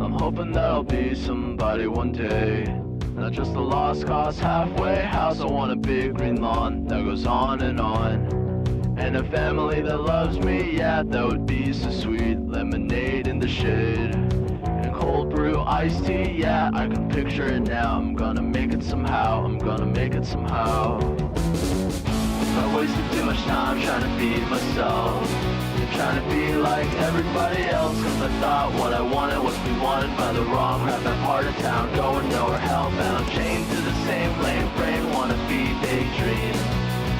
I'm hoping that I'll be somebody one day. Not just a lost cause halfway house. I want a big green lawn that goes on. And a family that loves me, yeah, that would be so sweet. Lemonade in the shade and cold brew iced tea, yeah, I can picture it now. I'm gonna make it somehow, I'm gonna make it somehow. I wasted too much time trying to be myself, trying to be like everybody else, cause I thought what I wanted was be wanted by the wrong crap. That part of town, going nowhere, hellbound, chained to the same lame brain, wanna be daydream.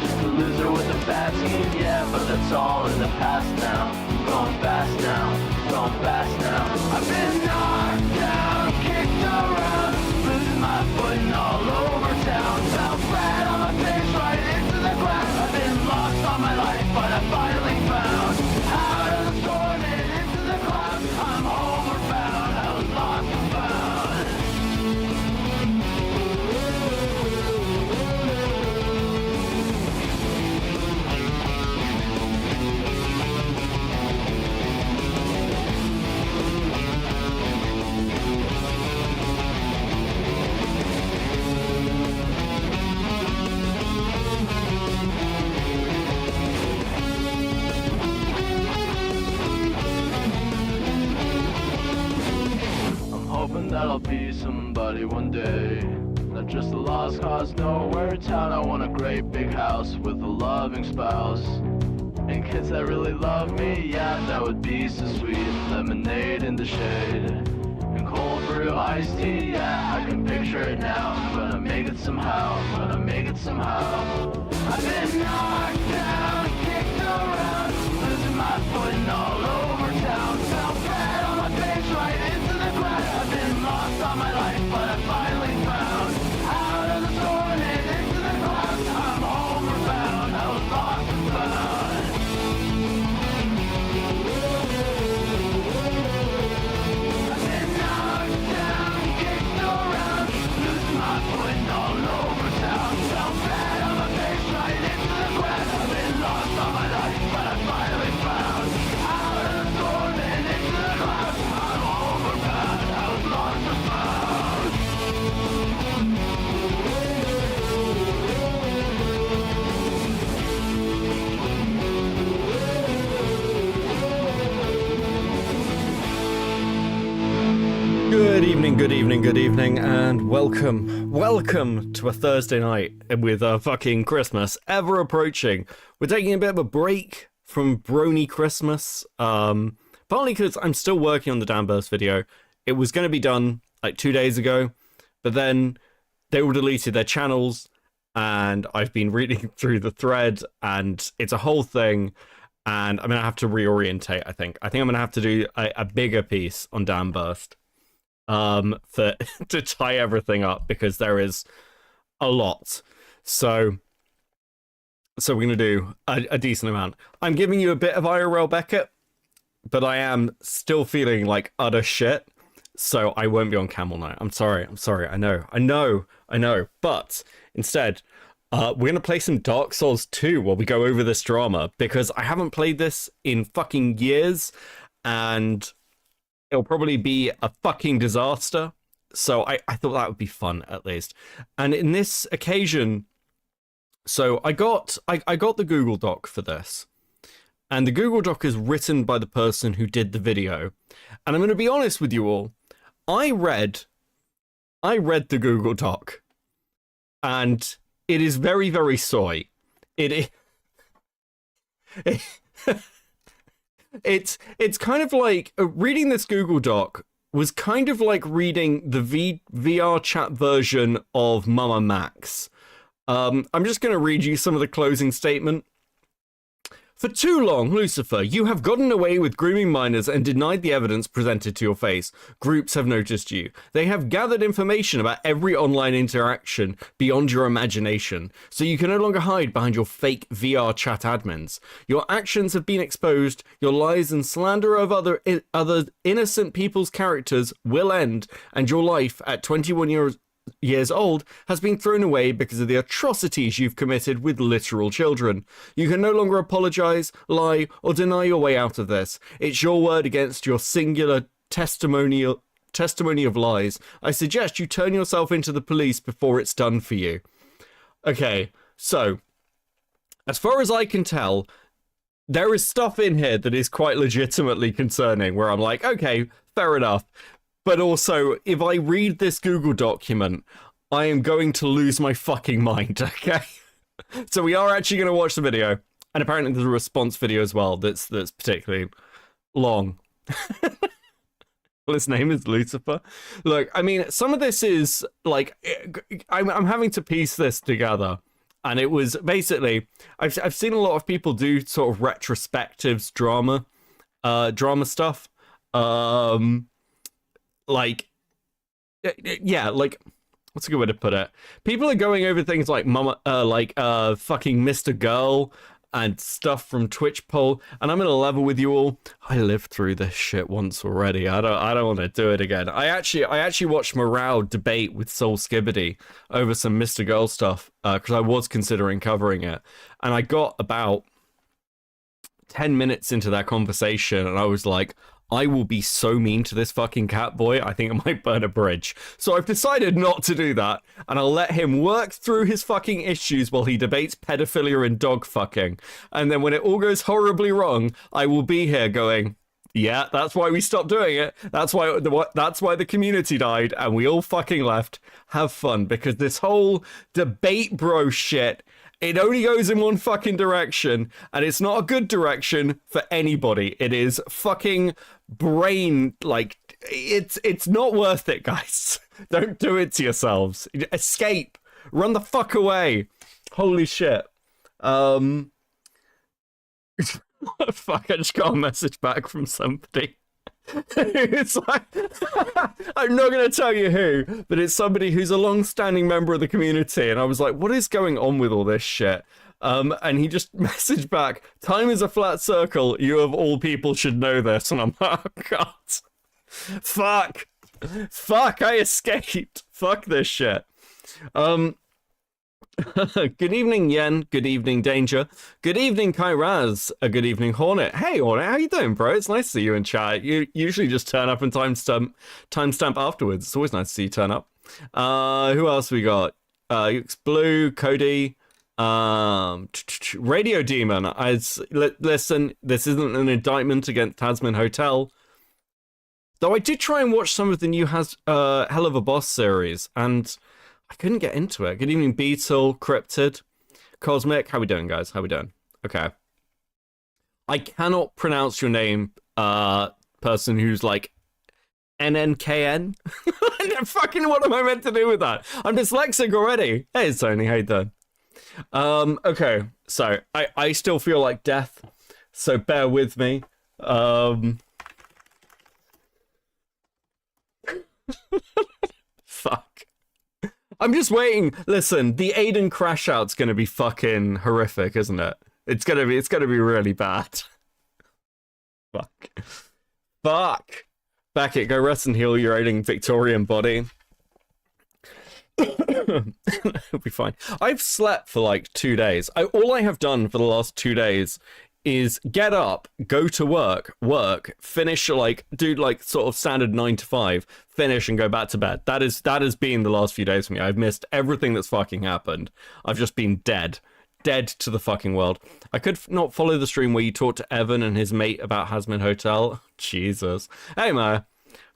Just a loser with a bad scheme, yeah, but that's all in the past now. I'm going fast now, going fast now. I've been knocked down, kicked around, losing my footing all over town. Fell flat on my face right into the ground. I've been lost all my life, but I finally found out of the storm and into the clouds. I'm homeward bound, I was lost and found. Hoping that I'll be somebody one day. Not just a lost cause, nowhere town. I want a great big house with a loving spouse and kids that really love me, yeah, that would be so sweet. Lemonade in the shade and cold brew iced tea, yeah, I can picture it now. I'm gonna make it somehow, I'm gonna make it somehow. I've been knocked down, kicked around, losing my footing all over town. Fell flat on my face right into the ground. I've been lost all my life, but I finally found out of the storm and into the clouds. I'm homeward bound, I was lost and found. I've been knocked down, kicked around, losing my footing all over town. Fell flat on my face right into the ground. I've been lost all my life, but I finally found out of the storm and into the clouds. I'm homeward bound, I was lost and found. Good evening, and welcome to a Thursday night with fucking Christmas ever approaching. We're taking a bit of a break from Brony Christmas, partly because I'm still working on the Danburst video. It was going to be done like 2 days ago, but then they all deleted their channels, and I've been reading through the thread, and it's a whole thing, and I'm going to have to reorientate, I think. I'm going to have to do a bigger piece on Danburst. To tie everything up, because there is a lot. So we're gonna do a decent amount. I'm giving you a bit of IRL Beckett, but I am still feeling like utter shit, so I won't be on camel night. I'm sorry. I know. But instead, we're gonna play some Dark Souls 2 while we go over this drama, because I haven't played this in fucking years, and it'll probably be a fucking disaster. So I thought that would be fun, at least. And in this occasion, so I got the Google Doc for this. And the Google Doc is written by the person who did the video. And I'm going to be honest with you all. I read the Google Doc. And it is very, very soy. It's kind of like reading this Google Doc was kind of like reading the VR chat version of Mama Max. I'm just going to read you some of the closing statement. For too long, Lucifer, you have gotten away with grooming minors and denied the evidence presented to your face. Groups have noticed you. They have gathered information about every online interaction beyond your imagination, so you can no longer hide behind your fake VR chat admins. Your actions have been exposed, your lies and slander of other innocent people's characters will end, and your life at 21 years old has been thrown away because of the atrocities you've committed with literal children. You can no longer apologize, lie, or deny your way out of this. It's your word against your singular testimonial testimony of lies. I suggest you turn yourself into the police before it's done for you. Okay, so, as far as I can tell, there is stuff in here that is quite legitimately concerning, where I'm like, okay, fair enough. But also, if I read this Google document, I am going to lose my fucking mind, okay? So we are actually going to watch the video, and apparently there's a response video as well that's particularly long. Well, his name is Lucifer. Look, I mean, some of this is, like, I'm having to piece this together. And it was basically, I've seen a lot of people do sort of retrospectives drama stuff. Like, yeah, like, what's a good way to put it? People are going over things like fucking Mr. Girl and stuff from Twitch poll, and I'm gonna level with you all. I lived through this shit once already. I don't want to do it again. I actually watched Morale debate with Soul Skibbity over some Mr. Girl stuff because I was considering covering it, and I got about 10 minutes into that conversation, and I was like, I will be so mean to this fucking cat boy, I think I might burn a bridge. So I've decided not to do that, and I'll let him work through his fucking issues while he debates pedophilia and dog fucking. And then when it all goes horribly wrong, I will be here going, yeah, that's why we stopped doing it. That's why the community died, and we all fucking left. Have fun, because this whole debate bro shit, it only goes in one fucking direction, and it's not a good direction for anybody. It is fucking brain, like, it's not worth it, guys. Don't do it to yourselves. Escape. Run the fuck away. Holy shit. Fuck, I just got a message back from somebody. It's like, I'm not going to tell you who, but it's somebody who's a long-standing member of the community, and I was like, what is going on with all this shit? And he just messaged back, time is a flat circle, you of all people should know this. And I'm like, oh god, fuck, I escaped, fuck this shit. Good evening, Yen. Good evening, Danger. Good evening, Kairaz. Good evening, Hornet. Hey, Hornet, how you doing, bro? It's nice to see you in chat. You usually just turn up and timestamp afterwards. It's always nice to see you turn up. Who else we got? Blue, Cody, Radio Demon. Listen, this isn't an indictment against Tasman Hotel. Though I did try and watch some of the new Hell of a Boss series, and I couldn't get into it. Good evening, Beetle, Cryptid, Cosmic. How we doing, guys? How we doing? Okay. I cannot pronounce your name, person who's like NNKN. Fucking what am I meant to do with that? I'm dyslexic already. Hey, Tony, how you doing? Okay, so I still feel like death, so bear with me. Fuck. I'm just waiting. Listen, the Aiden crash out's gonna be fucking horrific, isn't it? It's gonna be really bad. Fuck. Back it, go rest and heal your ailing Victorian body. It'll be fine. I've slept for like 2 days. All I have done for the last 2 days is get up, go to work, finish, like, do like sort of standard 9 to 5, finish and go back to bed. That has been the last few days for me. I've missed everything that's fucking happened. I've just been dead to the fucking world. I could not follow the stream where you talked to Evan and his mate about Hasman Hotel. Jesus. Hey, man.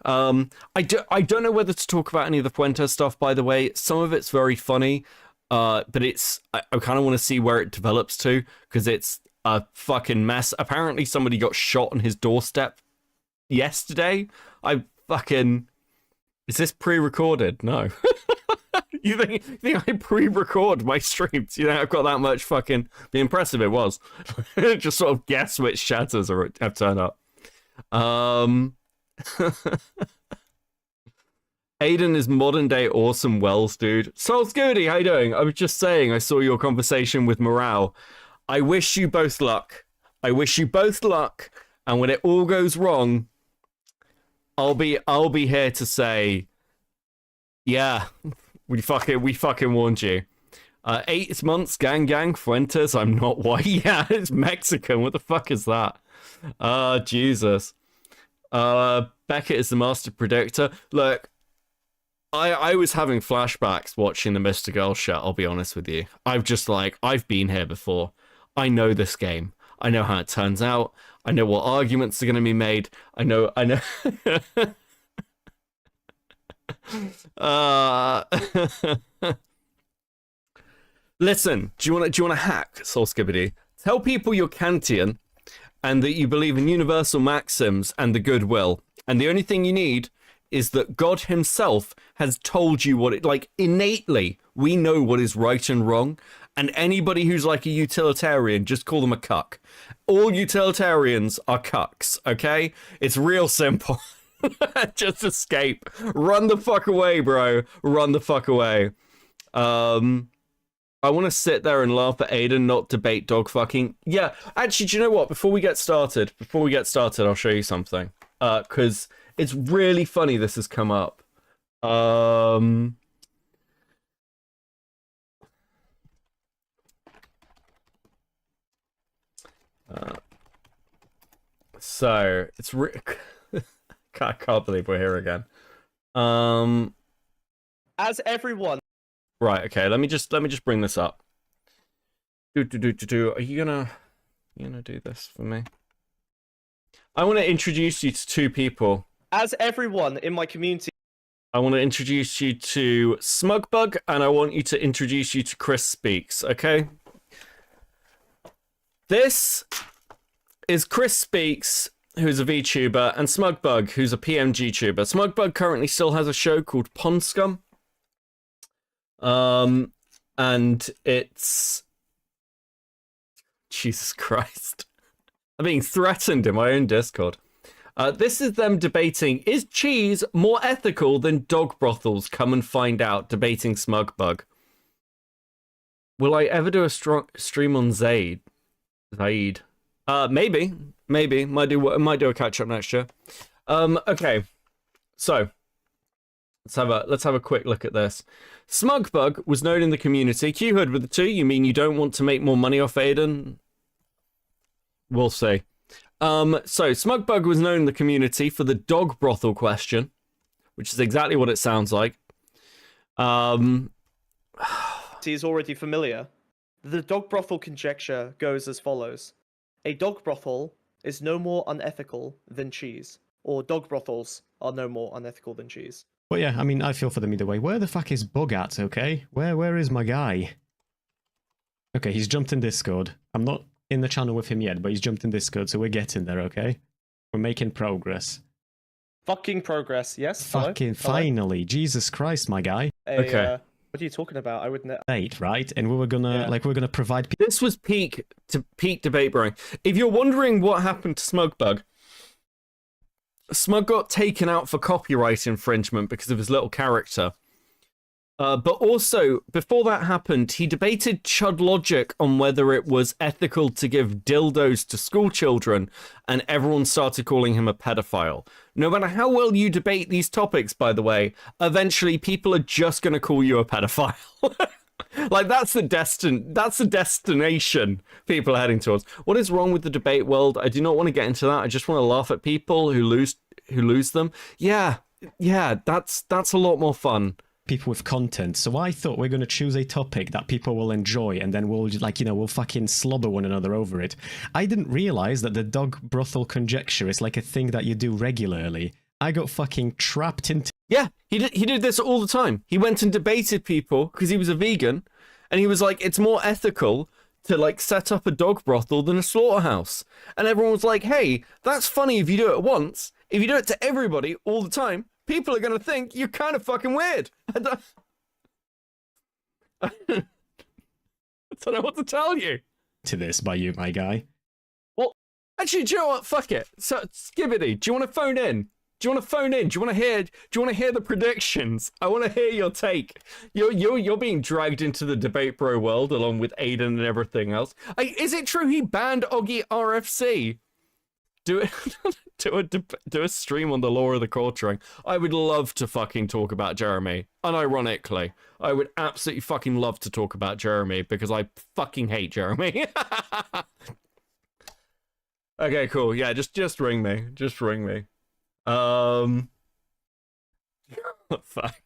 I don't know whether to talk about any of the Fuentes stuff, by the way. Some of it's very funny, but I kind of want to see where it develops to, because it's a fucking mess. Apparently somebody got shot on his doorstep yesterday. Is this pre-recorded? No. You think I pre-record my streams? You think I've got that much fucking... Be impressive it was. Just sort of guess which shatters have turned up. Aiden is modern day Orson Welles, dude. Soul Scooty, how you doing? I was just saying I saw your conversation with Morale. I wish you both luck. And when it all goes wrong, I'll be here to say, yeah, we fucking warned you. 8 months, gang, Fuentes, I'm not white. Yeah, it's Mexican. What the fuck is that? Jesus. Beckett is the master predictor. Look, I was having flashbacks watching the Mr. Girl show, I'll be honest with you. I've been here before. I know this game. I know how it turns out. I know what arguments are going to be made. I know. Listen, do you want to hack, Soul Skibbity? Tell people you're Kantian and that you believe in universal maxims and the goodwill. And the only thing you need is that God himself has told you what it, like, innately, we know what is right and wrong. And anybody who's like a utilitarian, just call them a cuck. All utilitarians are cucks, okay? It's real simple. Just escape. Run the fuck away, bro. Run the fuck away. I want to sit there and laugh at Aiden, not debate dog fucking. Yeah, actually, do you know what? Before we get started, I'll show you something. Because it's really funny this has come up. So it's I can't believe we're here again. As everyone. Right. Okay. Let me just bring this up. Are you gonna do this for me? I want to introduce you to two people. As everyone in my community. I want to introduce you to Smugbug, and I want you to introduce you to Chris Speaks. Okay. This is Chris Speaks, who's a VTuber, and Smugbug, who's a PMG tuber. Smugbug currently still has a show called Pond Scum. And it's... Jesus Christ. I'm being threatened in my own Discord. This is them debating, is cheese more ethical than dog brothels? Come and find out, debating Smugbug. Will I ever do a stream on Zaid? Maybe. Might do a catch up next year. Okay. So let's have a quick look at this. Smugbug was known in the community. Q-Hood with the 2, you mean you don't want to make more money off Aiden? We'll see. So Smugbug was known in the community for the dog brothel question, which is exactly what it sounds like. He is already familiar. The dog brothel conjecture goes as follows. A dog brothel is no more unethical than cheese. Or dog brothels are no more unethical than cheese. Well, yeah, I mean, I feel for them either way. Where the fuck is Bug at, okay? Where is my guy? Okay, he's jumped in Discord. I'm not in the channel with him yet, but he's jumped in Discord, so we're getting there, okay? We're making progress. Fucking progress, yes? Fucking Hello? Finally. Jesus Christ, my guy. Okay. What are you talking about? I wouldn't... Late, right? And we were gonna, we're gonna provide... This was peak debate brewing. If you're wondering what happened to Smugbug, Smug got taken out for copyright infringement because of his little character. But also, before that happened, he debated Chud Logic on whether it was ethical to give dildos to school children, and everyone started calling him a pedophile. No matter how well you debate these topics, by the way, eventually people are just going to call you a pedophile. Like, that's the destination people are heading towards. What is wrong with the debate world? I do not want to get into that. I just want to laugh at people who lose them. Yeah, that's a lot more fun. People with content, so I thought we're going to choose a topic that people will enjoy, and then we'll, like, we'll fucking slobber one another over it. I didn't realize that the dog brothel conjecture is like a thing that you do regularly. I got fucking trapped into... Yeah, he did this all the time. He went and debated people because he was a vegan, and he was like, it's more ethical to, like, set up a dog brothel than a slaughterhouse. And everyone was like, hey, that's funny if you do it once. If you do it to everybody all the time, people are going to think you're kind of fucking weird. I don't know what to tell you. To this by you, my guy. Well, actually, do you know what? Fuck it. So, Skibbity, do you want to phone in? Do you want to phone in? Do you want to hear the predictions? I want to hear your take. You're being dragged into the debate bro world along with Aiden and everything else. Is it true he banned Oggy RFC? Do a stream on the law of the quartering. I would love to fucking talk about Jeremy. Unironically, I would absolutely fucking love to talk about Jeremy because I fucking hate Jeremy. Okay, cool. Yeah, just ring me. Just ring me. Fuck.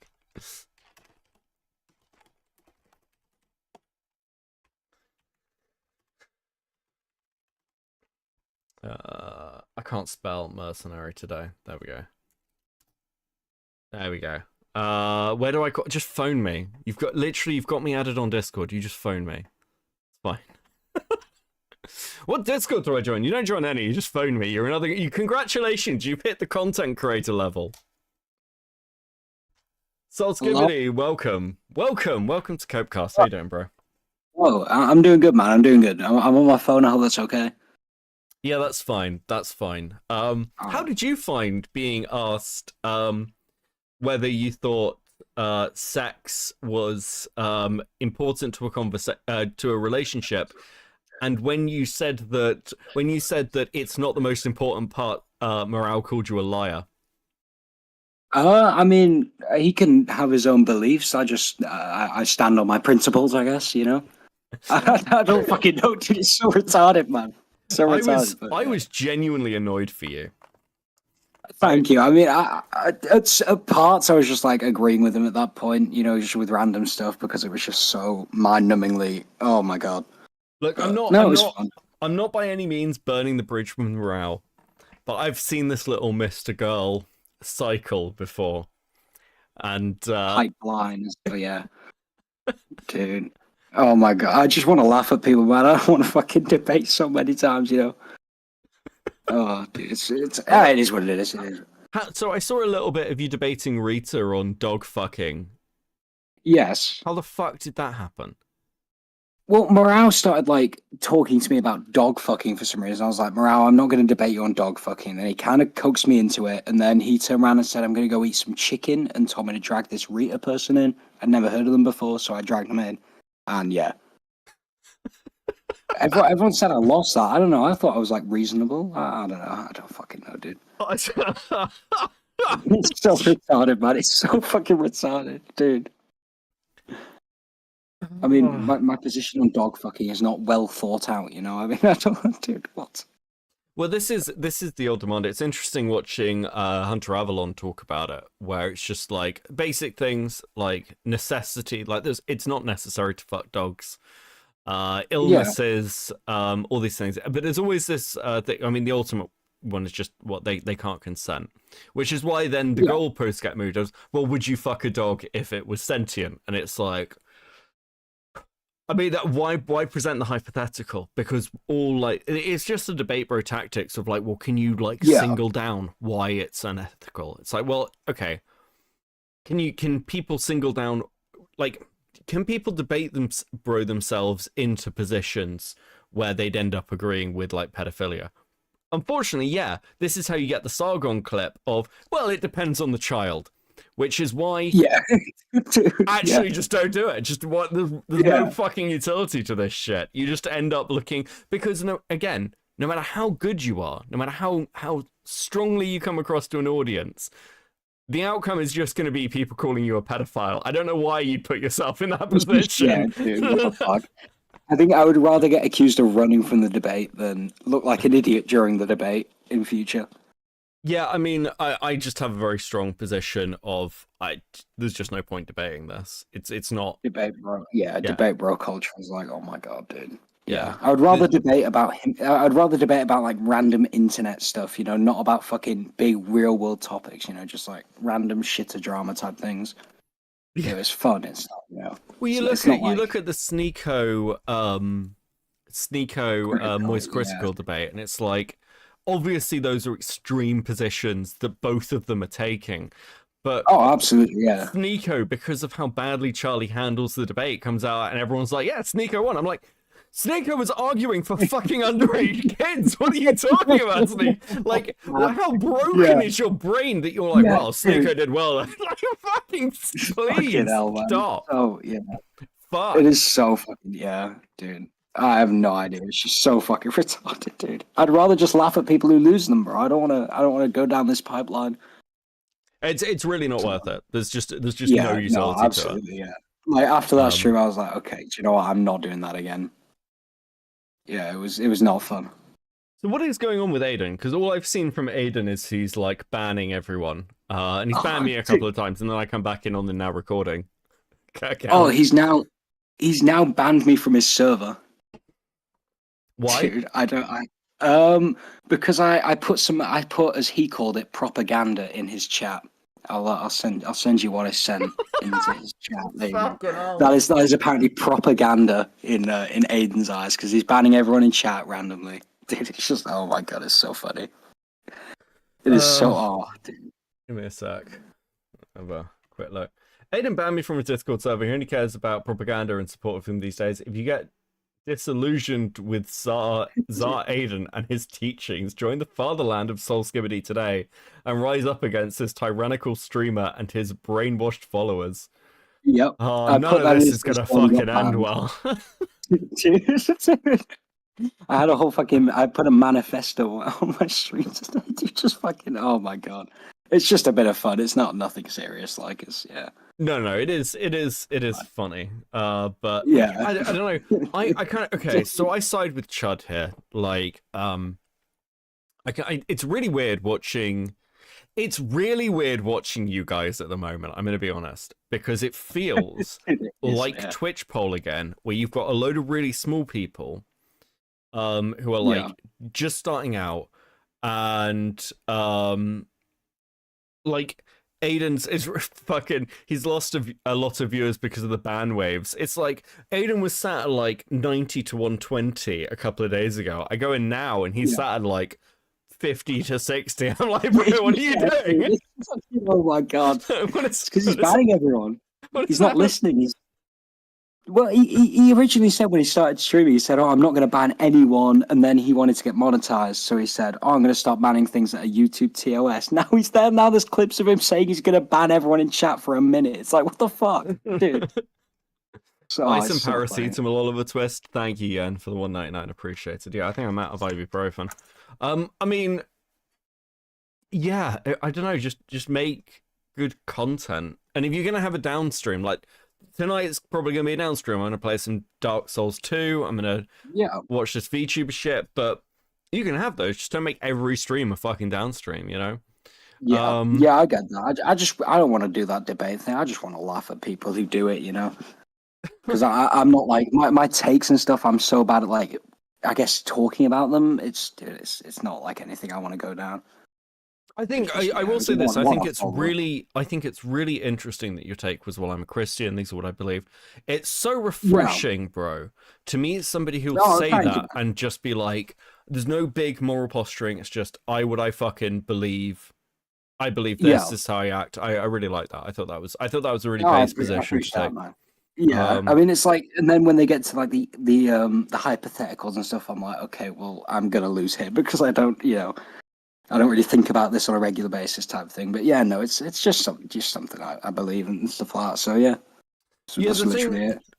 I can't spell mercenary today. There we go. There we go. Where do I just phone me? You've got me added on Discord. You just phone me. It's fine. What Discord do I join? You don't join any. You just phone me. You're another. Congratulations, you've hit the content creator level. Saltskibity, welcome to Copecast. How you doing, bro? Whoa, I'm doing good, man. I'm doing good. I'm on my phone. I hope that's okay. Yeah, that's fine. That's fine. How did you find being asked whether you thought sex was important to a relationship, and when you said that it's not the most important part, Morale called you a liar? I mean, he can have his own beliefs. I stand on my principles, I guess. You know, I don't fucking know, dude. It's so retarded, man. So retarded. I was genuinely annoyed for you. Thank you. I mean, at parts I was just like agreeing with him at that point, you know, just with random stuff because it was just so mind-numbingly. Oh my god. Look, I'm not by any means burning the bridge with Morale, but I've seen this little Mr. Girl cycle before, and pipeline. So yeah, dude. Oh my god, I just want to laugh at people, man. I don't want to fucking debate so many times, you know. Oh, dude, it is what it is. It is. So I saw a little bit of you debating Rita on dog fucking. Yes. How the fuck did that happen? Well, Morale started like talking to me about dog fucking for some reason. I was like, Morale, I'm not going to debate you on dog fucking. And he kind of coaxed me into it. And then he turned around and said, I'm going to go eat some chicken and told me to drag this Rita person in. I'd never heard of them before, so I dragged them in. And yeah. Everyone said I lost that. I don't know. I thought I was like reasonable. I don't know. I don't fucking know, dude. It's so retarded, man. It's so fucking retarded, dude. I mean, my position on dog fucking is not well thought out, you know? I mean, I don't, dude, what? Well, this is the old demand. It's interesting watching Hunter Avalon talk about it, where it's just like basic things like necessity, like it's not necessary to fuck dogs, illnesses, all these things. But there's always this thing. I mean, the ultimate one is just what they can't consent, which is why then the goalposts get moved. Well, would you fuck a dog if it was sentient? And it's like, I mean, why present the hypothetical? Because all like it's just a debate, bro. Tactics of like, well, can you like single down why it's unethical? It's like, well, okay, can people single down, like, can people debate themselves into positions where they'd end up agreeing with like pedophilia? Unfortunately, yeah, this is how you get the Sargon clip of, well, it depends on the child. Which is why, actually, just don't do it. Just there's no fucking utility to this shit. You just end up looking, because no matter how good you are, no matter how strongly you come across to an audience, the outcome is just going to be people calling you a pedophile. I don't know why you'd put yourself in that position. Yeah, dude, what the fuck? I think I would rather get accused of running from the debate than look like an idiot during the debate in future. Yeah, I mean, I just have a very strong position of there's just no point debating this. It's not debate, bro. Yeah, debate, bro. Culture is like, oh my god, dude. Yeah, I would rather debate about him. I'd rather debate about like random internet stuff, you know, not about fucking big real world topics, you know, just like random shitter drama type things. Yeah, it's fun. It's not, you know. Well, you look at the Sneeko Moist Critical debate, and it's like, obviously those are extreme positions that both of them are taking, but absolutely, yeah. Sneeko, because of how badly Charlie handles the debate, comes out and everyone's like, yeah, Sneeko won. I'm like, Sneeko was arguing for fucking underage kids. What are you talking about, Sneeko? Like, how broken is your brain that you're like, well, Sneeko did well. Like, fucking please stop. Oh yeah, fuck. It is so fucking dude. I have no idea. It's just so fucking retarded, dude. I'd rather just laugh at people who lose them, bro. I don't want to go down this pipeline. It's really not worth it. There's just no utility to it. Yeah. Like after that stream, I was like, okay, do you know what? I'm not doing that again. Yeah, it was not fun. So what is going on with Aiden? Because all I've seen from Aiden is he's like banning everyone, and he's banned me a couple of times, and then I come back in on the now recording. Oh, he's now banned me from his server. Why? Dude, because I put, as he called it, propaganda in his chat. I'll send you what I sent into his chat. There you go. That is apparently propaganda in Aiden's eyes, because he's banning everyone in chat randomly. Dude, it's just, oh my god, it's so funny. It is so dude. Give me a sec. Have a quick look. Aiden banned me from a Discord server. He only cares about propaganda and support of him these days. If you get disillusioned with Tsar Aiden and his teachings, join the fatherland of Soul Skibbity today and rise up against this tyrannical streamer and his brainwashed followers. Yep. Oh, none of this is gonna fucking end well. I had a whole fucking, I put a manifesto on my stream today. Just fucking, oh my god. It's just a bit of fun. It's nothing serious. Like, it's, yeah. No, it is funny. But yeah, I don't know. I kind of, okay. So I side with Chud here. Like, it's really weird watching. It's really weird watching you guys at the moment. I'm gonna be honest, because it feels like Twitch poll again, where you've got a load of really small people, who are like just starting out, and like. Aiden's is fucking. He's lost a lot of viewers because of the ban waves. It's like Aiden was sat at like 90 to 120 a couple of days ago. I go in now and he's sat at like 50 to 60. I'm like, bro, what are you doing? Oh my god! Because he's banning everyone. He's not listening. Well, he originally said when he started streaming, he said, "Oh, I'm not going to ban anyone," and then he wanted to get monetized, so he said, "Oh, I'm going to start banning things that are YouTube TOS." Now he's there. Now there's clips of him saying he's going to ban everyone in chat for a minute. It's like, what the fuck, dude? So, nice and paracetamol, Oliver Twist. Thank you, Yen, for the 199. Appreciated. Yeah, I think I'm out of ibuprofen. I mean, yeah, I don't know. Just make good content, and if you're going to have a downstream, like. Tonight it's probably going to be a downstream. I'm going to play some Dark Souls 2. I'm going to watch this VTuber shit. But you can have those. Just don't make every stream a fucking downstream, you know? Yeah, I get that. I don't want to do that debate thing. I just want to laugh at people who do it, you know? Because I'm not like, my takes and stuff, I'm so bad at, like, I guess talking about them. It's not like anything I want to go down. I think I will say this. I think it's really interesting that your take was, well, I'm a Christian. These are what I believe. It's so refreshing, bro. To me, it's somebody who will say that and just be like, "There's no big moral posturing. It's just I fucking believe. I believe this. This is how I act." I really like that. I thought that was a really base position to take. Yeah, I mean, it's like, and then when they get to like the hypotheticals and stuff, I'm like, okay, well, I'm gonna lose here because I don't really think about this on a regular basis type of thing. But yeah, no, it's just something I believe in and stuff like that. So yeah. So yeah,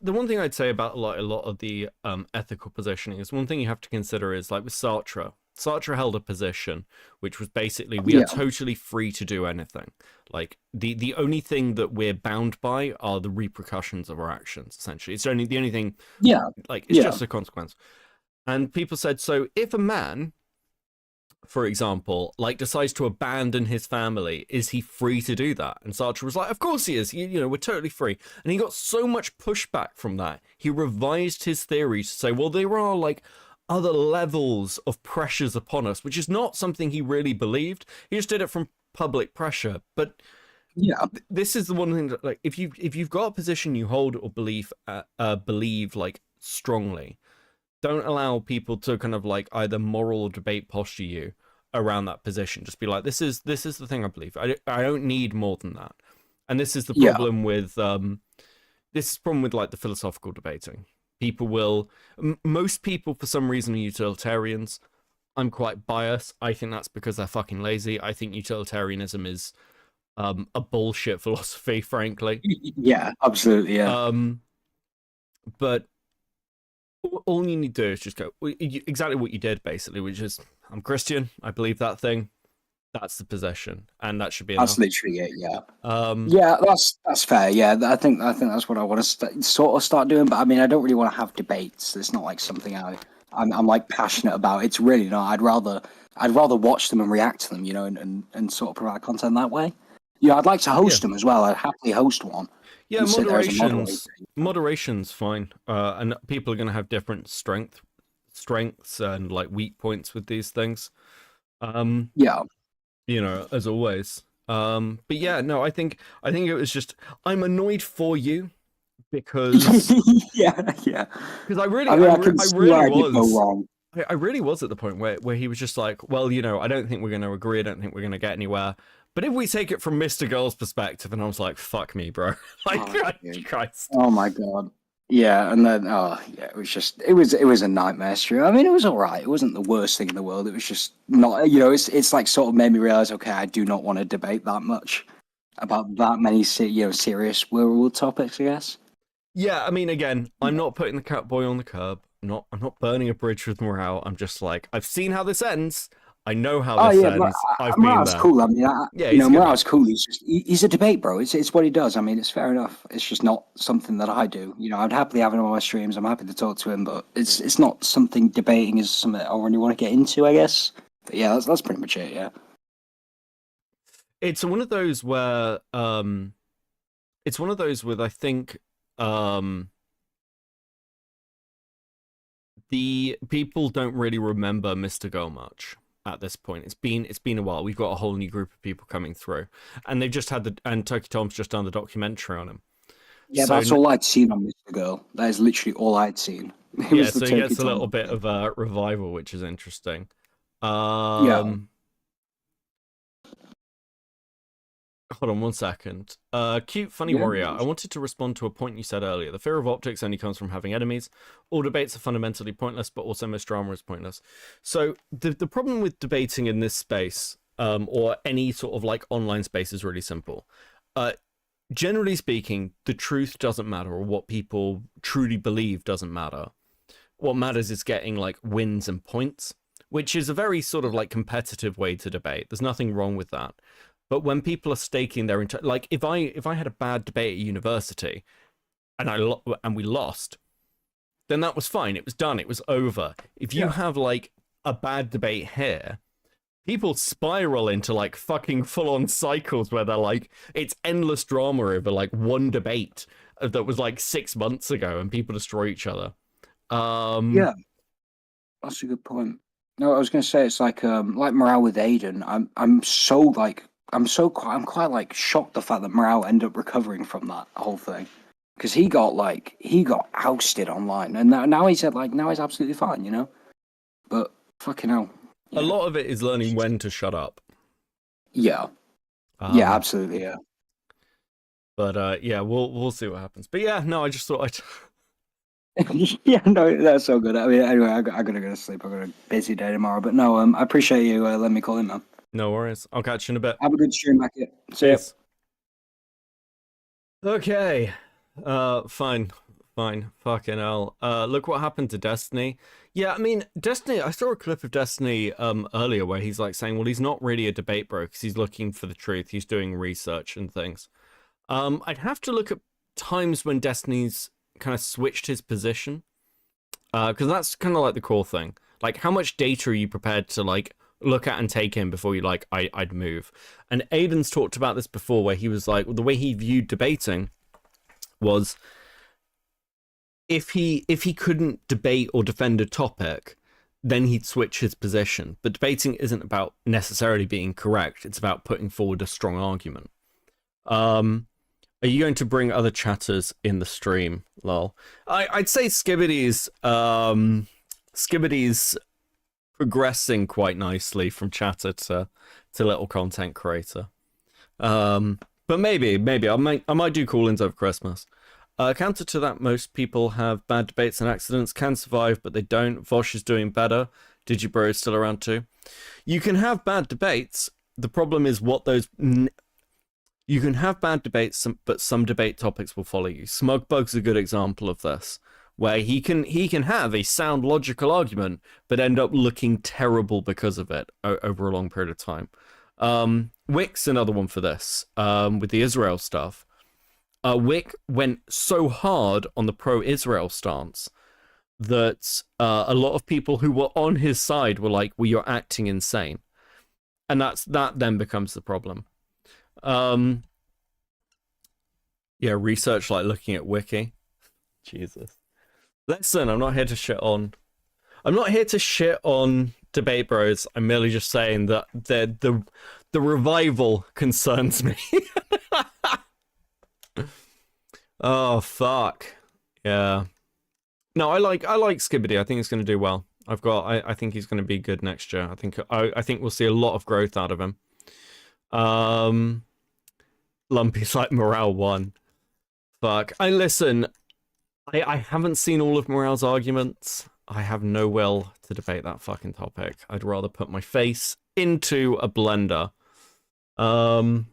the one thing I'd say about like a lot of the ethical positioning is one thing you have to consider is like with Sartre. Sartre held a position which was basically we are totally free to do anything. Like the only thing that we're bound by are the repercussions of our actions. Essentially, it's the only thing. Yeah. Like it's just a consequence. And people said, so if a man, for example, like decides to abandon his family, is he free to do that? And Sartre was like, of course he is. You know, we're totally free. And he got so much pushback from that. He revised his theory to say, well, there are like other levels of pressures upon us, which is not something he really believed. He just did it from public pressure. But yeah, this is the one thing that, like, if you've got a position you hold or believe like strongly, don't allow people to kind of like either moral or debate posture you around that position. Just be like, this is the thing I believe. I don't need more than that. And this is the problem with like the philosophical debating. People will, most people for some reason are utilitarians. I'm quite biased. I think that's because they're fucking lazy. I think utilitarianism is a bullshit philosophy, frankly. Yeah, absolutely. Yeah. But all you need to do is just go exactly what you did, basically, which is, I'm Christian, I believe that thing. That's the position, and that should be enough. That's literally it. Yeah. Yeah, that's fair. Yeah, I think that's what I want to sort of start doing. But I mean, I don't really want to have debates. It's not like something I I'm like passionate about. It's really not. I'd rather watch them and react to them, you know, and sort of provide content that way. You know, I'd like to host them as well. I'd happily host one. Yeah, and sit there as a moderator. moderation's fine. And people are going to have different strengths and like weak points with these things. Yeah. You know, as always. But yeah, no, I think it was just I'm annoyed for you because yeah. because I really was at the point where he was just like, well, you know, I don't think we're going to agree. I don't think we're going to get anywhere. But if we take it from Mr. Girl's perspective, and I was like, fuck me, bro. Like, Christ. Oh my God. Yeah, and then it was just it was a nightmare stream. I mean, it was all right. It wasn't the worst thing in the world. It was just not, you know, it's like sort of made me realize, okay, I do not want to debate that much about that many serious real world topics, I guess. Yeah, I mean, again, I'm not putting the cat boy on the curb. I'm not burning a bridge with morale. I'm just like, I've seen how this ends. I know how this ends. I've been there. Cool. I mean, yeah, you know, Morale's cool. He's a debate, bro. It's what he does. I mean, it's fair enough. It's just not something that I do. You know, I'd happily have him on my streams. I'm happy to talk to him, but it's not something debating is something I really want to get into, I guess. But yeah, that's pretty much it. Yeah. It's one of those where I think the people don't really remember Mr. Go much at this point. It's been a while. We've got a whole new group of people coming through, and they've just had and Turkey Tom's just done the documentary on him. Yeah, so, that's all I'd seen on Mr. Girl. That is literally all I'd seen. Yeah, so he gets a little bit of a revival, which is interesting. Yeah. Hold on one second. Cute Funny Warrior, I wanted to respond to a point you said earlier. The fear of optics only comes from having enemies. All debates are fundamentally pointless, but also most drama is pointless. So the problem with debating in this space, or any sort of like online space, is really simple. Generally speaking, the truth doesn't matter, or what people truly believe doesn't matter. What matters is getting like wins and points, which is a very sort of like competitive way to debate. There's nothing wrong with that. But when people are staking their like, if I had a bad debate at university, and we lost, then that was fine. It was done. It was over. If you have like a bad debate here, people spiral into like fucking full-on cycles where they're like, it's endless drama over like one debate that was like 6 months ago, and people destroy each other. Yeah, that's a good point. No, I was going to say it's like morale with Aiden. I'm quite like shocked the fact that Morale ended up recovering from that whole thing, because he got ousted online, and now he's absolutely fine, you know. But fucking hell, a lot of it is learning when to shut up. Yeah, yeah, absolutely, yeah. But yeah, we'll see what happens. But yeah, no, I just thought I'd. Yeah, no, that's so good. I mean, anyway, I gotta go to sleep. I've got a busy day tomorrow. But no, I appreciate you letting me call in, man. No worries. I'll catch you in a bit. Have a good stream, Mackie. See ya. Okay. Fine. Fucking hell. Look what happened to Destiny. Yeah, I mean, Destiny, I saw a clip of Destiny earlier where he's like saying, well, he's not really a debate bro because he's looking for the truth. He's doing research and things. I'd have to look at times when Destiny's kind of switched his position. Because that's kind of like the core thing. Like, how much data are you prepared to like look at and take in before you like I'd move? And Aiden's talked about this before, where he was like, well, the way he viewed debating was if he couldn't debate or defend a topic, then he'd switch his position. But debating isn't about necessarily being correct, it's about putting forward a strong argument. Are you going to bring other chatters in the stream, lol? I'd say Skibbity's progressing quite nicely from chatter to little content creator. But maybe I might do call-ins over Christmas. Counter to that, most people have bad debates and accidents, can survive, but they don't. Vosh is doing better. Digibro is still around too. You can have bad debates. The problem is what those... You can have bad debates, but some debate topics will follow you. Smugbug's a good example of this, where he can have a sound logical argument, but end up looking terrible because of it over a long period of time. Wick's another one for this, with the Israel stuff. Wick went so hard on the pro-Israel stance that a lot of people who were on his side were like, well, you're acting insane. And that then becomes the problem. Yeah, research like looking at wiki. Jesus. Listen, I'm not here to shit on debate bros. I'm merely just saying that the revival concerns me. Oh fuck. Yeah. No, I like Skibbity. I think it's going to do well. I think he's going to be good next year. I think we'll see a lot of growth out of him. Lumpy's like Morale 1. Fuck. I haven't seen all of Morale's arguments. I have no will to debate that fucking topic. I'd rather put my face into a blender. I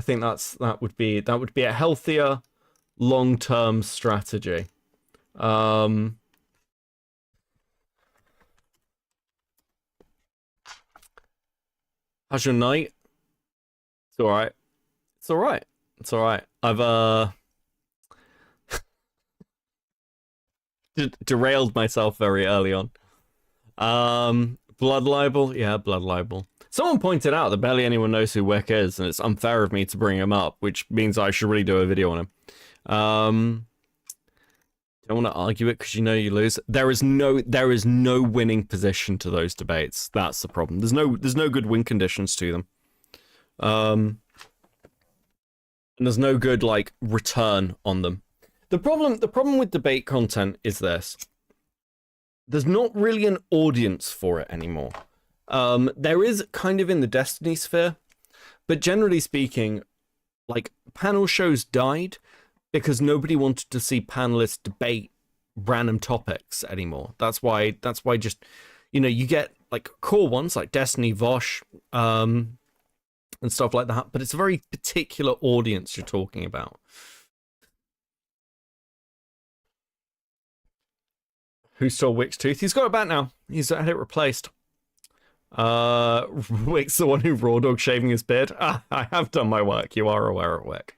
think that would be a healthier long-term strategy. How's your night? It's alright. It's alright. It's alright. I've derailed myself very early on. Blood libel? Yeah, blood libel. Someone pointed out that barely anyone knows who Wick is, and it's unfair of me to bring him up, which means I should really do a video on him. Don't want to argue it because you know you lose. There is no winning position to those debates. That's the problem. There's no good win conditions to them. And there's no good like return on them. The problem with debate content is this. There's not really an audience for it anymore. There is kind of in the Destiny sphere, but generally speaking, like panel shows died because nobody wanted to see panelists debate random topics anymore. That's why just, you know, you get like core ones like Destiny, Vosh, and stuff like that, but it's a very particular audience you're talking about. Who stole Wick's tooth? He's got it back now. He's had it replaced. Wick's the one who raw dog shaving his beard. I have done my work. You are aware of Wick.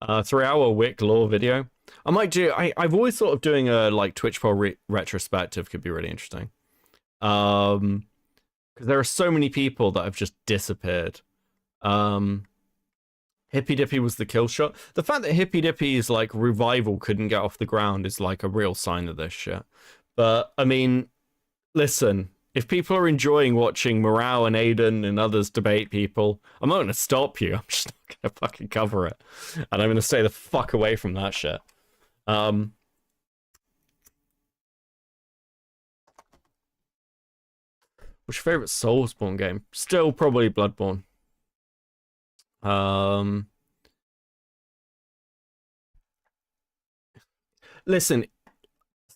3-hour Wick lore video. I might do. I've always thought of doing a like Twitch poll retrospective. Could be really interesting. Because there are so many people that have just disappeared. Hippy Dippy was the kill shot. The fact that Hippy Dippy's like revival couldn't get off the ground is like a real sign of this shit. But I mean, listen, if people are enjoying watching Morale and Aiden and others debate people, I'm not going to stop you. I'm just not going to fucking cover it. And I'm going to stay the fuck away from that shit. What's your favorite Soulsborne game? Still probably Bloodborne. Listen,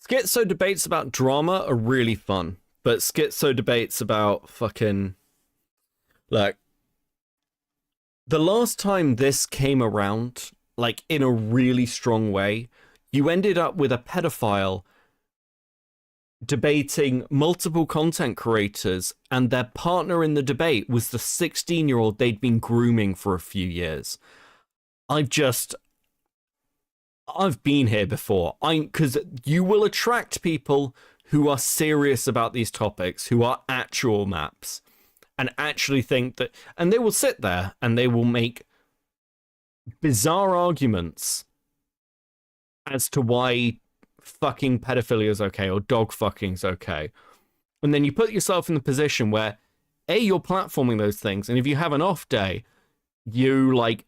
schizo debates about drama are really fun, but schizo debates about fucking, like, the last time this came around, like, in a really strong way, you ended up with a pedophile debating multiple content creators, and their partner in the debate was the 16-year-old they'd been grooming for a few years. I've been here before. Because you will attract people who are serious about these topics, who are actual maps, and actually think that, and they will sit there and they will make bizarre arguments as to why fucking pedophilia is okay or dog fucking is okay. And then you put yourself in the position where you're platforming those things, and if you have an off day, you like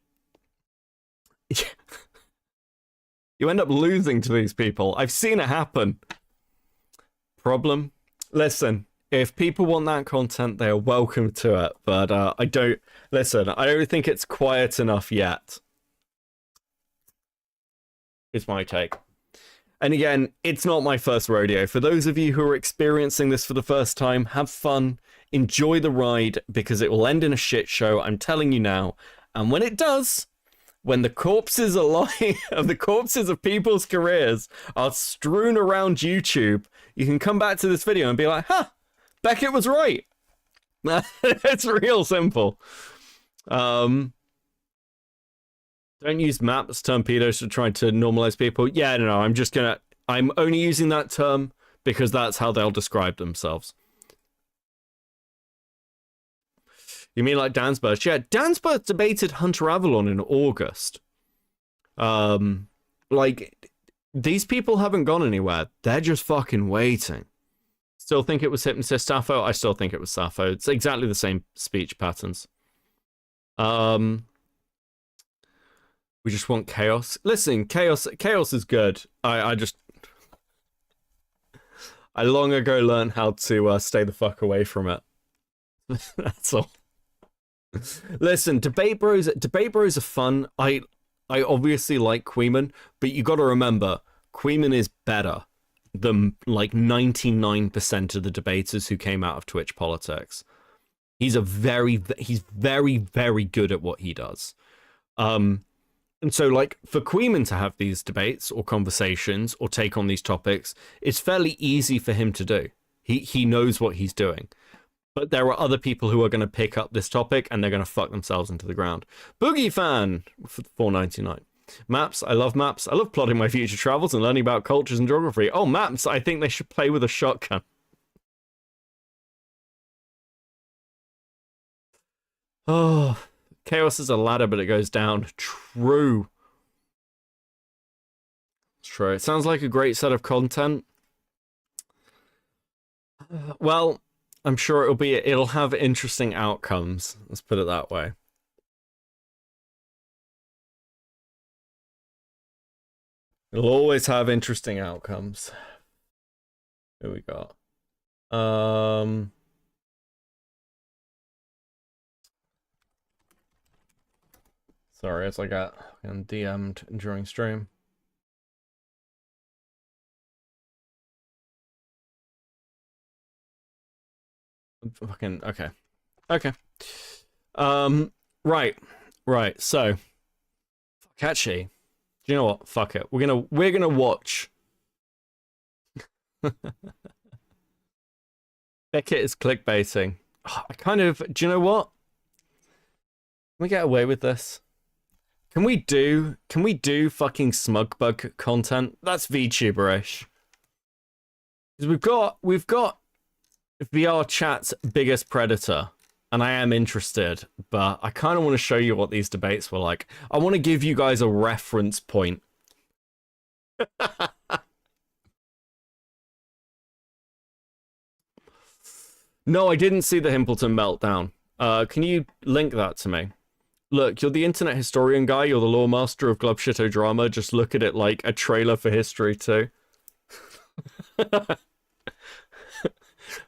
you end up losing to these people. I've seen it happen. Problem? Listen, if people want that content, they are welcome to it, but I don't think it's quiet enough yet. Is my take. And again, it's not my first rodeo. For those of you who are experiencing this for the first time, have fun, enjoy the ride, because it will end in a shit show, I'm telling you now. And when it does, when the corpses of people's careers are strewn around YouTube, you can come back to this video and be like, huh, Beckett was right. It's real simple. Don't use maps, torpedoes to try to normalize people. Yeah, no, I'm only using that term because that's how they'll describe themselves. You mean like Dansburst? Yeah, Dansburst debated Hunter Avalon in August. Like, these people haven't gone anywhere. They're just fucking waiting. Still think it was Hypnotist Sappho? I still think it was Sappho. It's exactly the same speech patterns. We just want chaos. Listen, chaos is good. I long ago learned how to stay the fuck away from it. That's all. Listen, debate bros are fun. I obviously like Queeman, but you got to remember, Queeman is better than like 99% of the debaters who came out of Twitch politics. He's very, very good at what he does. And so, like, for Queeman to have these debates or conversations or take on these topics, it's fairly easy for him to do. He knows what he's doing. But there are other people who are going to pick up this topic and they're going to fuck themselves into the ground. Boogie Fan for $4.99. Maps, I love maps. I love plotting my future travels and learning about cultures and geography. Oh, maps, I think they should play with a shotgun. Oh, chaos is a ladder, but it goes down. True. True. It sounds like a great set of content. Well, I'm sure it'll have interesting outcomes. Let's put it that way. It'll always have interesting outcomes. Here we go. Sorry, as I got DM'd during stream. Fucking okay. Right. So, catchy. Do you know what? Fuck it. We're gonna watch. Beckett is clickbaiting. I kind of. Do you know what? Can we get away with this? Can we do fucking smug bug content? That's VTuber-ish. Because we've got VR chat's biggest predator, and I am interested, but I kind of want to show you what these debates were like. I want to give you guys a reference point. No, I didn't see the Himpleton meltdown. Can you link that to me? Look, you're the internet historian guy, you're the lore master of Glub Shito Drama, just look at it like a trailer for history too.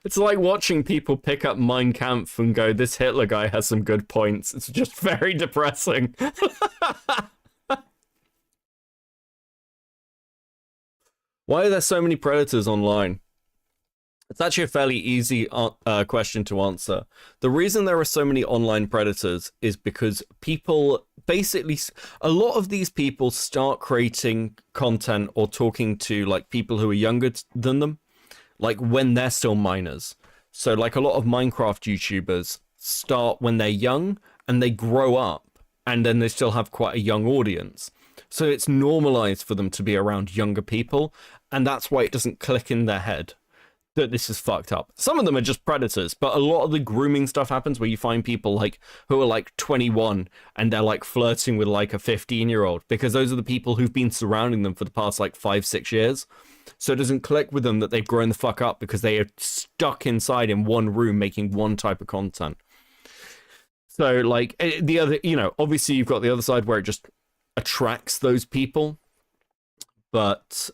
It's like watching people pick up Mein Kampf and go, this Hitler guy has some good points. It's just very depressing. Why are there so many predators online? It's actually a fairly easy question to answer. The reason there are so many online predators is because people basically, a lot of these people start creating content or talking to like people who are younger than them, like when they're still minors. So like a lot of Minecraft YouTubers start when they're young and they grow up and then they still have quite a young audience. So it's normalized for them to be around younger people, and that's why it doesn't click in their head that this is fucked up. Some of them are just predators, but a lot of the grooming stuff happens where you find people like who are like 21 and they're like flirting with like a 15-year-old, because those are the people who've been surrounding them for the past like 5-6 years. So it doesn't click with them that they've grown the fuck up because they are stuck inside in one room making one type of content. So like the other, you know, obviously you've got the other side where it just attracts those people, but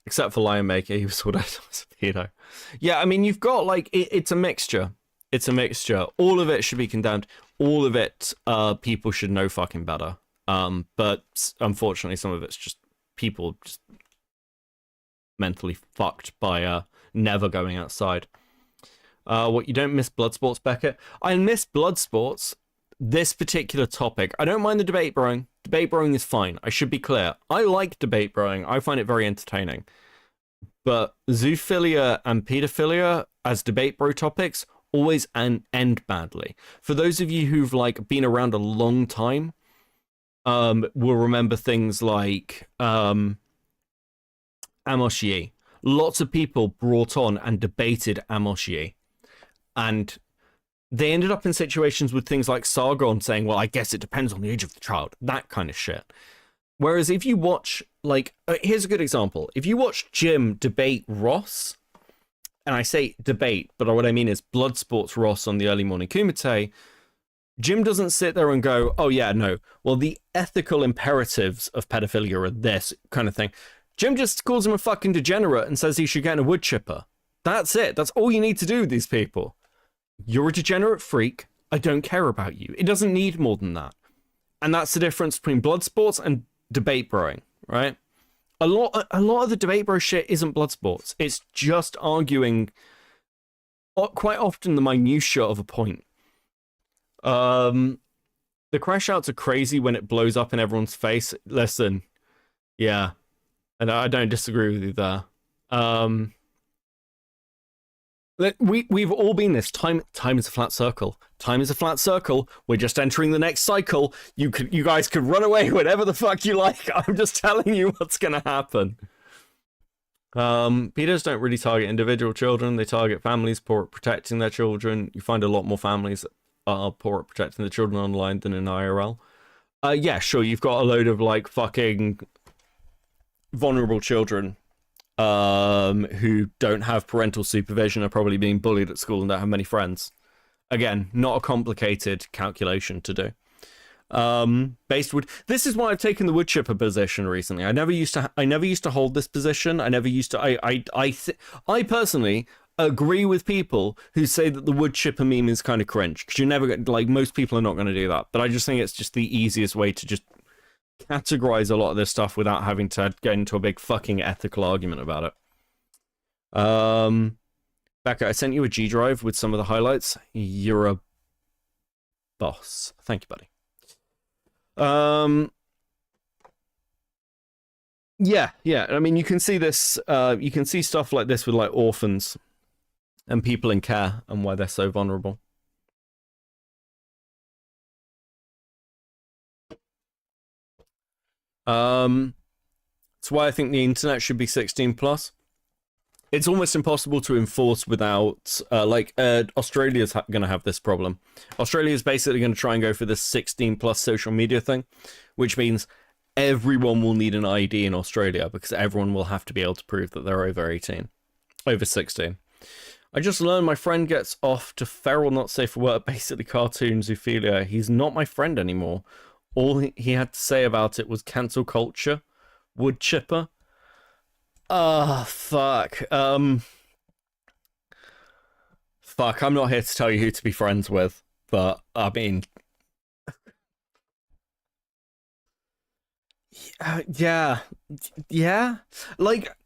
except for Lion Maker, he was what I was a pedo. Yeah, I mean, you've got like it's a mixture. It's a mixture. All of it should be condemned. All of it, people should know fucking better. But unfortunately, some of it's just people just mentally fucked by never going outside. What, you don't miss Bloodsports, Beckett? I miss Bloodsports. This particular topic, I don't mind the debate broing. Debate broing is fine. I should be clear. I like debate broing. I find it very entertaining. But zoophilia and pedophilia as debate bro topics always end badly. For those of you who've like been around a long time, will remember things like Amos Yee. lots of people brought on and debated Amos Yee. And they ended up in situations with things like Saga on saying, well, I guess it depends on the age of the child, that kind of shit. Whereas if you watch, like, here's a good example. If you watch Jim debate Ross, and I say debate, but what I mean is Bloodsport's Ross on the early morning Kumite, Jim doesn't sit there and go, oh yeah, no, well, the ethical imperatives of pedophilia are this kind of thing. Jim just calls him a fucking degenerate and says he should get in a wood chipper. That's it. That's all you need to do with these people. You're a degenerate freak. I don't care about you. It doesn't need more than that. And that's the difference between Bloodsports and debate broing, right? A lot of the debate bro shit isn't Bloodsports. It's just arguing quite often the minutiae of a point. The crash outs are crazy when it blows up in everyone's face. Listen, yeah, and I don't disagree with you there. We've all been this. Time is a flat circle. Time is a flat circle. We're just entering the next cycle. You guys could run away whenever the fuck you like. I'm just telling you what's gonna happen. Pedos don't really target individual children. They target families poor at protecting their children. You find a lot more families that are poor at protecting their children online than in IRL. Yeah, sure, you've got a load of like fucking vulnerable children who don't have parental supervision, are probably being bullied at school and don't have many friends. Again, not a complicated calculation to do. Based wood. This is why I've taken the wood chipper position recently. I never used to hold this position. I personally agree with people who say that the wood chipper meme is kind of cringe, because you never, like, most people are not going to do that. But I just think it's just the easiest way to just categorize a lot of this stuff without having to get into a big fucking ethical argument about it. Becca, I sent you a G drive with some of the highlights. You're a boss. Thank you, buddy. Yeah. I mean, you can see this. You can see stuff like this with like orphans and people in care and why they're so vulnerable. That's why I think the internet should be 16 plus. It's almost impossible to enforce without, Australia's going to have this problem. Australia's basically going to try and go for this 16 plus social media thing, which means everyone will need an ID in Australia because everyone will have to be able to prove that they're over 16. I just learned my friend gets off to feral, not safe for work, basically cartoon zoophilia. He's not my friend anymore. All he had to say about it was cancel culture, wood chipper. Fuck. Fuck, I'm not here to tell you who to be friends with, but I mean, yeah, like,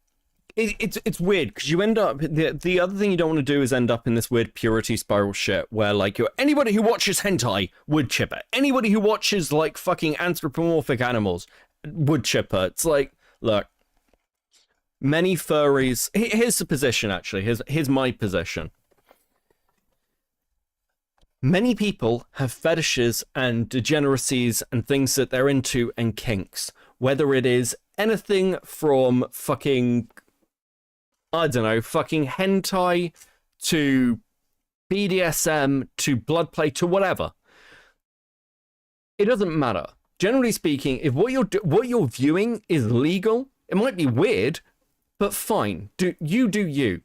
it's weird, because you end up, the other thing you don't want to do is end up in this weird purity spiral shit, where, like, anybody who watches hentai, wood chipper. Anybody who watches, like, fucking anthropomorphic animals, wood chipper. It's like, look, many furries, here's the position, actually, here's my position. Many people have fetishes and degeneracies and things that they're into and kinks, whether it is anything from fucking, I don't know, fucking hentai to BDSM to blood play to whatever. It doesn't matter. Generally speaking, if what you're viewing is legal, it might be weird, but fine. Do you.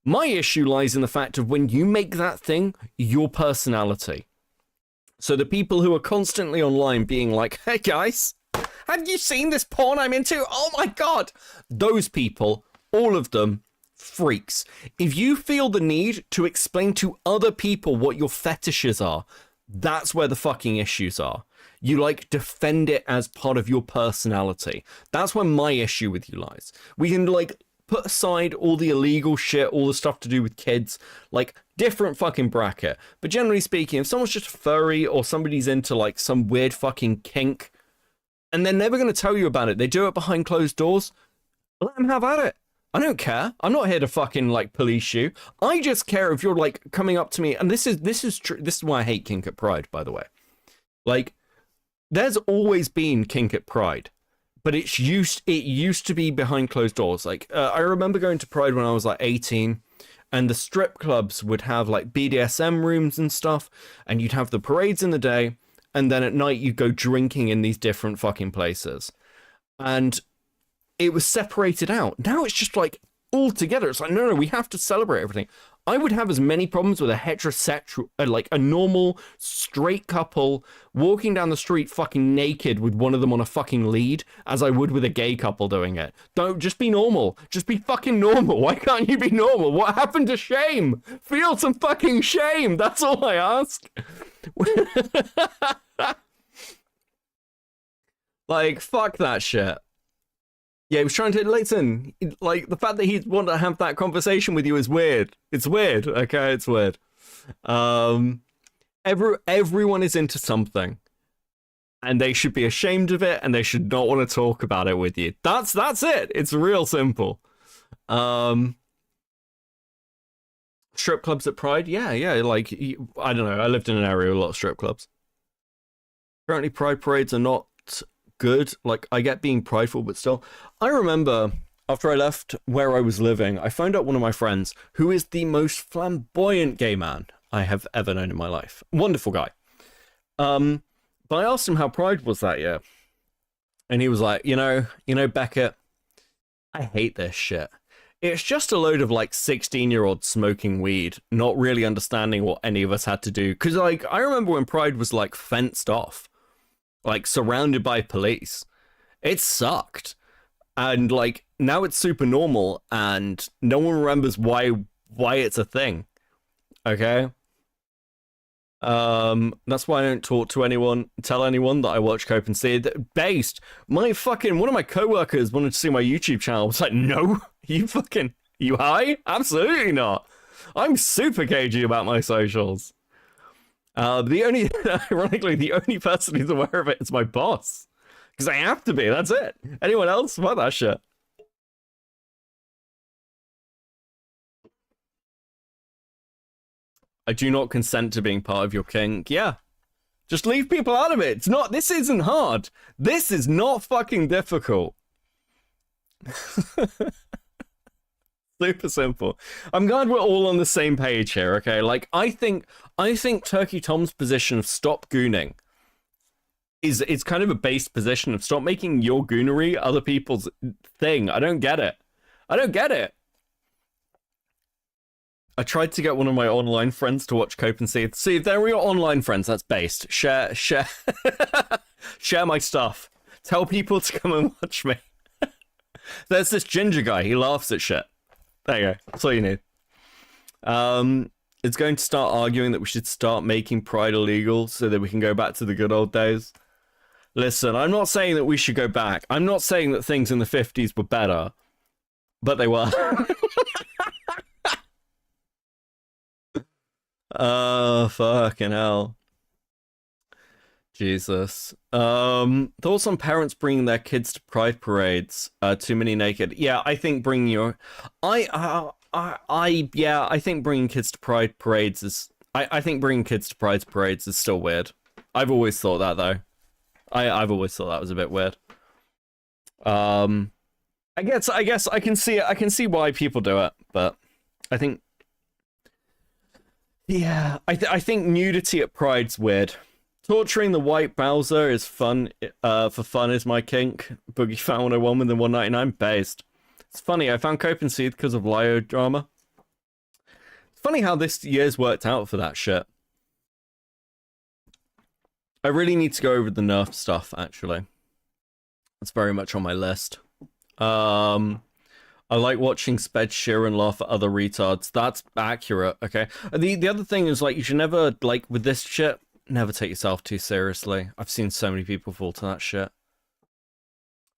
My issue lies in the fact of when you make that thing your personality. So the people who are constantly online being like, hey guys, have you seen this porn I'm into? Oh my god! Those people, all of them, freaks. If you feel the need to explain to other people what your fetishes are, that's where the fucking issues are. You, like, defend it as part of your personality. That's where my issue with you lies. We can, like, put aside all the illegal shit, all the stuff to do with kids, like, different fucking bracket. But generally speaking, if someone's just furry or somebody's into, like, some weird fucking kink, and they're never going to tell you about it, they do it behind closed doors, let them have at it. I don't care. I'm not here to fucking, like, police you. I just care if you're, like, coming up to me, and this is true. This is why I hate kink at Pride, by the way. Like, there's always been kink at Pride. but it used to be behind closed doors. Like I remember going to Pride when I was like 18, and the strip clubs would have like BDSM rooms and stuff, and you'd have the parades in the day, and then at night you'd go drinking in these different fucking places. And it was separated out. Now it's just like all together. It's like, no, we have to celebrate everything. I would have as many problems with a heterosexual, like a normal straight couple walking down the street fucking naked with one of them on a fucking lead as I would with a gay couple doing it. Don't just be normal. Just be fucking normal. Why can't you be normal? What happened to shame? Feel some fucking shame. That's all I ask. Like, fuck that shit. Yeah, he was trying to listen. Like, the fact that he'd want to have that conversation with you is weird. It's weird, okay? It's weird. Everyone is into something. And they should be ashamed of it, and they should not want to talk about it with you. That's it. It's real simple. Strip clubs at Pride? Yeah, like, I don't know. I lived in an area with a lot of strip clubs. Apparently Pride parades are not good. Like, I get being prideful, but still. I remember after I left where I was living, I found out one of my friends who is the most flamboyant gay man I have ever known in my life. Wonderful guy. But I asked him how Pride was that year. And he was like, you know, Beckett, I hate this shit. It's just a load of like 16-year-olds smoking weed, not really understanding what any of us had to do. Because like, I remember when Pride was like fenced off, like surrounded by police. It sucked. And like, now it's super normal and no one remembers why it's a thing. Okay? That's why I don't tell anyone that I watch Cope and See it. Based, one of my coworkers wanted to see my YouTube channel. I was like, no, you high? Absolutely not. I'm super cagey about my socials. Ironically, the only person who's aware of it is my boss. Because I have to be, that's it. Anyone else? Fuck that shit. I do not consent to being part of your kink. Yeah. Just leave people out of it. This isn't hard. This is not fucking difficult. Super simple. I'm glad we're all on the same page here, okay? Like, I think Turkey Tom's position of stop gooning is kind of a based position of stop making your goonery other people's thing. I don't get it. I tried to get one of my online friends to watch Cope and See if they're your online friends, that's based. Share share my stuff. Tell people to come and watch me. There's this ginger guy, he laughs at shit. There you go. That's all you need. It's going to start arguing that we should start making Pride illegal so that we can go back to the good old days. Listen, I'm not saying that we should go back. I'm not saying that things in the 50s were better, but they were. Oh, fucking hell. Jesus. Thoughts on parents bringing their kids to Pride parades? Too many naked. Yeah, I think bringing your... I think bringing kids to Pride parades is... I think bringing kids to Pride parades is still weird. I've always thought that, though. I've always thought that was a bit weird. I guess I can see it. I can see why people do it, but I think... Yeah, I think nudity at Pride's weird. Torturing the white Bowser is fun. For fun is my kink. Boogie Fan 101 with the 199 based. It's funny, I found Cope and Seed because of Lyo drama. It's funny how this year's worked out for that shit. I really need to go over the nerf stuff, actually. That's very much on my list. I like watching Sped Sheeran laugh at other retards. That's accurate, okay? The other thing is, like, you should never, like, with this shit, never take yourself too seriously. I've seen so many people fall to that shit.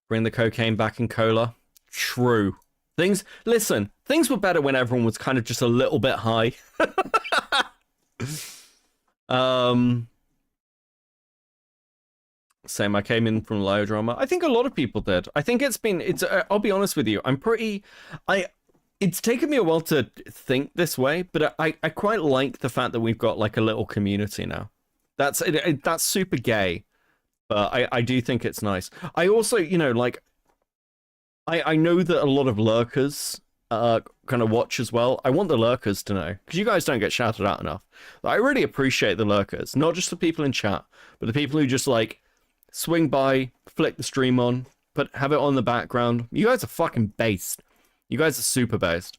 Bring the cocaine back in cola. True. Things were better when everyone was kind of just a little bit high. Same, I came in from Lyo drama. I think a lot of people did. I think I'll be honest with you, it's taken me a while to think this way, but I quite like the fact that we've got like a little community now. That's super gay. But I do think it's nice. I also, you know, like, I know that a lot of lurkers kind of watch as well. I want the lurkers to know, because you guys don't get shouted out enough. But I really appreciate the lurkers, not just the people in chat, but the people who just like swing by, flick the stream on, have it on the background. You guys are fucking based. You guys are super based.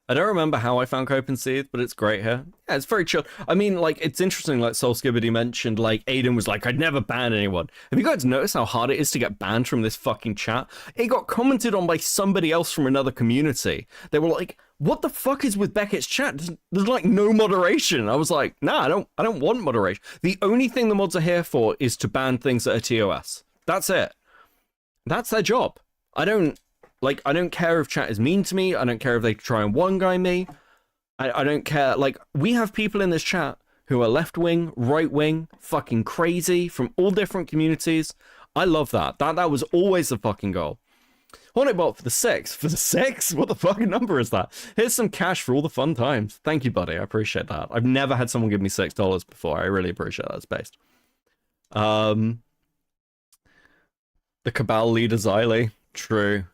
I don't remember how I found Cope and Seethe, but it's great here. Yeah, it's very chill. I mean, like, it's interesting, like Soul Skibbity mentioned, like, Aiden was like, I'd never ban anyone. Have you guys noticed how hard it is to get banned from this fucking chat? It got commented on by somebody else from another community. They were like, what the fuck is with Beckett's chat? There's like no moderation. I was like, nah, I don't want moderation. The only thing the mods are here for is to ban things that are TOS. That's it. That's their job. I don't care if chat is mean to me. I don't care if they try and one-guy me. I don't care. Like, we have people in this chat who are left-wing, right-wing, fucking crazy, from all different communities. I love that. That was always the fucking goal. Hornetbot for the 6. For the 6? What the fucking number is that? Here's some cash for all the fun times. Thank you, buddy. I appreciate that. I've never had someone give me $6 before. I really appreciate that space. The Cabal leader Xylee. True.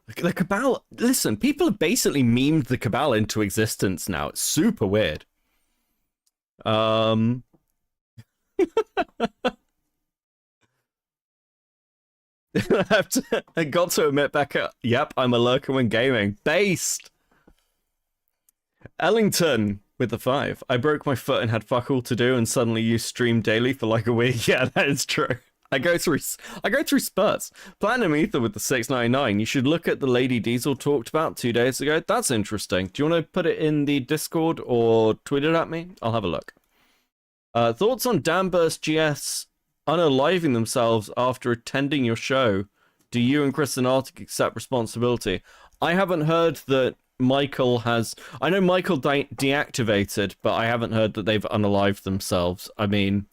The Cabal, listen, people have basically memed the Cabal into existence now. It's super weird. I got to admit, Becca, yep, I'm a lurker when gaming. Based! Ellington with the 5. I broke my foot and had fuck all to do and suddenly you stream daily for like a week. Yeah, that is true. I go through spurts. Platinum Ether with the 699. You should look at the Lady Diesel talked about 2 days ago. That's interesting. Do you want to put it in the Discord or tweet it at me? I'll have a look. Thoughts on Damburst GS unaliving themselves after attending your show? Do you and Chris and Arctic accept responsibility? I haven't heard that Michael has... I know Michael deactivated, but I haven't heard that they've unalived themselves. I mean...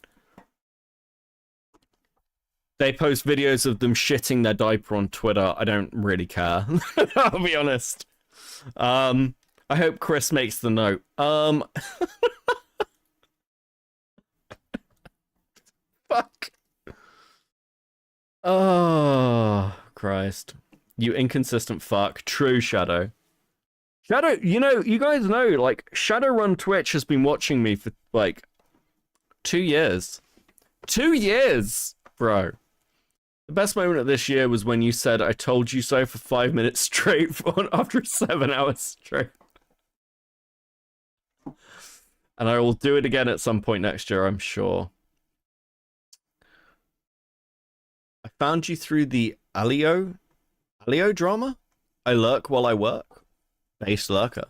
They post videos of them shitting their diaper on Twitter. I don't really care. I'll be honest. I hope Chris makes the note. Fuck. Oh, Christ. You inconsistent fuck. True, Shadow. Shadow, you know, you guys know, like, Shadowrun Twitch has been watching me for, like, 2 years. 2 years, bro. The best moment of this year was when you said, I told you so for 5 minutes straight after 7 hours straight. And I will do it again at some point next year, I'm sure. I found you through the Alio drama? I lurk while I work? Base lurker.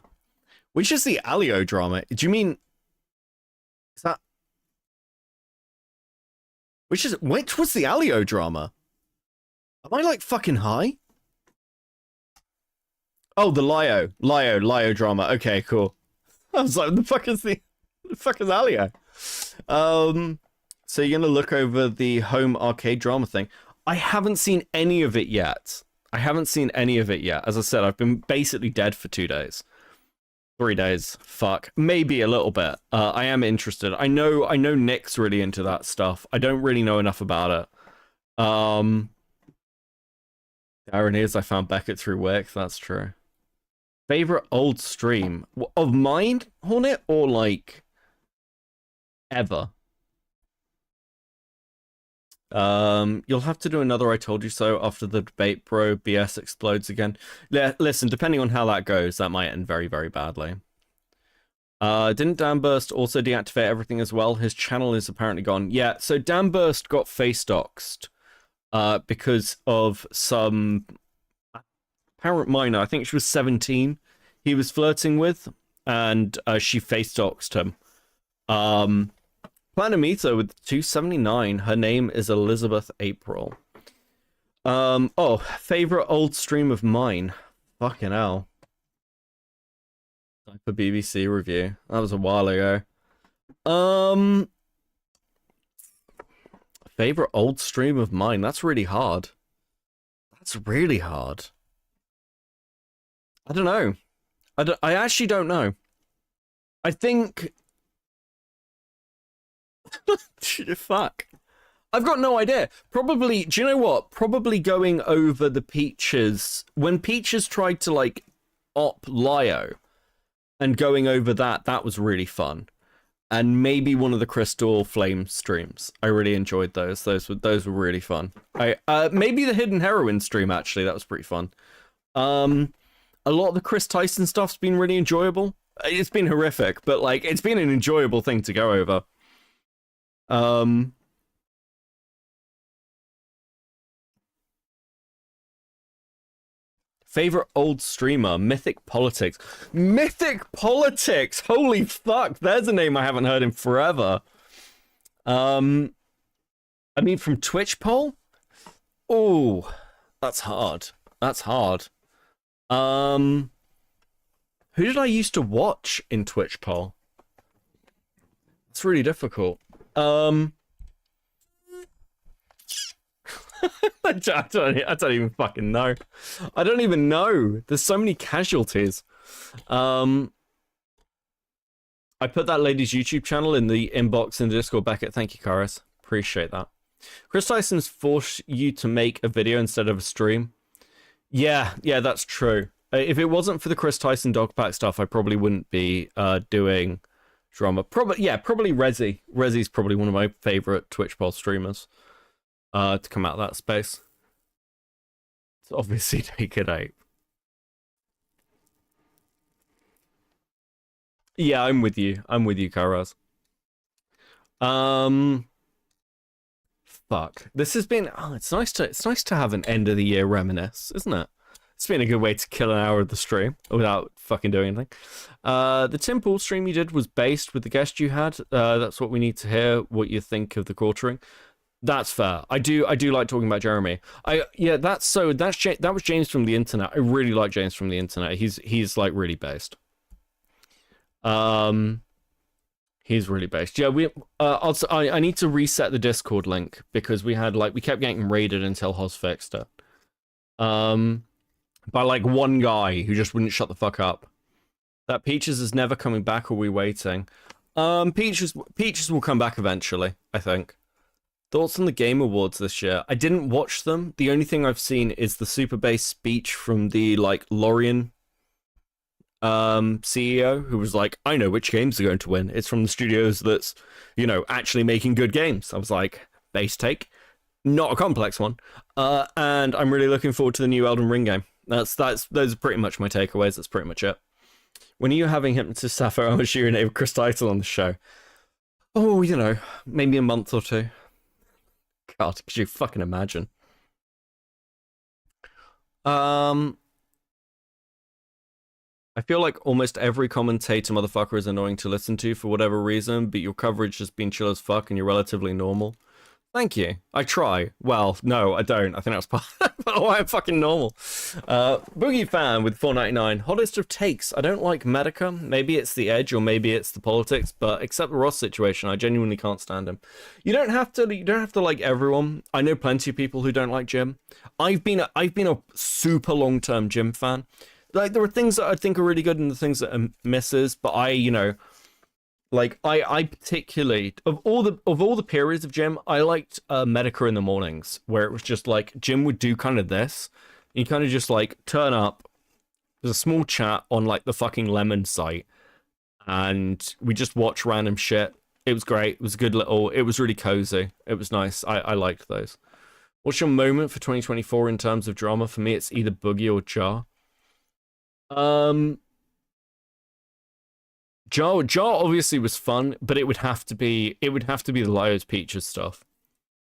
Which is the Alio drama? Do you mean... Is that... Which was the Alio drama? Am I like fucking high? Oh, the Lio drama. Okay, cool. I was like, the fuck is Alio? So you're gonna look over the home arcade drama thing. I haven't seen any of it yet. As I said, I've been basically dead for 2 days. 3 days. Fuck. Maybe a little bit. I am interested. I know Nick's really into that stuff. I don't really know enough about it. The irony is I found Beckett through Wick. That's true. Favorite old stream of mine, Hornet, or like ever? You'll have to do another I told you so after the debate, bro. BS explodes again. Yeah, listen, depending on how that goes, that might end very, very badly. Didn't Damburst also deactivate everything as well? His channel is apparently gone. Yeah, so Damburst got face doxed because of some apparent minor. I think she was 17. He was flirting with, and she face doxed him. Platinum Ether with 279. Her name is Elizabeth April. Oh, favorite old stream of mine. Fucking hell. Type of BBC review. That was a while ago. Favorite old stream of mine. That's really hard. That's really hard. I don't know. I actually don't know. I think Fuck. I've got no idea. Probably, do you know what? Probably going over the Peaches. When Peaches tried to, like, op Lio and going over that, that was really fun. And maybe one of the Crystal Flame streams. I really enjoyed those. Those were really fun. Maybe the Hidden Heroine stream, actually. That was pretty fun. A lot of the Chris Tyson stuff's been really enjoyable. It's been horrific, but, like, it's been an enjoyable thing to go over. Favorite old streamer, Mythic Politics. Mythic Politics! Holy fuck, there's a name I haven't heard in forever. I mean, from Twitch poll? Oh, that's hard. That's hard. Who did I used to watch in Twitch poll? It's really difficult. I don't even fucking know. I don't even know. There's so many casualties. I put that lady's YouTube channel in the inbox in the Discord. Beckett, thank you, Karis. Appreciate that. Chris Tyson's forced you to make a video instead of a stream. Yeah, that's true. If it wasn't for the Chris Tyson dog pack stuff, I probably wouldn't be doing drama. Probably Rezi. Rezi's probably one of my favorite Twitch poll streamers to come out of that space. It's obviously Naked Ape. Yeah, I'm with you. I'm with you, Karaz. Fuck. This has been. Oh, it's nice to have an end of the year reminisce, isn't it? It's been a good way to kill an hour of the stream without fucking doing anything. The Tim Pool stream you did was based with the guest you had. That's what we need to hear. What you think of the quartering? That's fair. I do like talking about Jeremy. That was James from the internet. I really like James from the internet. He's like really based. He's really based. Yeah, I need to reset the Discord link because we kept getting raided until Hoz fixed it. By like one guy who just wouldn't shut the fuck up. That Peaches is never coming back, or are we waiting? Peaches will come back eventually, I think. Thoughts on the Game Awards this year? I didn't watch them. The only thing I've seen is the super bass speech from the like Lorien CEO, who was like, I know which games are going to win. It's from the studios that's, actually making good games. I was like, base take, not a complex one. And I'm really looking forward to the new Elden Ring game. Those are pretty much my takeaways. That's pretty much it. When are you having Hypnotist Sapphire Amashiri and Ava Chris Title on the show? Oh, maybe a month or two. God, could you fucking imagine? I feel like almost every commentator motherfucker is annoying to listen to for whatever reason, but your coverage has been chill as fuck and you're relatively normal. Thank you. I try. Well, no, I don't. I think that's part of why I'm fucking normal. Boogie Fan with $4.99. Hottest of takes. I don't like Medica. Maybe it's the edge or maybe it's the politics, but except the Ross situation, I genuinely can't stand him. You don't have to like everyone. I know plenty of people who don't like Jim. I've been a super long-term Jim fan. Like, there are things that I think are really good and the things that are misses, but I particularly of all the periods of Jim, I liked Medica in the mornings, where it was just like Jim would do kind of this. You kind of just like turn up. There's a small chat on like the fucking Lemon site, and we just watch random shit. It was great. It was it was really cozy. It was nice. I liked those. What's your moment for 2024 in terms of drama? For me, it's either Boogie or Jar. Jar obviously was fun, but it would have to be the Lio's Peaches stuff,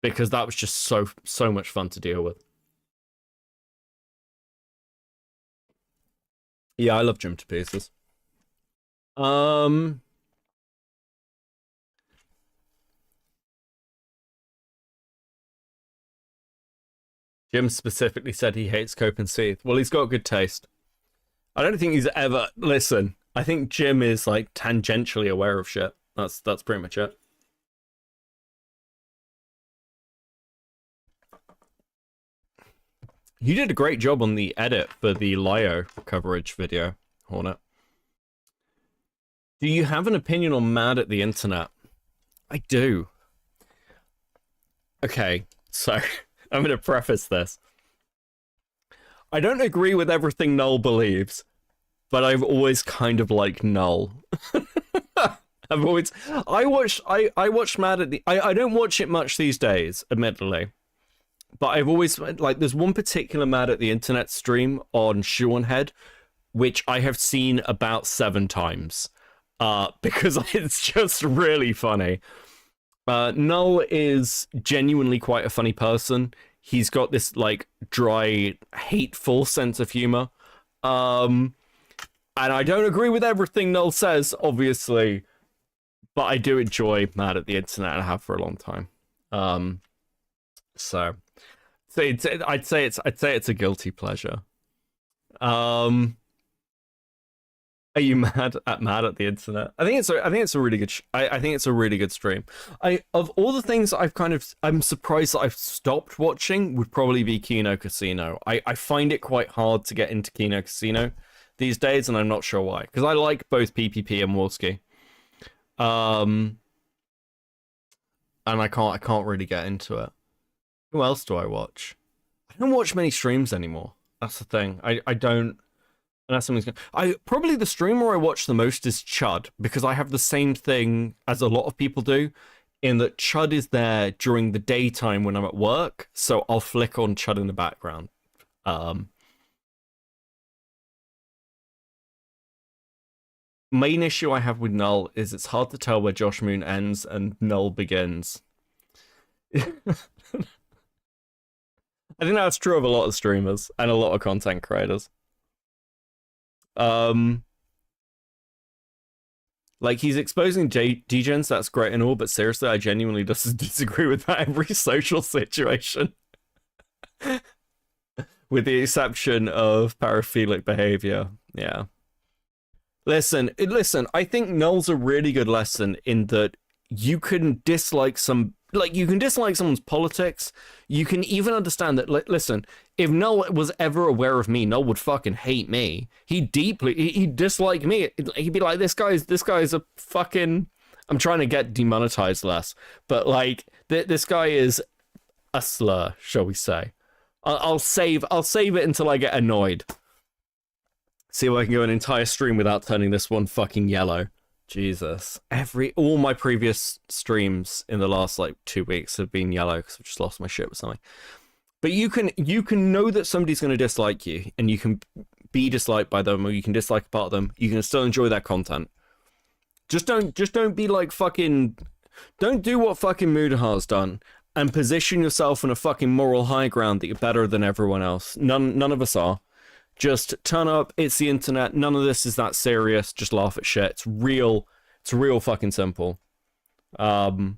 because that was just so much fun to deal with. Yeah, I love Jim to pieces. Jim specifically said he hates Cope and Seath. Well, he's got good taste. I don't think he's ever... Listen, I think Jim is, like, tangentially aware of shit. That's pretty much it. You did a great job on the edit for the Lio coverage video, Hornet. Do you have an opinion on Mad at the Internet? I do. Okay, so I'm going to preface this. I don't agree with everything Null believes, but I've always kind of liked Null. I watched Mad at the... I don't watch it much these days, admittedly. But I've always... Like, there's one particular Mad at the Internet stream on Shoe-on-Head, which I have seen about 7 times. Because it's just really funny. Null is genuinely quite a funny person. He's got this, like, dry, hateful sense of humor. And I don't agree with everything Null says, obviously. But I do enjoy Mad at the Internet, and I have for a long time. So I'd say it's a guilty pleasure. Are you mad at the Internet? I think it's a really good. I think it's a really good stream. Of all the things I'm surprised that I've stopped watching would probably be Kino Casino. I find it quite hard to get into Kino Casino these days, and I'm not sure why. Because I like both PPP and Warski. And I can't really get into it. Who else do I watch? I don't watch many streams anymore. That's the thing. I don't. Unless something's going. Probably the streamer I watch the most is Chud, because I have the same thing as a lot of people do, in that Chud is there during the daytime when I'm at work, so I'll flick on Chud in the background. Main issue I have with Null is it's hard to tell where Josh Moon ends and Null begins. I think that's true of a lot of streamers and a lot of content creators. Like, he's exposing degens, that's great and all, but seriously, I genuinely just disagree with that every social situation. With the exception of paraphilic behavior. Yeah. Listen, I think Null's a really good lesson in that you can dislike someone's politics. You can even understand that, listen, if Null was ever aware of me, Null would fucking hate me. He'd dislike me. He'd be like, this guy's a fucking... I'm trying to get demonetized less. But, like, this guy is a slur, shall we say. I'll save it until I get annoyed. See if I can go an entire stream without turning this one fucking yellow. Jesus. All my previous streams in the last, like, 2 weeks have been yellow because I've just lost my shit with something. But you can know that somebody's going to dislike you, and you can be disliked by them, or you can dislike a part of them. You can still enjoy their content. Just don't be like fucking... Don't do what fucking Mudahar's done, and position yourself on a fucking moral high ground that you're better than everyone else. None of us are. Just turn up, it's the internet, none of this is that serious, just laugh at shit. It's real fucking simple. In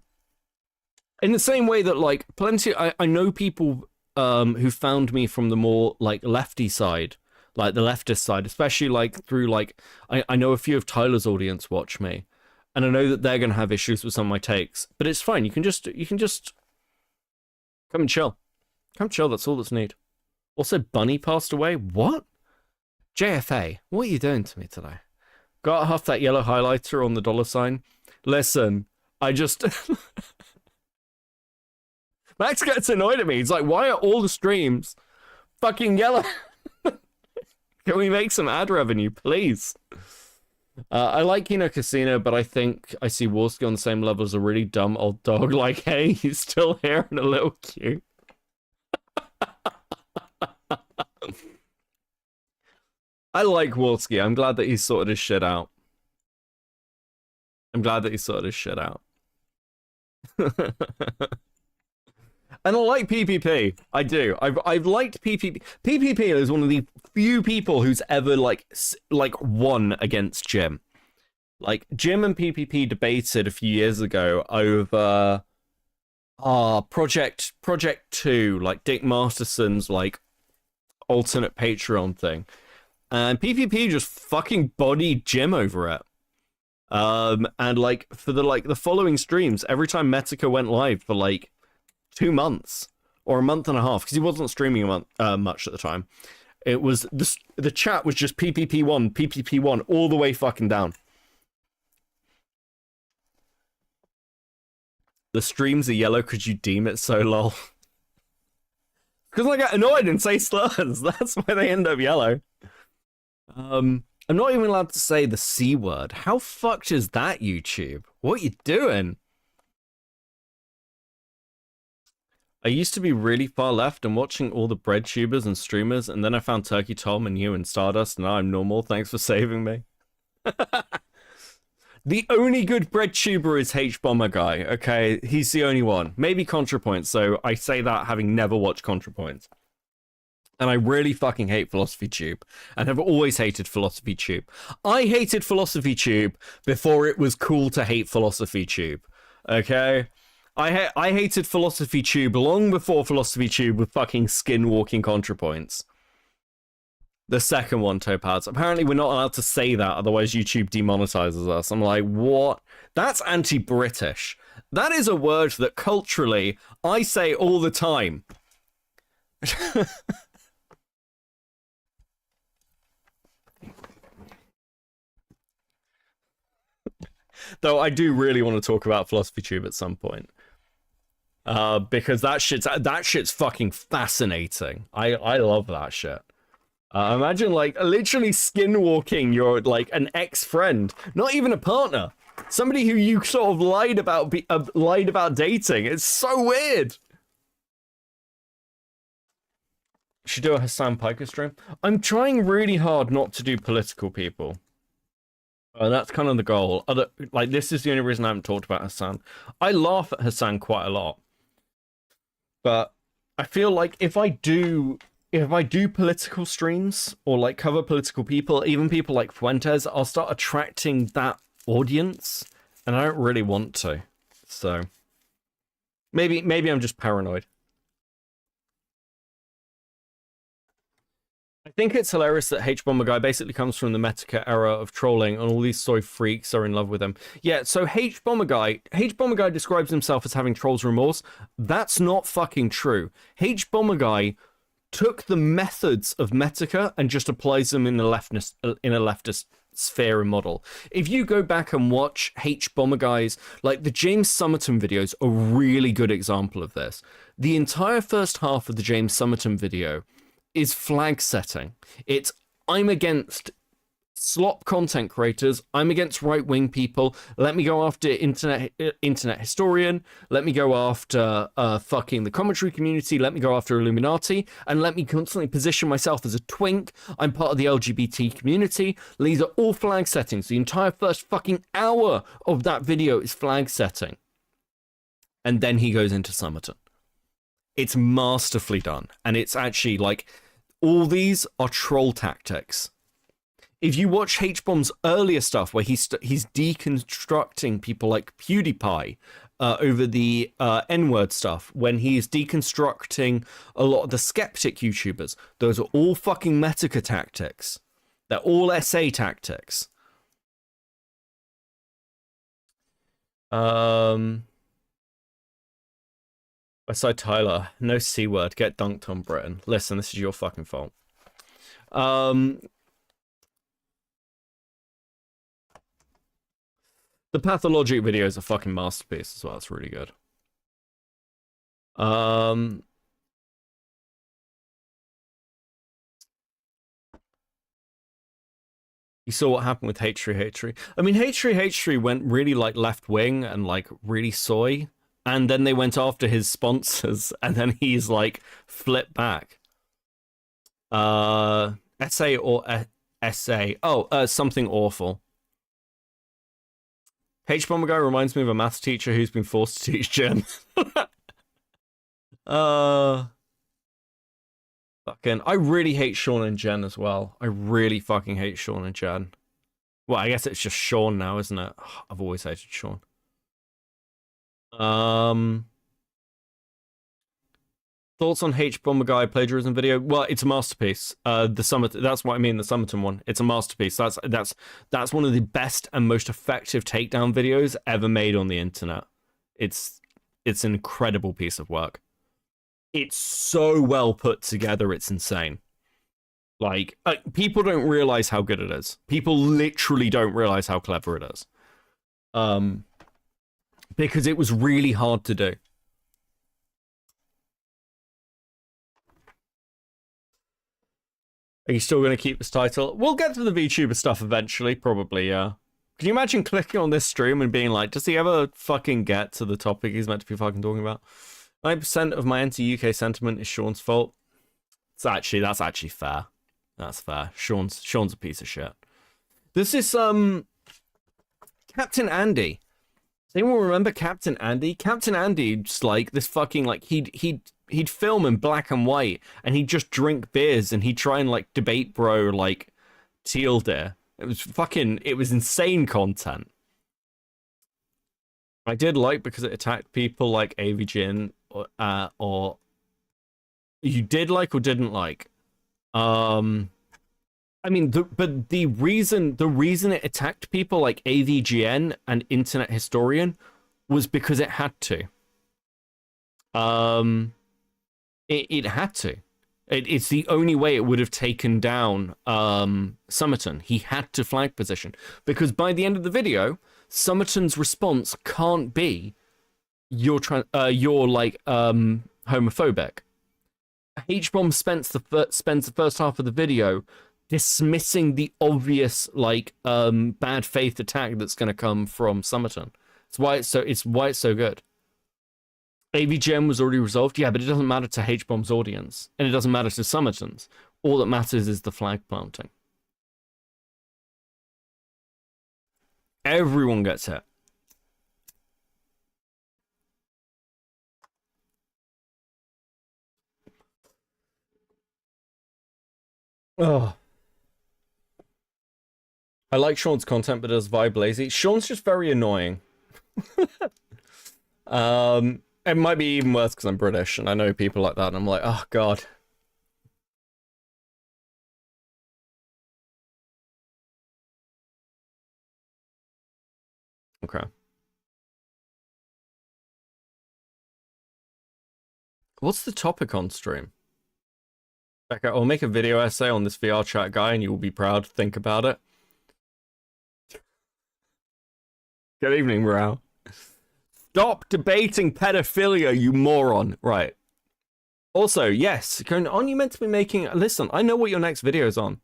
the same way that, like, I know people who found me from the more, like, lefty side, like the leftist side, especially, like, through, like, I know a few of Tyler's audience watch me, and I know that they're gonna have issues with some of my takes, but it's fine, you can just come and chill. Come chill, that's all that's needed. Also, Bunny passed away? What? JFA, what are you doing to me today? Got half that yellow highlighter on the $sign? Listen, I just... Max gets annoyed at me. He's like, why are all the streams fucking yellow? Can we make some ad revenue, please? I like Kino Casino, but I think I see Warski on the same level as a really dumb old dog. Like, hey, he's still here and a little cute. I like Wolski. I'm glad that he's sorted his shit out. And I like PPP. I do. I've liked PPP. PPP is one of the few people who's ever like won against Jim. Like, Jim and PPP debated a few years ago over Project 2, like Dick Masterson's like alternate Patreon thing. And PPP just fucking bodied Jim over it. And like for the following streams, every time Metica went live for like 2 months or a month and a half, because he wasn't streaming much at the time, it was the chat was just PPP1 all the way fucking down. The streams are yellow because you deem it so lol. Because I get annoyed and say slurs. That's why they end up yellow. I'm not even allowed to say the C word. How fucked is that, YouTube? What you doing? I used to be really far left and watching all the bread tubers and streamers, and then I found Turkey Tom and you and Stardust, and now I'm normal. Thanks for saving me. The only good bread tuber is H-Bomber Guy, okay? He's the only one. Maybe ContraPoints, so I say that having never watched ContraPoints. And I really fucking hate Philosophy Tube, and have always hated Philosophy Tube. I hated Philosophy Tube before it was cool to hate Philosophy Tube, okay? I hated Philosophy Tube long before Philosophy Tube with fucking skin-walking ContraPoints. The second one, Topaz. Apparently we're not allowed to say that, otherwise YouTube demonetizes us. I'm like, what? That's anti-British. That is a word that culturally I say all the time. Though I do really want to talk about Philosophy Tube at some point. Because that shit's fucking fascinating. I love that shit. Imagine like literally skinwalking your like an ex-friend, not even a partner, somebody who you sort of lied about dating. It's so weird. Should do a Hassan Piker stream. I'm trying really hard not to do political people. That's kind of the goal. Like this is the only reason I haven't talked about Hassan. I laugh at Hassan quite a lot. But I feel like if I do political streams or like cover political people, even people like Fuentes, I'll start attracting that audience, and I don't really want to. So maybe I'm just paranoid. I think it's hilarious that H-Bomber Guy basically comes from the Metica era of trolling, and all these soy freaks are in love with him. Yeah, so H-Bomber Guy describes himself as having trolls remorse. That's not fucking true. H-Bomber Guy took the methods of Metica and just applies them in a leftist sphere and model. If you go back and watch H-Bomber Guy's, like the James Summerton videos, are a really good example of this. The entire first half of the James Summerton video is flag setting. It's I'm against slop content creators. I'm against right-wing people. Let me go after internet historian. Let me go after fucking the commentary community. Let me go after Illuminati, and let me constantly position myself as a twink. I'm part of the LGBT community. These are all flag settings. The entire first fucking hour of that video is flag setting, and then he goes into Summerton. It's masterfully done, and it's actually like all these are troll tactics. If you watch H-Bomb's earlier stuff, where he's deconstructing people like PewDiePie over the N-word stuff, when he's deconstructing a lot of the skeptic YouTubers, those are all fucking Metica tactics. They're all SA tactics. Westside Tyler, no C word, get dunked on Britain. Listen, this is your fucking fault. The Pathologic video is a fucking masterpiece as well. It's really good. You saw what happened with H3. I mean, H3 went really like left wing and like really soy, and then they went after his sponsors, and then he's like flipped back. SA or SA? Oh, something awful. H-Bomber Guy reminds me of a maths teacher who's been forced to teach Gen. Fucking, I really hate Sean and Jen as well. I really fucking hate Sean and Jen. Well, I guess it's just Sean now, isn't it? I've always hated Sean. Thoughts on H-Bomber Guy plagiarism video? Well, it's a masterpiece. That's what I mean, the Summerton one. It's a masterpiece. That's one of the best and most effective takedown videos ever made on the internet. It's an incredible piece of work. It's so well put together, it's insane. Like, people don't realize how good it is. People literally don't realize how clever it is. But because it was really hard to do. Are you still going to keep this title? We'll get to the VTuber stuff eventually, probably, yeah. Can you imagine clicking on this stream and being like, does he ever fucking get to the topic he's meant to be fucking talking about? 9% of my anti-UK sentiment is Sean's fault. That's actually fair. That's fair. Sean's a piece of shit. This is Captain Andy. Does anyone remember Captain Andy? Captain Andy's like this fucking like he'd film in black and white and he'd just drink beers and he'd try and like debate bro like teal deer. It was insane content. I did like because it attacked people like AVGN or you did like or didn't like. I mean, the reason it attacked people like AVGN and Internet Historian was because it had to. It had to. It's the only way it would have taken down Summerton. He had to flag position because by the end of the video, Summerton's response can't be you're like homophobic. H-Bomb spends the first half of the video dismissing the obvious like bad faith attack that's going to come from Summerton. It's why it's so good. AVGM was already resolved, yeah, but it doesn't matter to H-Bomb's audience, and it doesn't matter to Summerton's. All that matters is the flag planting. Everyone gets hit. Oh. I like Sean's content, but does vibe lazy. Sean's just very annoying. It might be even worse because I'm British, and I know people like that, and I'm like, oh, God. Okay. What's the topic on stream? Becca, I'll make a video essay on this VR chat guy, and you will be proud to think about it. Good evening, Morale. Stop debating pedophilia, you moron. Right. Also, yes, aren't you meant to be making... Listen, I know what your next video is on.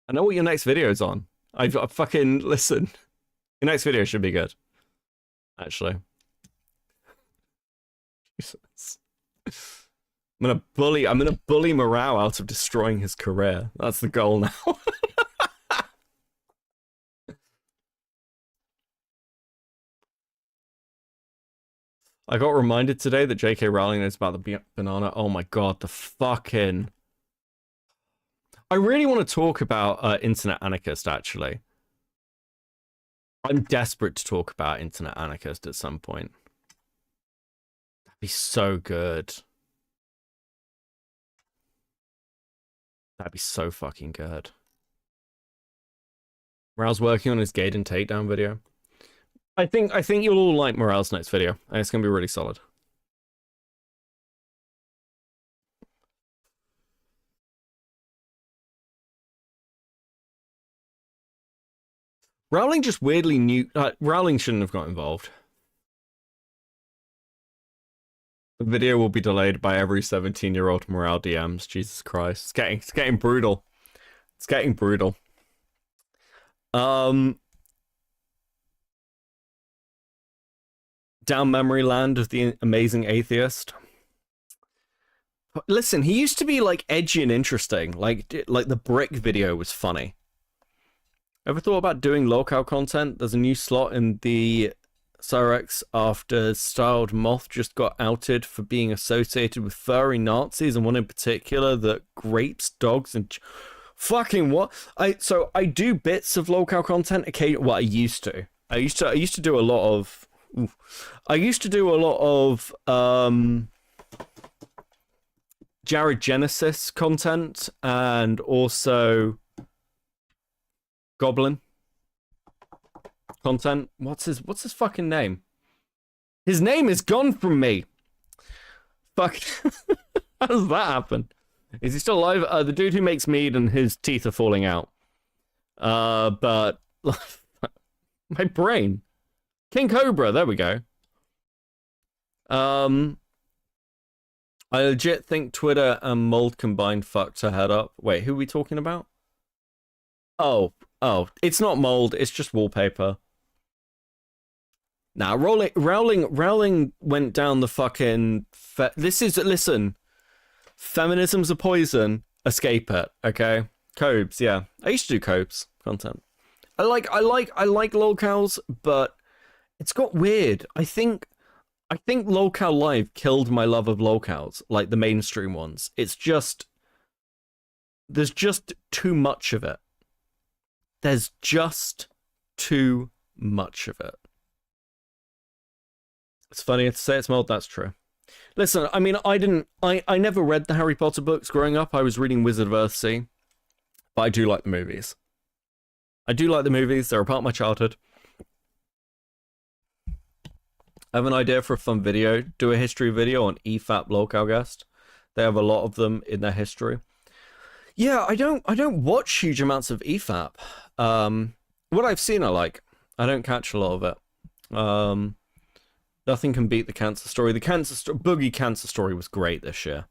I know what your next video is on. I fucking... Listen. Your next video should be good. Actually. Jesus. I'm gonna bully Morale out of destroying his career. That's the goal now. I got reminded today that J.K. Rowling knows about the banana. Oh my god, the fucking... I really want to talk about Internet Anarchist, actually. I'm desperate to talk about Internet Anarchist at some point. That'd be so good. That'd be so fucking good. Morale's working on his Gaiden takedown video. I think you'll all like Morale's next video. It's gonna be really solid. Rowling just weirdly knew... Rowling shouldn't have got involved. The video will be delayed by every 17-year-old Morale DMs. Jesus Christ. It's getting brutal. It's getting brutal. Down memory land of the amazing atheist. Listen, he used to be like edgy and interesting. Like the brick video was funny. Ever thought about doing locale content? There's a new slot in the Cyrex after Styled Moth just got outed for being associated with furry Nazis, and one in particular that rapes dogs and fucking what? I do bits of locale content occasionally. Well, I used to do a lot of Jared Genesis content and also Goblin content. What's his fucking name? His name is gone from me. Fuck. How does that happen? Is he still alive? The dude who makes mead and his teeth are falling out. But my brain. King Cobra, there we go. I legit think Twitter and Mold combined fucked her head up. Wait, who are we talking about? Oh, it's not Mold, it's just wallpaper. Now, Rowling went down the fucking... listen. Feminism's a poison. Escape it, okay? Cobes, yeah. I used to do Cobes content. I like lolcows, but it's got weird. I think lolcow live killed my love of lolcows, like the mainstream ones. It's just... there's just too much of it. There's just too much of it. It's funny to say it's Mold, that's true. Listen, I mean, I never read the Harry Potter books growing up. I was reading Wizard of Earthsea, but I do like the movies. They're a part of my childhood. I have an idea for a fun video. Do a history video on EFAP Lolcowgast. They have a lot of them in their history. Yeah, I don't watch huge amounts of EFAP. What I've seen I like. I don't catch a lot of it. Nothing can beat the cancer story. The Boogie cancer story was great this year.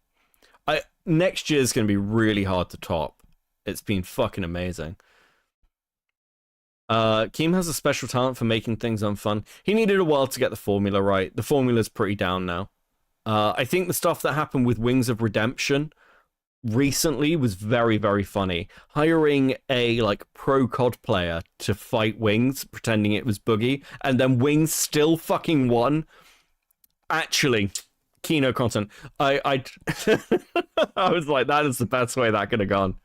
Next year's going to be really hard to top. It's been fucking amazing. Keem has a special talent for making things unfun. He needed a while to get the formula right. The formula's pretty down now. I think the stuff that happened with Wings of Redemption recently was very, very funny. Hiring a pro COD player to fight Wings, pretending it was Boogie, and then Wings still fucking won. Actually, Kino content. I I was like, that is the best way that could have gone.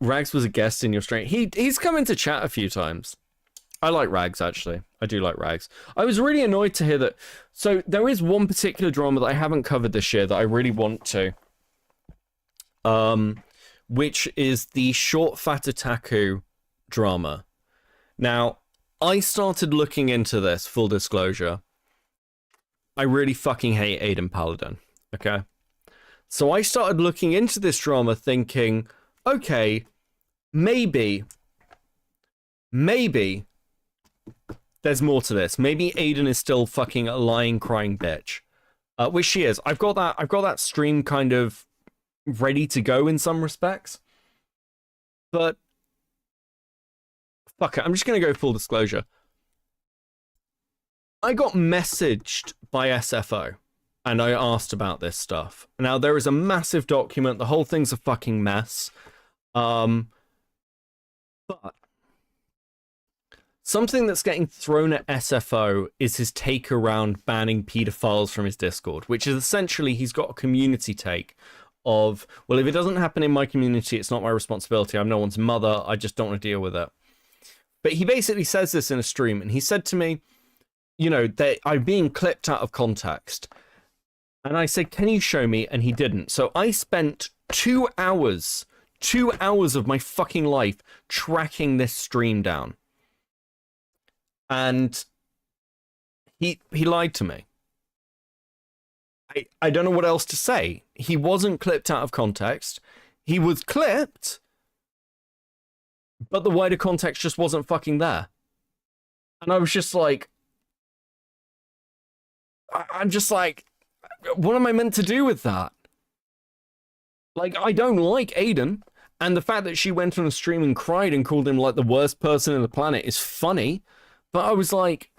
Rags was a guest in your stream. He's come into chat a few times. I like Rags, actually. I do like Rags. I was really annoyed to hear that. So there is one particular drama that I haven't covered this year that I really want to. Which is the short Fat Otaku drama. Now, I started looking into this, full disclosure. I really fucking hate Aiden Paladin, okay? So I started looking into this drama thinking, okay, maybe there's more to this. Maybe Aiden is still fucking a lying, crying bitch. Which she is. I've got that stream kind of ready to go in some respects. But fuck it, I'm just gonna go full disclosure. I got messaged by SFO and I asked about this stuff. Now there is a massive document, the whole thing's a fucking mess. But something that's getting thrown at SFO is his take around banning pedophiles from his Discord, which is essentially he's got a community take of, well, if it doesn't happen in my community, it's not my responsibility. I'm no one's mother. I just don't want to deal with it. But he basically says this in a stream, and he said to me, you know, that I'm being clipped out of context. And I said, can you show me? And he didn't. So I spent 2 hours of my fucking life tracking this stream down. And he lied to me. I don't know what else to say. He wasn't clipped out of context. He was clipped, but the wider context just wasn't fucking there. And I was just like, I'm just like, what am I meant to do with that? Like, I don't like Aiden, and the fact that she went on a stream and cried and called him like the worst person on the planet is funny, but I was like,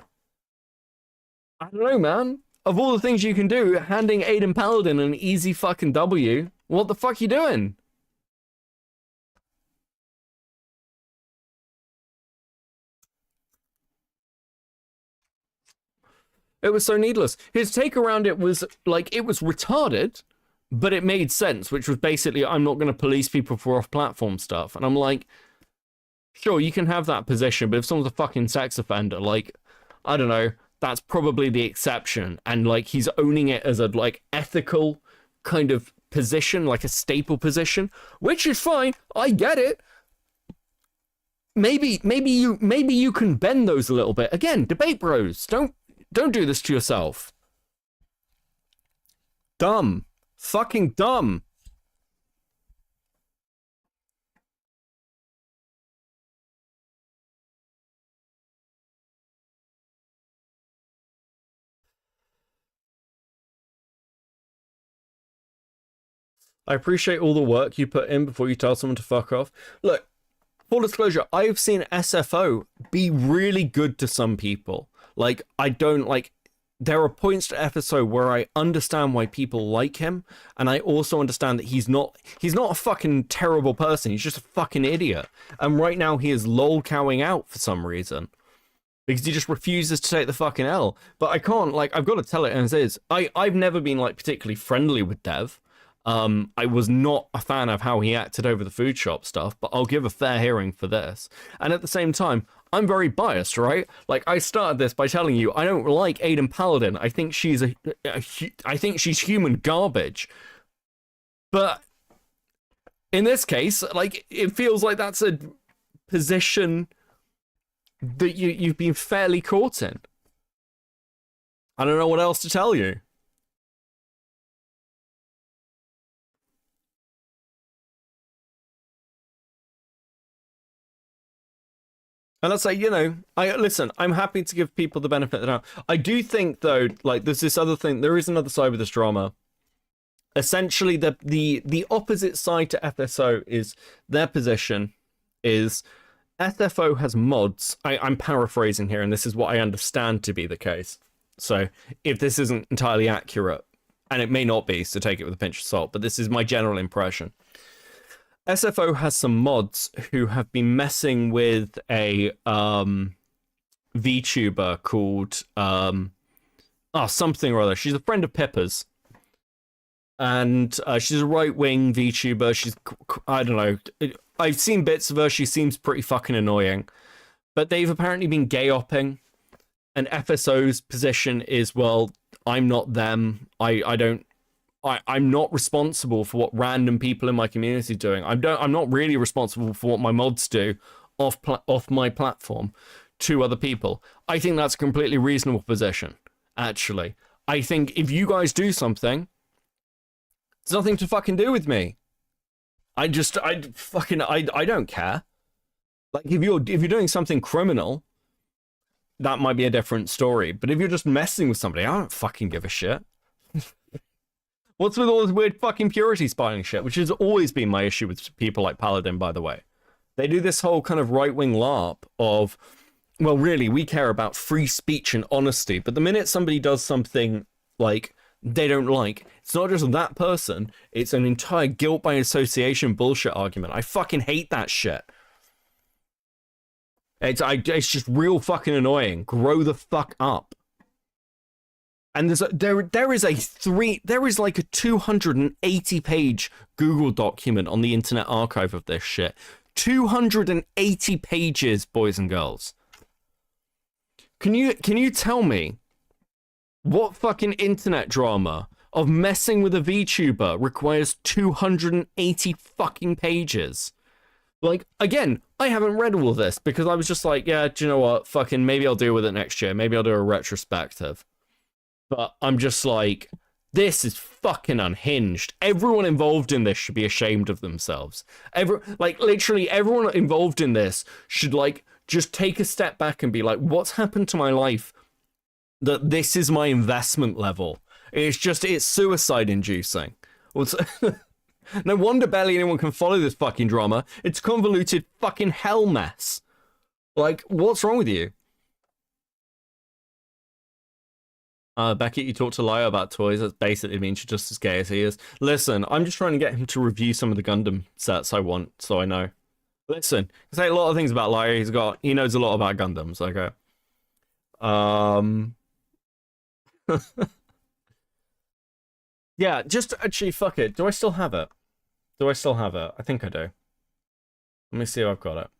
I don't know, man. Of all the things you can do, handing Aiden Paladin an easy fucking W, what the fuck you doing? It was so needless. His take around it was like, it was retarded, but it made sense, which was basically, I'm not going to police people for off-platform stuff. And I'm like, sure, you can have that position, but if someone's a fucking sex offender, like, I don't know, that's probably the exception. And like, he's owning it as a like ethical kind of position, like a staple position, which is fine. I get it. Maybe you can bend those a little bit. Again, debate bros. Don't do this to yourself. Dumb. Fucking dumb. I appreciate all the work you put in before you tell someone to fuck off. Look, full disclosure, I've seen SFO be really good to some people. Like, I don't like... There are points to FSO where I understand why people like him, and I also understand that he's not a fucking terrible person. He's just a fucking idiot. And right now he is lolcowing out for some reason. Because he just refuses to take the fucking L. But I can't, like, I've got to tell it as is. I've never been, like, particularly friendly with Dev. I was not a fan of how he acted over the food shop stuff, but I'll give a fair hearing for this. And at the same time, I'm very biased, right? Like, I started this by telling you I don't like Aiden Paladin. I think she's I think she's human garbage. But in this case, like, it feels like that's a position that you've been fairly caught in. I don't know what else to tell you. And let's say, you know, I'm happy to give people the benefit of the doubt. I do think, though, like, there's this other thing. There is another side with this drama. Essentially, the opposite side to FSO is their position is SFO has mods. I'm paraphrasing here, and this is what I understand to be the case. So if this isn't entirely accurate, and it may not be, so take it with a pinch of salt, but this is my general impression. SFO has some mods who have been messing with a VTuber called something or other. She's a friend of Pippa's, and she's a right-wing VTuber. She's, I don't know, I've seen bits of her. She seems pretty fucking annoying, but they've apparently been gay-opping, and FSO's position is, well, I'm not them. I'm not responsible for what random people in my community are doing. I'm not really responsible for what my mods do off my platform to other people. I think that's a completely reasonable position, actually. I think if you guys do something, it's nothing to fucking do with me. I don't care. Like, if you're doing something criminal, that might be a different story. But if you're just messing with somebody, I don't fucking give a shit. What's with all this weird fucking purity spying shit, which has always been my issue with people like Paladin, by the way. They do this whole kind of right-wing LARP of, well, really, we care about free speech and honesty, but the minute somebody does something, like, they don't like, it's not just that person, it's an entire guilt by association bullshit argument. I fucking hate that shit. It's just real fucking annoying. Grow the fuck up. And there is like a 280-page Google document on the Internet Archive of this shit. 280 pages, boys and girls. Can you tell me what fucking internet drama of messing with a VTuber requires 280 fucking pages? Like, again, I haven't read all of this because I was just like, yeah, do you know what? Fucking maybe I'll deal with it next year. Maybe I'll do a retrospective. But I'm just like, this is fucking unhinged. Everyone involved in this should be ashamed of themselves. Literally everyone involved in this should, like, just take a step back and be like, what's happened to my life that this is my investment level? It's suicide inducing. No wonder barely anyone can follow this fucking drama. It's convoluted fucking hell mess. Like, what's wrong with you? Beckett, you talked to Lyle about toys. That basically means you're just as gay as he is. Listen, I'm just trying to get him to review some of the Gundam sets I want, so I know. Listen, I say a lot of things about Lyle. He knows a lot about Gundams. Okay. Yeah, just actually, fuck it. Do I still have it? I think I do. Let me see if I've got it.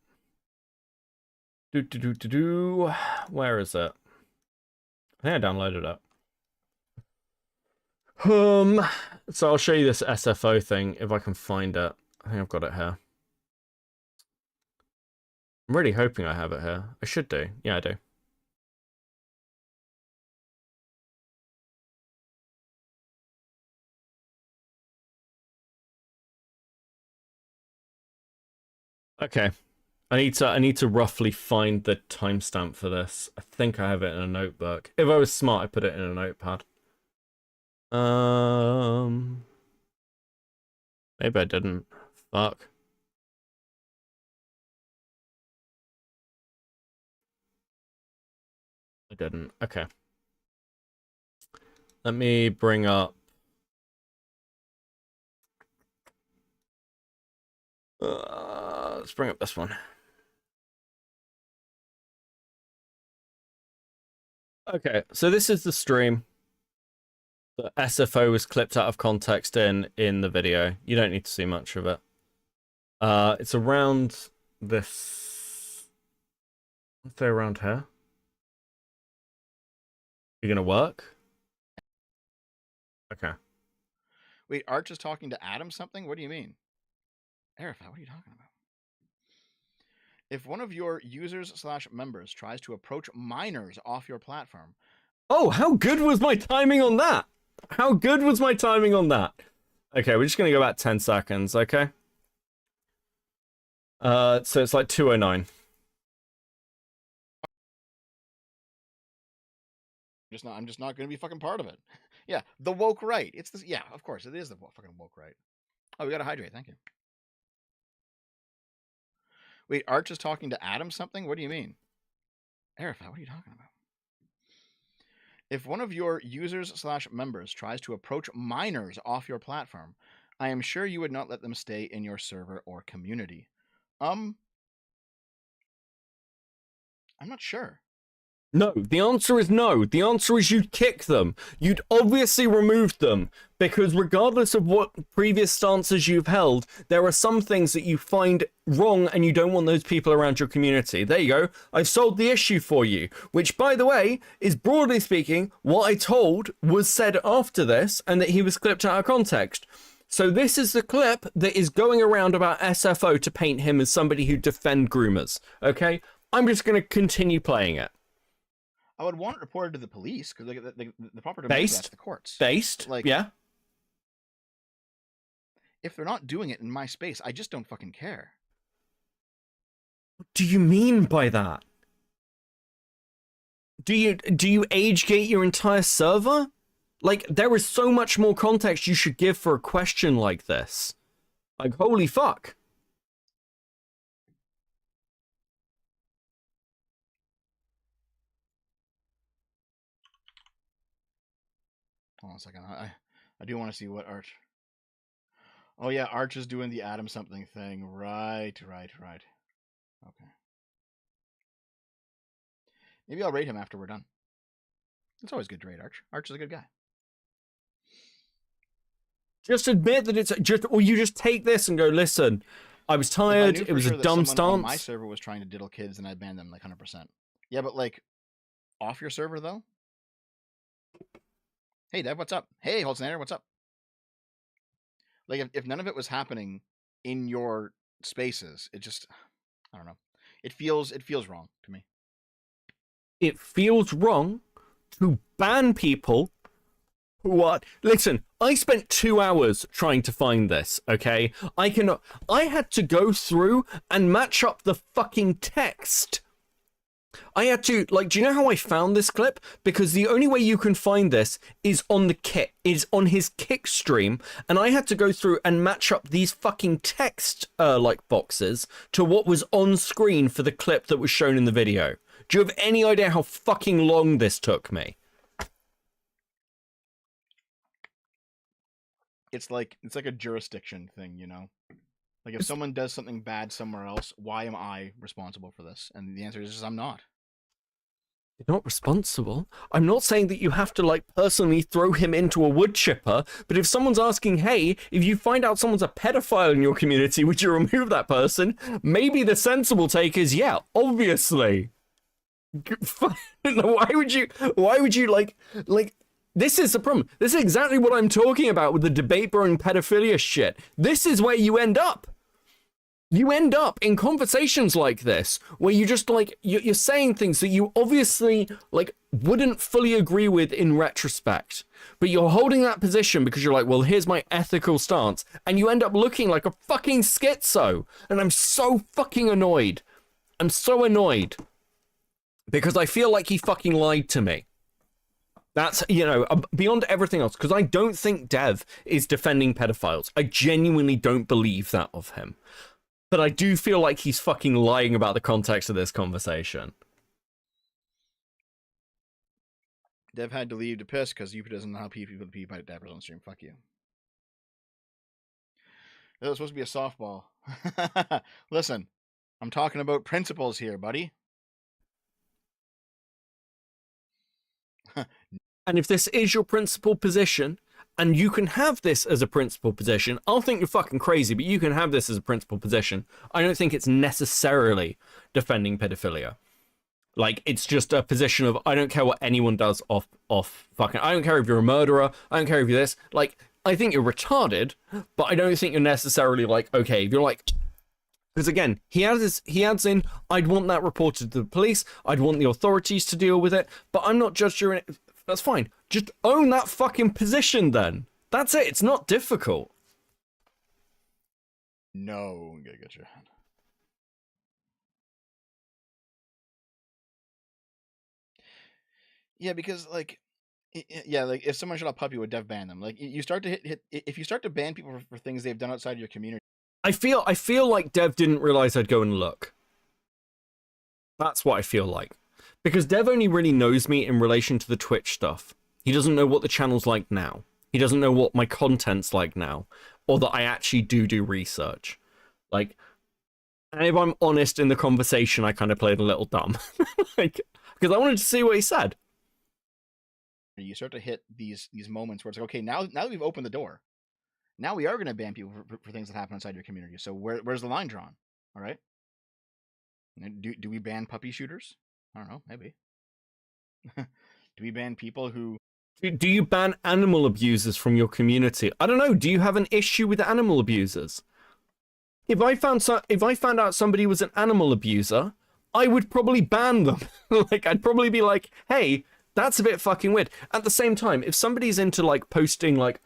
Where is it? I think I downloaded it. So I'll show you this SFO thing if I can find it. I think I've got it here. I'm really hoping I have it here. I should do. Yeah, I do. Okay. I need to roughly find the timestamp for this. I think I have it in a notebook. If I was smart, I'd put it in a notepad. Maybe I didn't. Fuck. I didn't. Okay. Let me bring up... let's bring up this one. Okay, so this is the stream. The SFO was clipped out of context in the video. You don't need to see much of it. It's around this... Let's say around here. You're gonna work? Okay. Wait, Arch is talking to Adam something? What do you mean? Arafat, what are you talking about? If one of your users/members tries to approach minors off your platform... Oh, how good was my timing on that? How good was my timing on that? Okay, we're just gonna go back 10 seconds, okay? So it's like 2:09. I'm just not going to be fucking part of it. Yeah, the woke right. It's this. Yeah, of course, it is the fucking woke right. Oh, we got to hydrate. Thank you. Wait, Arch is talking to Adam something? What do you mean? Arafat, what are you talking about? If one of your users/members tries to approach minors off your platform, I am sure you would not let them stay in your server or community. I'm not sure. No, the answer is no. The answer is you'd kick them. You'd obviously remove them, because regardless of what previous stances you've held, there are some things that you find wrong and you don't want those people around your community. There you go. I've solved the issue for you, which, by the way, is broadly speaking what I told was said after this and that he was clipped out of context. So this is the clip that is going around about SFO to paint him as somebody who defend groomers. Okay? I'm just going to continue playing it. I would want it reported to the police because the proper domain is the courts. Based, like, yeah. If they're not doing it in my space, I just don't fucking care. What do you mean by that? Do you age gate your entire server? Like, there is so much more context you should give for a question like this. Like, holy fuck. Hold on a second. I do want to see what Arch... Oh yeah, Arch is doing the Adam something thing. Right. Okay. Maybe I'll rate him after we're done. It's always good to rate Arch. Arch is a good guy. Just admit that it's just, or you just take this and go, listen, I was tired, it was a dumb stance. My server was trying to diddle kids and I banned them like 100%. Yeah, but like, off your server though? Hey, Dev, what's up? Hey, Holtznader, what's up? Like, if none of it was happening in your spaces, it just, I don't know. It feels wrong to me. It feels wrong to ban people who are... Listen, I spent 2 hours trying to find this, okay? I had to go through and match up the fucking text. I had to, like, do you know how I found this clip? Because the only way you can find this is on the Kik, is on his Kik stream, and I had to go through and match up these fucking text, like, boxes to what was on screen for the clip that was shown in the video. Do you have any idea how fucking long this took me? It's like a jurisdiction thing, you know? Like, if someone does something bad somewhere else, why am I responsible for this? And the answer is just, I'm not. You're not responsible. I'm not saying that you have to, like, personally throw him into a wood chipper, but if someone's asking, hey, if you find out someone's a pedophile in your community, would you remove that person? Maybe the sensible take is, yeah, obviously. Why would you, like, this is the problem. This is exactly what I'm talking about with the debate brewing pedophilia shit. This is where you end up. You end up in conversations like this, where you just, like, you're saying things that you obviously, like, wouldn't fully agree with in retrospect. But you're holding that position because you're like, well, here's my ethical stance. And you end up looking like a fucking schizo. And I'm so fucking annoyed. I'm so annoyed. Because I feel like he fucking lied to me. That's, you know, beyond everything else, because I don't think Dev is defending pedophiles. I genuinely don't believe that of him. But I do feel like he's fucking lying about the context of this conversation. Dev had to leave to piss because you doesn't know how people pee by dappers on stream. Fuck you. That was supposed to be a softball. Listen, I'm talking about principles here, buddy. And if this is your principal position, and you can have this as a principal position, I'll think you're fucking crazy, but you can have this as a principal position. I don't think it's necessarily defending pedophilia. Like, it's just a position of, I don't care what anyone does off fucking, I don't care if you're a murderer, I don't care if you're this. Like, I think you're retarded, but I don't think you're necessarily like, okay, if you're like, because again, he adds in, I'd want that reported to the police, I'd want the authorities to deal with it, but I'm not judging it. That's fine. Just own that fucking position then. That's it. It's not difficult. No, I'm gonna get your hand. Yeah, because like, yeah, like if someone shot a puppy, would Dev ban them? Like you start to hit if you start to ban people for things they've done outside your community. I feel like Dev didn't realize I'd go and look. That's what I feel like. Because Dev only really knows me in relation to the Twitch stuff. He doesn't know what the channel's like now. He doesn't know what my content's like now. Or that I actually do research. Like, and if I'm honest in the conversation, I kind of played a little dumb. Like, because I wanted to see what he said. You start to hit these moments where it's like, okay, now that we've opened the door, now we are going to ban people for things that happen inside your community. So where's the line drawn? All right. Do we ban puppy shooters? I don't know, maybe. Do we ban people who... Do you ban animal abusers from your community? I don't know. Do you have an issue with animal abusers? If I found out somebody was an animal abuser, I would probably ban them. Like, I'd probably be like, hey, that's a bit fucking weird. At the same time, if somebody's into, like, posting, like...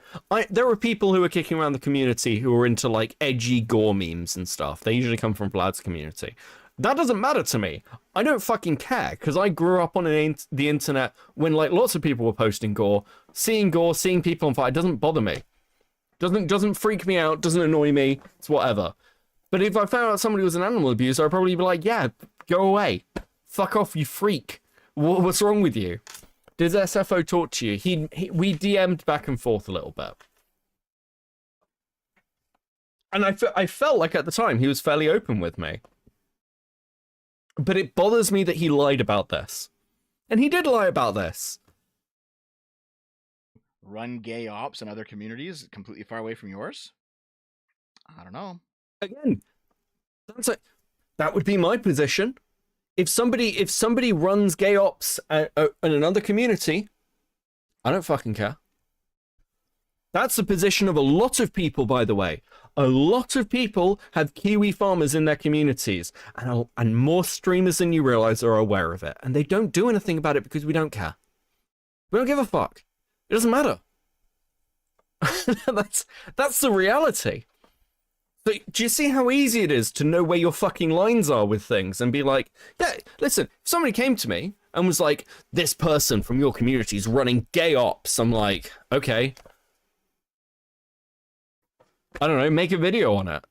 there are people who are kicking around the community who are into, like, edgy gore memes and stuff. They usually come from Vlad's community. That doesn't matter to me. I don't fucking care, because I grew up on the internet when, like, lots of people were posting gore. Seeing people on fire, it doesn't bother me. Doesn't freak me out, doesn't annoy me, it's whatever. But if I found out somebody was an animal abuser, I'd probably be like, yeah, go away. Fuck off, you freak. What's wrong with you? Did Sfo talk to you? We DM'd back and forth a little bit. And I felt like at the time he was fairly open with me. But it bothers me that he lied about this. And he did lie about this. Run gay ops in other communities completely far away from yours? I don't know. Again, that would be my position. If somebody runs gay ops in another community, I don't fucking care. That's the position of a lot of people, by the way. A lot of people have Kiwi farmers in their communities, and more streamers than you realize are aware of it. And they don't do anything about it because we don't care. We don't give a fuck. It doesn't matter. That's the reality. So, do you see how easy it is to know where your fucking lines are with things and be like, yeah, listen, if somebody came to me and was like, this person from your community is running gay ops, I'm like, okay. I don't know, make a video on it.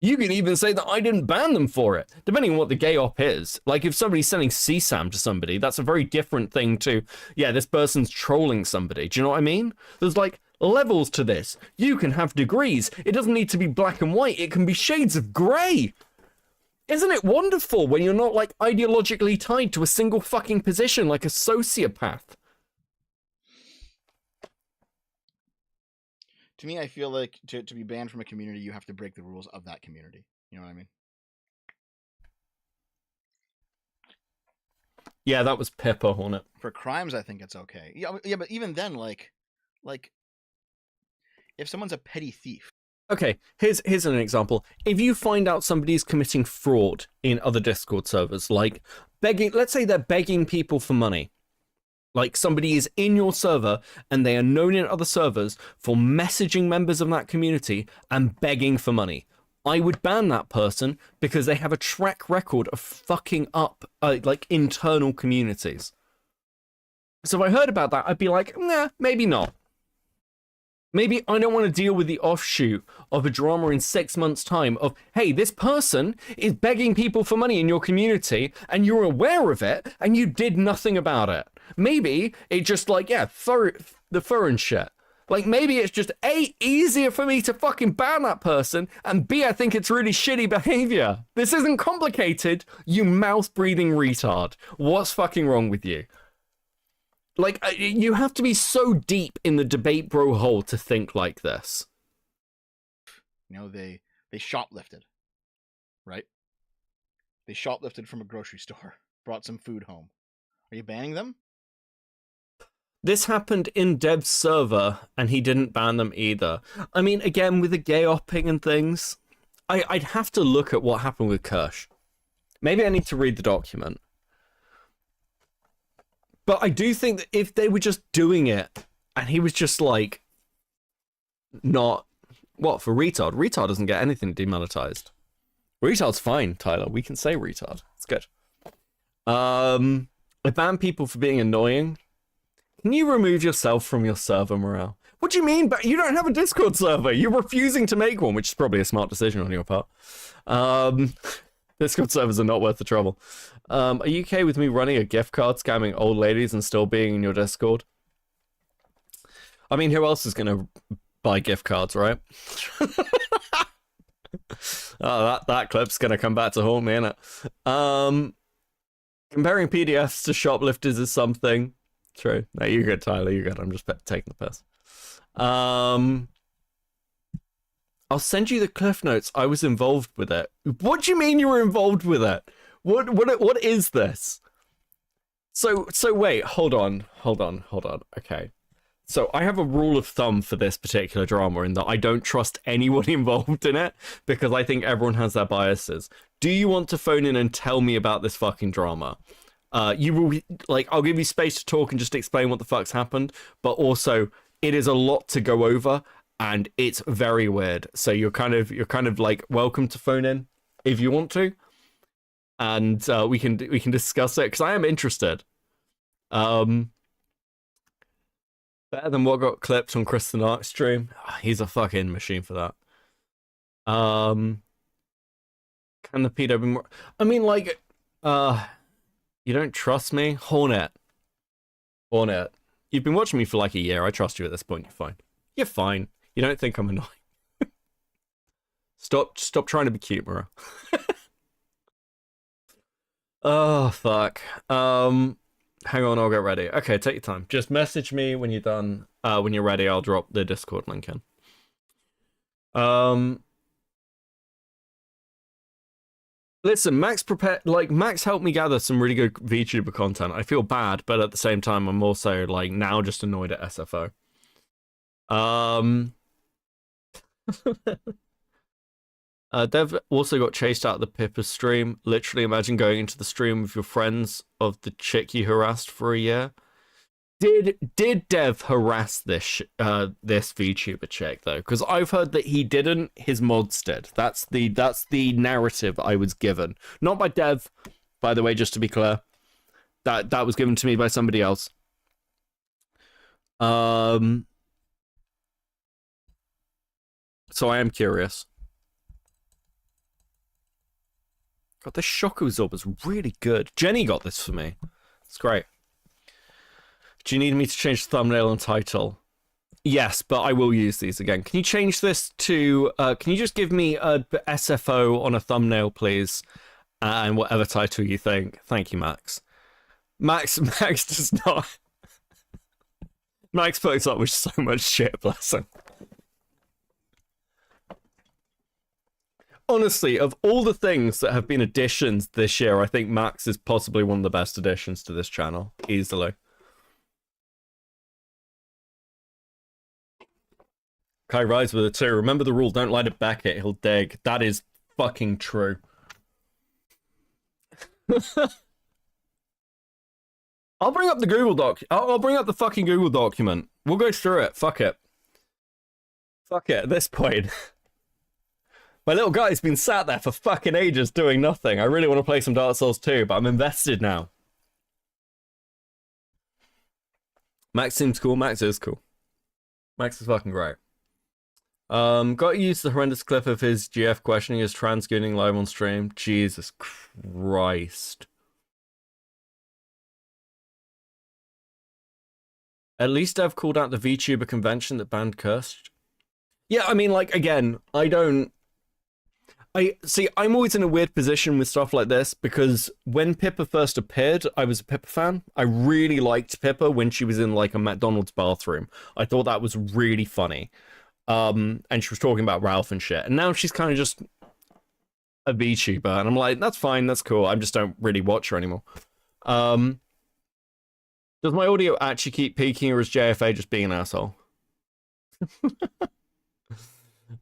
You can even say that I didn't ban them for it, depending on what the gay op is. Like, if somebody's sending CSAM to somebody, that's a very different thing to, yeah, this person's trolling somebody. Do you know what I mean? There's, like, levels to this. You can have degrees. It doesn't need to be black and white. It can be shades of grey. Isn't it wonderful when you're not, like, ideologically tied to a single fucking position like a sociopath? To me, I feel like to be banned from a community, you have to break the rules of that community. You know what I mean? Yeah, that was Pippa on it. For crimes, I think it's okay. Yeah, but even then, like, if someone's a petty thief. Okay, here's an example. If you find out somebody's committing fraud in other Discord servers, like begging, let's say they're begging people for money. Like, somebody is in your server and they are known in other servers for messaging members of that community and begging for money. I would ban that person because they have a track record of fucking up, like, internal communities. So if I heard about that, I'd be like, nah, maybe not. Maybe I don't want to deal with the offshoot of a drama in 6 months' time of, hey, this person is begging people for money in your community and you're aware of it and you did nothing about it. Maybe it just like, yeah, the foreign shit. Like, maybe it's just A, easier for me to fucking ban that person, and B, I think it's really shitty behavior. This isn't complicated, you mouth-breathing retard. What's fucking wrong with you? Like, you have to be so deep in the debate bro hole to think like this. You know, they shoplifted, right? They shoplifted from a grocery store, brought some food home. Are you banning them? This happened in Dev's server, and he didn't ban them either. I mean, again, with the gay opping and things, I'd have to look at what happened with Kirsch. Maybe I need to read the document. But I do think that if they were just doing it, and he was just like, not, what, for retard? Retard doesn't get anything demonetized. Retard's fine, Tyler. We can say retard. It's good. I ban people for being annoying. Can you remove yourself from your server, Morale? What do you mean? But you don't have a Discord server. You're refusing to make one, which is probably a smart decision on your part. Discord servers are not worth the trouble. Are you okay with me running a gift card, scamming old ladies, and still being in your Discord? I mean, who else is going to buy gift cards, right? Oh, that clip's going to come back to haunt me, innit? Comparing PDFs to shoplifters is something. True. No, you're good, Tyler. You're good. I'm just taking the piss. I'll send you the cliff notes. I was involved with it. What do you mean you were involved with it? What is this? So wait, hold on. Okay. So I have a rule of thumb for this particular drama in that I don't trust anyone involved in it because I think everyone has their biases. Do you want to phone in and tell me about this fucking drama? You will, like, I'll give you space to talk and just explain what the fuck's happened, but also it is a lot to go over and it's very weird. So you're kind of like welcome to phone in if you want to, and we can discuss it because I am interested. Better than what got clipped on Chris the Narc stream. He's a fucking machine for that. Can the pedo be more? I mean, like, you don't trust me? Hornet. You've been watching me for like a year. I trust you at this point. You're fine. You're fine. You don't think I'm annoying. Stop trying to be cute, Mara. Oh, fuck. Hang on, I'll get ready. Okay, take your time. Just message me when you're done. When you're ready, I'll drop the Discord link in. Listen, Max helped me gather some really good VTuber content. I feel bad, but at the same time, I'm also like now just annoyed at SFO. Dev also got chased out of the Pippa stream. Literally, imagine going into the stream with your friends of the chick you harassed for a year. Did Dev harass this VTuber chick though? Because I've heard that he didn't. His mods did. That's the narrative I was given, not by Dev, by the way. Just to be clear, that was given to me by somebody else. So I am curious. God, this Shoku Zorb is really good. Jenny got this for me. It's great. Do you need me to change the thumbnail and title? Yes, but I will use these again. Can you change this to... can you just give me a SFO on a thumbnail, please? And whatever title you think. Thank you, Max. Max does not... Max puts up with so much shit, bless him. Honestly, of all the things that have been additions this year, I think Max is possibly one of the best additions to this channel. Easily. Kai Rise with a 2. Remember the rule, don't lie to Beckett, he'll dig. That is fucking true. I'll bring up the Google Doc. I'll bring up the fucking Google document. We'll go through it. Fuck it. Fuck it at this point. My little guy's been sat there for fucking ages doing nothing. I really want to play some Dark Souls 2, but I'm invested now. Max seems cool. Max is cool. Max is fucking great. Got used the horrendous clip of his GF questioning his trans gooning live on stream. Jesus Christ. At least I've called out the VTuber convention that banned Cursed. Yeah, I mean, like, again, I'm always in a weird position with stuff like this because when Pippa first appeared, I was a Pippa fan. I really liked Pippa when she was in like a McDonald's bathroom. I thought that was really funny. And she was talking about Ralph and shit. And now she's kind of just a VTuber, and I'm like, that's fine, that's cool. I just don't really watch her anymore. Does my audio actually keep peaking, or is JFA just being an asshole?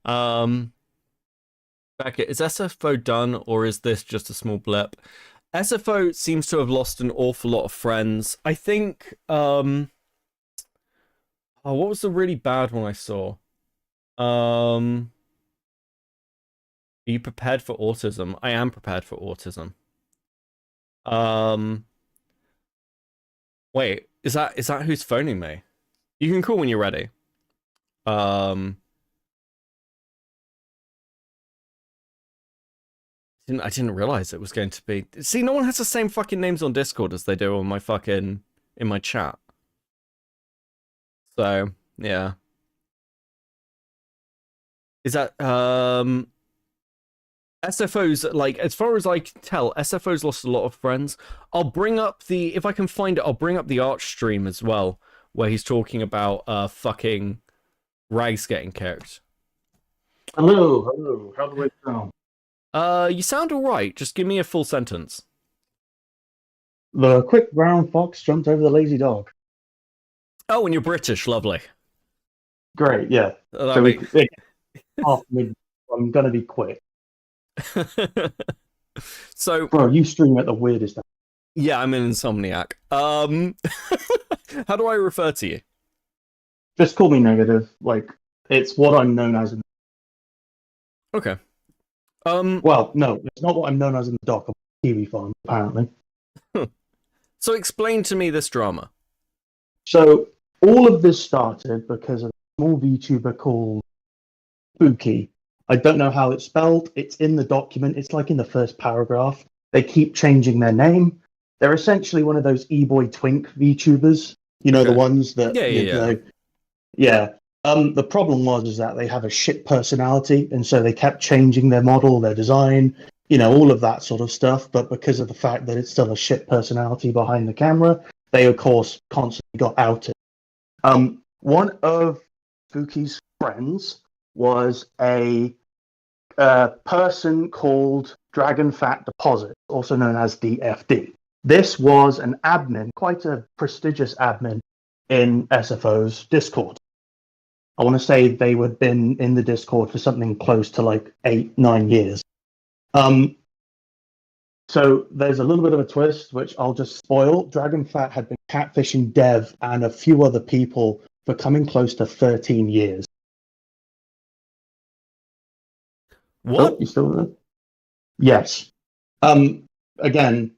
Beckett, is SFO done, or is this just a small blip? SFO seems to have lost an awful lot of friends. I think, oh, what was the really bad one I saw? Are you prepared for autism? I am prepared for autism. Wait, is that who's phoning me? You can call when you're ready. I didn't realize it was going to be. See, no one has the same fucking names on Discord as they do on my fucking in my chat. So yeah. Is that SFO's, like, as far as I can tell, SFO's lost a lot of friends. I'll bring up the, if I can find it, I'll bring up the Arch stream as well, where he's talking about fucking Rags getting kicked. Hello. How do I sound? You sound alright. Just give me a full sentence. The quick brown fox jumped over the lazy dog. Oh, and you're British, lovely. Great, yeah. So I'm gonna be quick. So, bro, you stream at the weirdest time. Yeah, I'm an insomniac. How do I refer to you? Just call me negative. Like, it's what I'm known as. Okay. Well, no, it's not what I'm known as in the doc. I'm a Kiwi farm, apparently. So explain to me this drama. So all of this started because of a small VTuber called Spooky. I don't know how it's spelled. It's in the document. It's like in the first paragraph. They keep changing their name. They're essentially one of those e-boy twink VTubers. You know, the ones that... Yeah. The problem was that they have a shit personality, and so they kept changing their model, their design, you know, all of that sort of stuff. But because of the fact that it's still a shit personality behind the camera, they, of course, constantly got outed. One of Spooky's friends was a person called Dragon Fat Deposit, also known as DFD. This was an admin, quite a prestigious admin in SFO's Discord. I want to say they would have been in the Discord for something close to like 8-9 years. So there's a little bit of a twist, which I'll just spoil. Dragon Fat had been catfishing Dev and a few other people for coming close to 13 years. What? Oh, you still there? Yes. Again,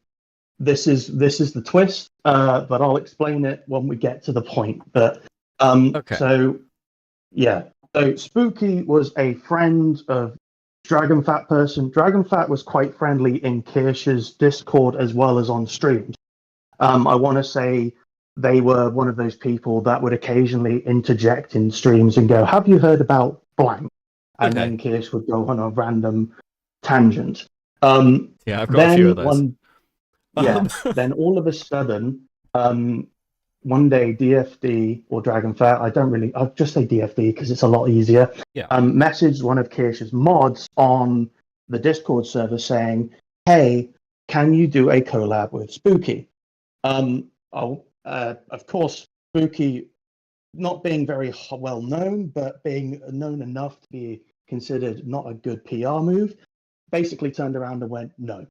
this is the twist, but I'll explain it when we get to the point. But okay. So yeah. So Spooky was a friend of Dragon Fat person. Dragon Fat was quite friendly in Kirsch's Discord as well as on streams. I want to say they were one of those people that would occasionally interject in streams and go, "Have you heard about blank?" And then Kirsch would go on a random tangent. Yeah, I've got a few of those. Then all of a sudden, one day DFD or Dragon Fat, I'll just say DFD because it's a lot easier, messaged one of Kirsch's mods on the Discord server saying, "Hey, can you do a collab with Spooky?" Of course, Spooky, not being very well known, but being known enough to be considered not a good PR move, basically turned around and went, "No.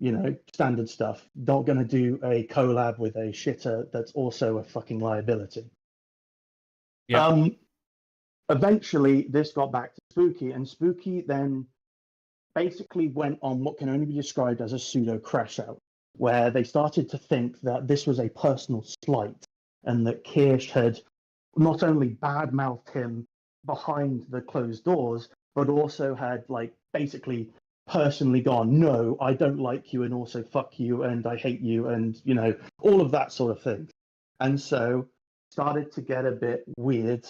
You know, standard stuff. Not going to do a collab with a shitter that's also a fucking liability." Yeah. Eventually, this got back to Spooky, and Spooky then basically went on what can only be described as a pseudo crash out, where they started to think that this was a personal slight and that Kirsch had not only badmouthed him behind the closed doors, but also had like basically personally gone, no, I don't like you, and also fuck you, and I hate you, and you know, all of that sort of thing. And so started to get a bit weird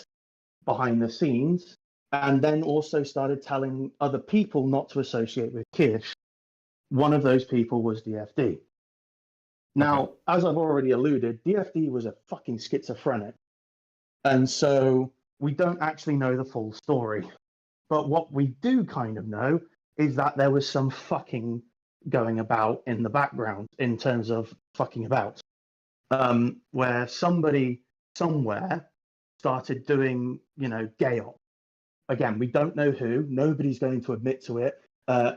behind the scenes, and then also started telling other people not to associate with Kirsch. One of those people was DFD. Now, as I've already alluded, DFD was a fucking schizophrenic. And so we don't actually know the full story. But what we do kind of know is that there was some fucking going about in the background in terms of fucking about, where somebody somewhere started doing, you know, gay op. Again, we don't know who. Nobody's going to admit to it.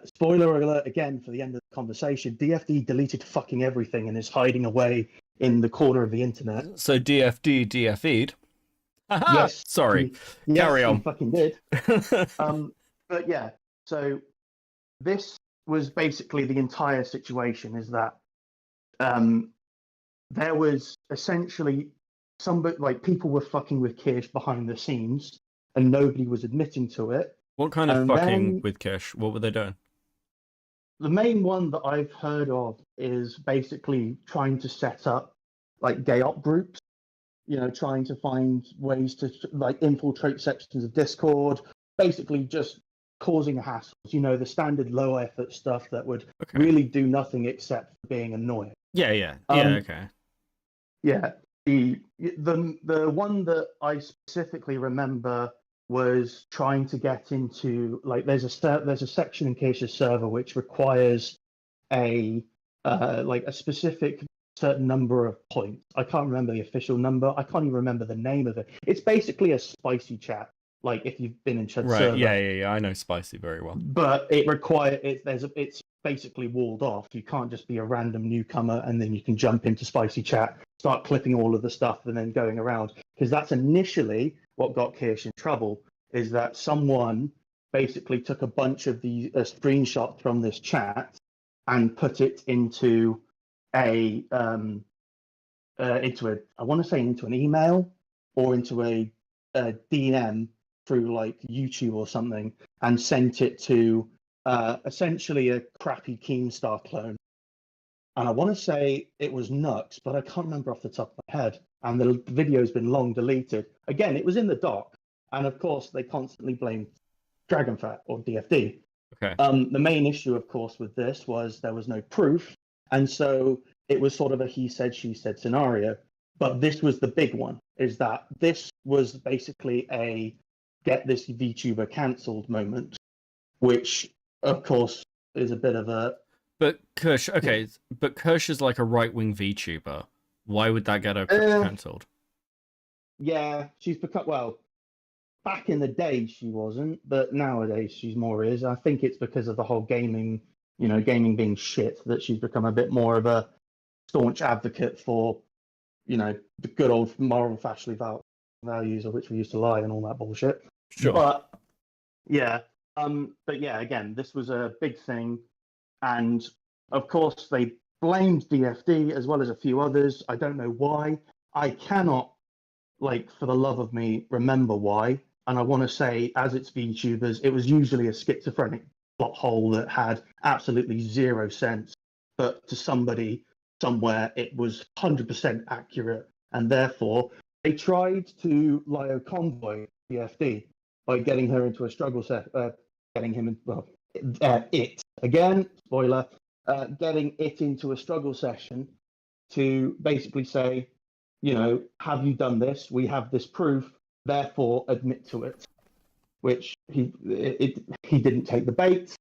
Spoiler alert again for the end of the conversation. DFD deleted fucking everything and is hiding away in the corner of the internet. So DFD DFE'd. Aha! Yes. Sorry. Yes, Carry on. he fucking did. But yeah, so this was basically the entire situation, is that there was essentially somebody, like people were fucking with Kirsch behind the scenes and nobody was admitting to it. What kind of And fucking then- with Kirsch? What were they doing? The main one that I've heard of is basically trying to set up like gay op groups, you know, trying to find ways to like infiltrate sections of Discord, basically just causing a hassle, you know, the standard low effort stuff that would really do nothing except being annoying. Yeah, okay. Yeah, the one that I specifically remember was trying to get into, like, there's a section in Kirsch's server which requires a like a specific certain number of points. I can't remember the official number. I can't even remember the name of it. It's basically a spicy chat. Like if you've been in Chud's server. Yeah. I know Spicy very well. But it's basically walled off. You can't just be a random newcomer and then you can jump into spicy chat, start clipping all of the stuff and then going around. Because that's initially what got Kirsch in trouble, is that someone basically took a bunch of the screenshots from this chat and put it into I want to say into an email or into a DM through like YouTube or something, and sent it to essentially a crappy Keemstar clone. And I want to say it was Nux, but I can't remember off the top of my head. And the video's been long deleted. Again, it was in the doc, and of course they constantly blamed Dragonfat or DFD. Okay. The main issue, of course, with this was there was no proof, and so it was sort of a he said, she said scenario. But this was the big one, is that this was basically a get this VTuber cancelled moment, which, of course, is a bit of a... But Kirsch, okay, but Kirsch is like a right-wing VTuber. Why would that get her cancelled? Yeah, she's become, well, back in the day she wasn't, but nowadays she's more is. I think it's because of the whole gaming, you know, gaming being shit, that she's become a bit more of a staunch advocate for, you know, the good old moral values of which we used to lie and all that bullshit. Sure. But yeah, again, this was a big thing, and of course they blamed DFD as well as a few others. I don't know why. I cannot, like, for the love of me, remember why. And I want to say, as it's VTubers, it was usually a schizophrenic plot hole that had absolutely zero sense. But to somebody somewhere, it was 100% accurate. And therefore, they tried to Lio convoy DFD by getting her into a struggle set, getting him in, well, it, again, spoiler, getting it into a struggle session to basically say, you know, have you done this? We have this proof, therefore admit to it. Which he didn't take the bait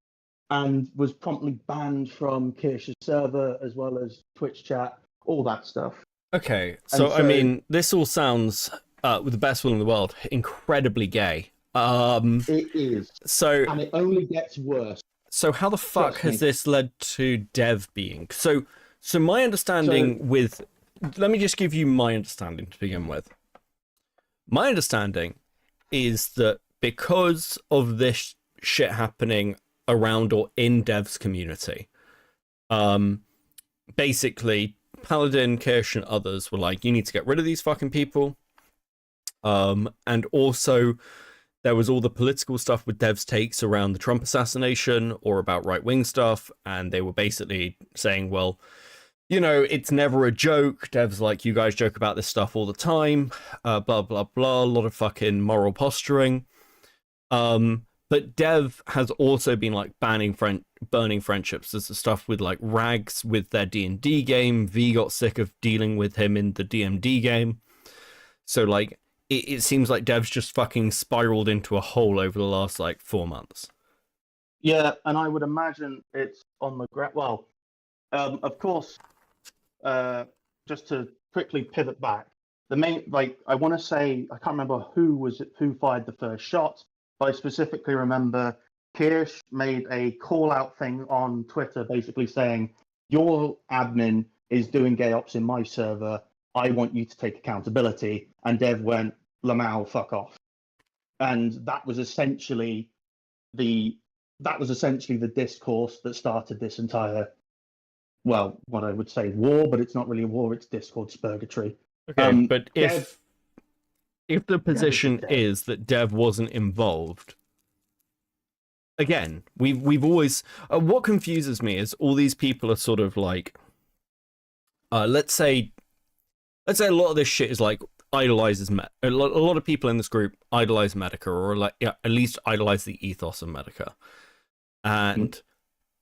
and was promptly banned from Kirsch's server as well as Twitch chat, all that stuff. Okay, so I mean, this all sounds, with the best will in the world, incredibly gay. It is. So, and it only gets worse. So how the fuck has this led to Dev being? So my understanding with... Let me just give you my understanding to begin with. My understanding is that because of this shit happening around or in Dev's community, basically Paladin, Kirsch, and others were like, you need to get rid of these fucking people. And also there was all the political stuff with Dev's takes around the Trump assassination or about right-wing stuff, and they were basically saying, well, you know, it's never a joke. Dev's like, you guys joke about this stuff all the time, blah, blah, blah, a lot of fucking moral posturing. But Dev has also been like burning friendships. There's the stuff with like Rags with their D&D game. V got sick of dealing with him in the DMD game. So like, it seems like Dev's just fucking spiraled into a hole over the last like 4 months. Yeah, and I would imagine it's on the ground. Well, of course, just to quickly pivot back, the main, like, I want to say, I can't remember who fired the first shot, but I specifically remember Kirsch made a call out thing on Twitter basically saying, your admin is doing gay ops in my server. I want you to take accountability. And Dev went, Lamau, fuck off. And that was essentially the discourse that started this entire, well, what I would say war, but it's not really a war, it's Discord spurgatory. Okay, but if the position is that Dev wasn't involved, again, we've always what confuses me is all these people are sort of like, let's say a lot of this shit is like idolizes a lot of people in this group idolize Medica, or like, yeah, at least idolize the ethos of Medica. And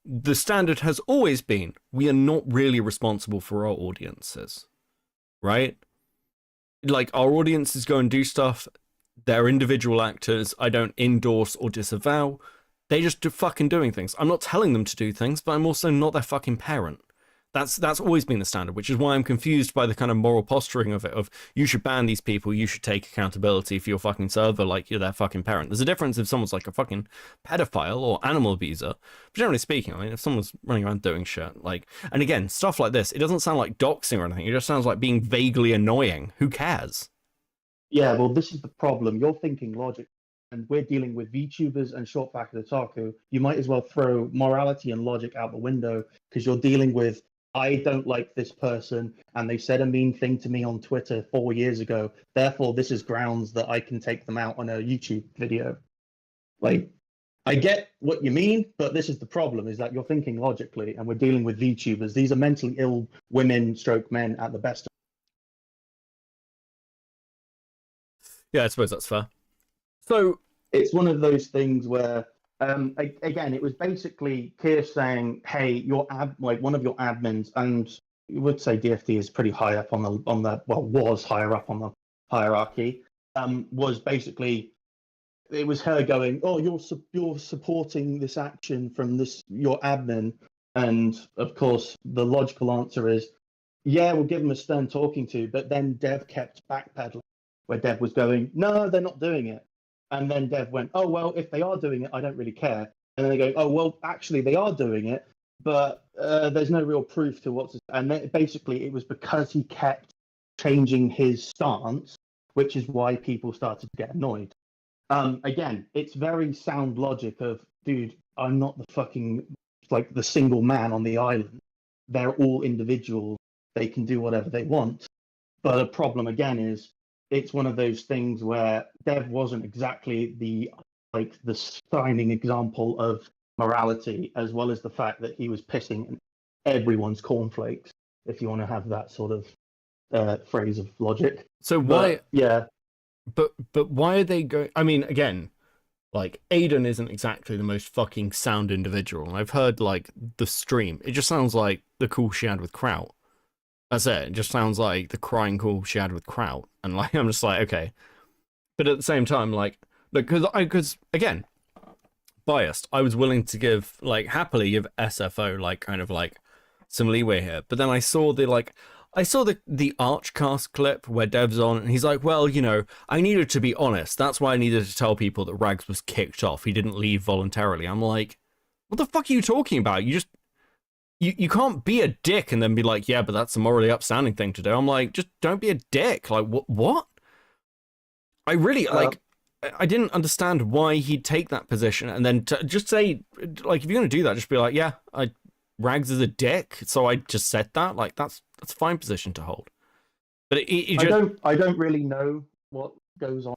the standard has always been, we are not really responsible for our audiences, right? Like, our audiences go and do stuff, they're individual actors, I don't endorse or disavow, they just fucking doing things. I'm not telling them to do things, but I'm also not their fucking parent. That's always been the standard, which is why I'm confused by the kind of moral posturing of it, of you should ban these people, you should take accountability for your fucking server like you're their fucking parent. There's a difference if someone's like a fucking pedophile or animal abuser. But generally speaking, I mean, if someone's running around doing shit, like, and again, stuff like this, it doesn't sound like doxing or anything, it just sounds like being vaguely annoying. Who cares? Yeah, well, this is the problem. You're thinking logic, and we're dealing with VTubers and short Fat Otaku. You might as well throw morality and logic out the window, because you're dealing with, I don't like this person, and they said a mean thing to me on Twitter 4 years ago. Therefore, this is grounds that I can take them out on a YouTube video. Like, I get what you mean, but this is the problem, is that you're thinking logically, and we're dealing with VTubers. These are mentally ill women stroke men at the best. Yeah, I suppose that's fair. So it's one of those things where, again, it was basically Kirsch saying, "Hey, your one of your admins," and you would say DFD is pretty high up on the was higher up on the hierarchy. Was basically, it was her going, "Oh, you're supporting this action from your admin," and of course the logical answer is, "Yeah, we'll give them a stern talking to," but then Dev kept backpedaling, where Dev was going, "No, they're not doing it." And then Dev went, "Oh, well, if they are doing it, I don't really care." And then they go, "Oh, well, actually, they are doing it, but there's no real proof to what's..." And then basically, it was because he kept changing his stance, which is why people started to get annoyed. Again, it's very sound logic of, dude, I'm not the fucking, like, the single man on the island. They're all individuals. They can do whatever they want. But the problem, again, is, it's one of those things where Dev wasn't exactly the shining example of morality, as well as the fact that he was pissing in everyone's cornflakes, if you want to have that sort of phrase of logic. So why? Yeah. But why are they going? I mean, again, like, Aiden isn't exactly the most fucking sound individual. I've heard like the stream. It just sounds like the call she had with Kraut. That's it. It just sounds like the crying call she had with Kraut. And like, I'm just like, okay. But at the same time, like, because again, biased, I was willing to happily give SFO like kind of like some leeway here. But then I saw the Archcast clip where Dev's on, and he's like, well, you know, I needed to be honest. That's why I needed to tell people that Rags was kicked off. He didn't leave voluntarily. I'm like, what the fuck are you talking about? You can't be a dick and then be like, yeah, but that's a morally upstanding thing to do. I'm like, just don't be a dick. Like, what? I really, I didn't understand why he'd take that position and then just say, like, if you're going to do that, just be like, yeah, Rags is a dick, so I just said that. Like, that's a fine position to hold. But I don't really know what goes on.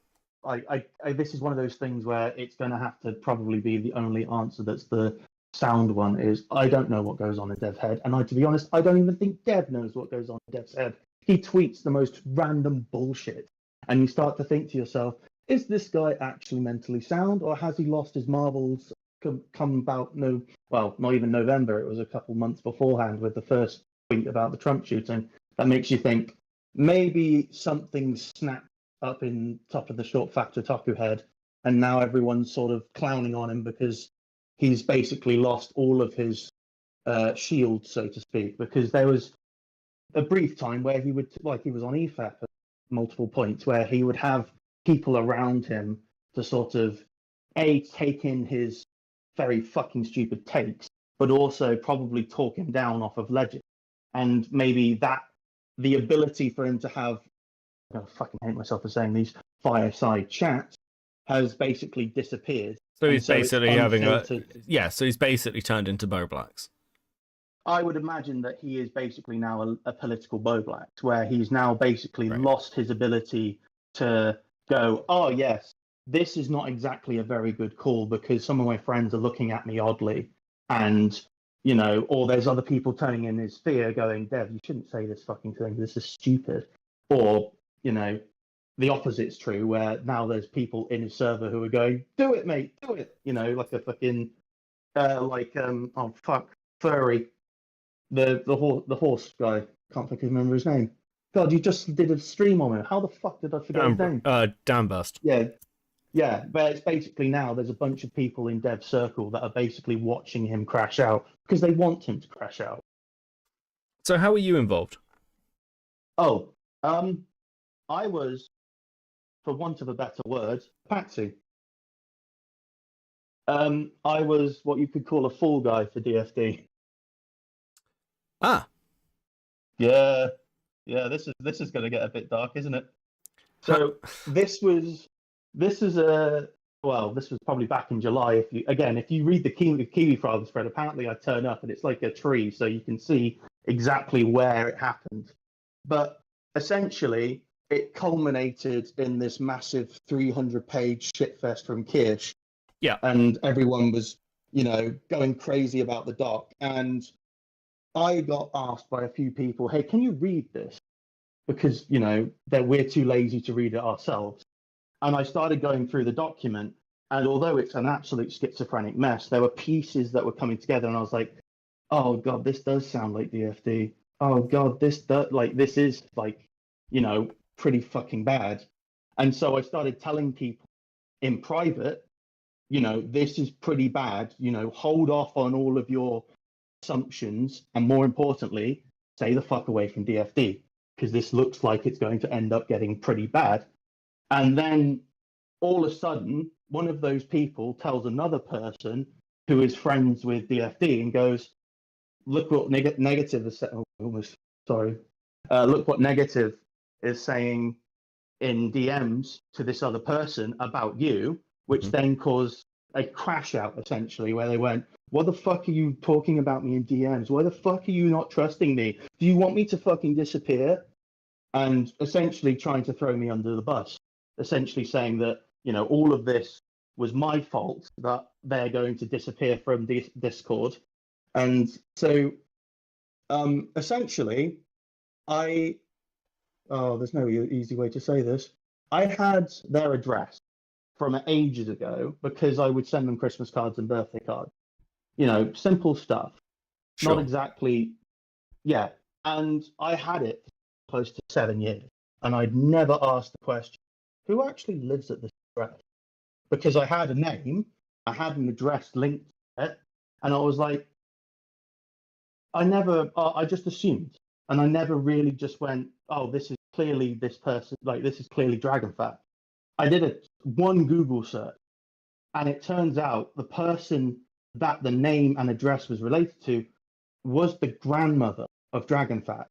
This is one of those things where it's going to have to probably be the only answer that's the sound one. Is I don't know what goes on in Dev's head, and to be honest, I don't even think Dev knows what goes on in Dev's head. He tweets the most random bullshit, and you start to think to yourself, is this guy actually mentally sound, or has he lost his marbles? Come about well, not even November. It was a couple months beforehand with the first tweet about the Trump shooting. That makes you think maybe something snapped up in top of the short Fat Otaku head, and now everyone's sort of clowning on him because he's basically lost all of his shield, so to speak. Because there was a brief time where he was on EFAP at multiple points, where he would have people around him to sort of take in his very fucking stupid takes, but also probably talk him down off of ledges. And maybe that the ability for him to have, I fucking hate myself for saying these, fireside chats has basically disappeared. So he's basically having so he's basically turned into Bo Blacks. I would imagine that he is basically now a political Bo Blacks, where he's now basically lost his ability to go, oh yes, this is not exactly a very good call because some of my friends are looking at me oddly, and or there's other people turning in his sphere going, Dev, you shouldn't say this fucking thing, this is stupid. Or, the opposite's true, where now there's people in his server who are going, do it, mate, do it. Like a fucking, Furry. The horse guy, can't fucking remember his name. God, you just did a stream on him. How the fuck did I forget his name? Damburst. Yeah, but it's basically now there's a bunch of people in Dev's circle that are basically watching him crash out because they want him to crash out. So how are you involved? Oh, I was, for want of a better word, patsy. I was what you could call a fall guy for DFD. Ah. Yeah, this is going to get a bit dark, isn't it? So this was probably back in July. If you read the Kiwi Frog thread, apparently I turn up and it's like a tree, so you can see exactly where it happened. But essentially, it culminated in this massive 300-page shitfest from Kirsch. Yeah, and everyone was, going crazy about the doc, and I got asked by a few people, hey, can you read this? Because, we're too lazy to read it ourselves. And I started going through the document, and although it's an absolute schizophrenic mess, there were pieces that were coming together, and I was like, oh, God, this does sound like DFD. Oh, God, this is, pretty fucking bad. And so I started telling people in private, this is pretty bad, hold off on all of your assumptions, and more importantly, stay the fuck away from DFD, because this looks like it's going to end up getting pretty bad. And then all of a sudden, one of those people tells another person who is friends with DFD and goes, look what negative is look what negative is saying in DMs to this other person about you, which then caused a crash out, essentially, where they went, what the fuck are you talking about me in DMs? Why the fuck are you not trusting me? Do you want me to fucking disappear? And essentially trying to throw me under the bus, essentially saying that, all of this was my fault, that they're going to disappear from Discord. And so, essentially, there's no easy way to say this. I had their address from ages ago because I would send them Christmas cards and birthday cards. Simple stuff. Sure. Not exactly, yeah. And I had it for close to 7 years, and I'd never asked the question, who actually lives at this address? Because I had a name, I had an address linked to it, and I was like, I just assumed, and I never really just went, oh, this is clearly this person, this is clearly DragonFat. I did one Google search, and it turns out the person that the name and address was related to was the grandmother of DragonFat.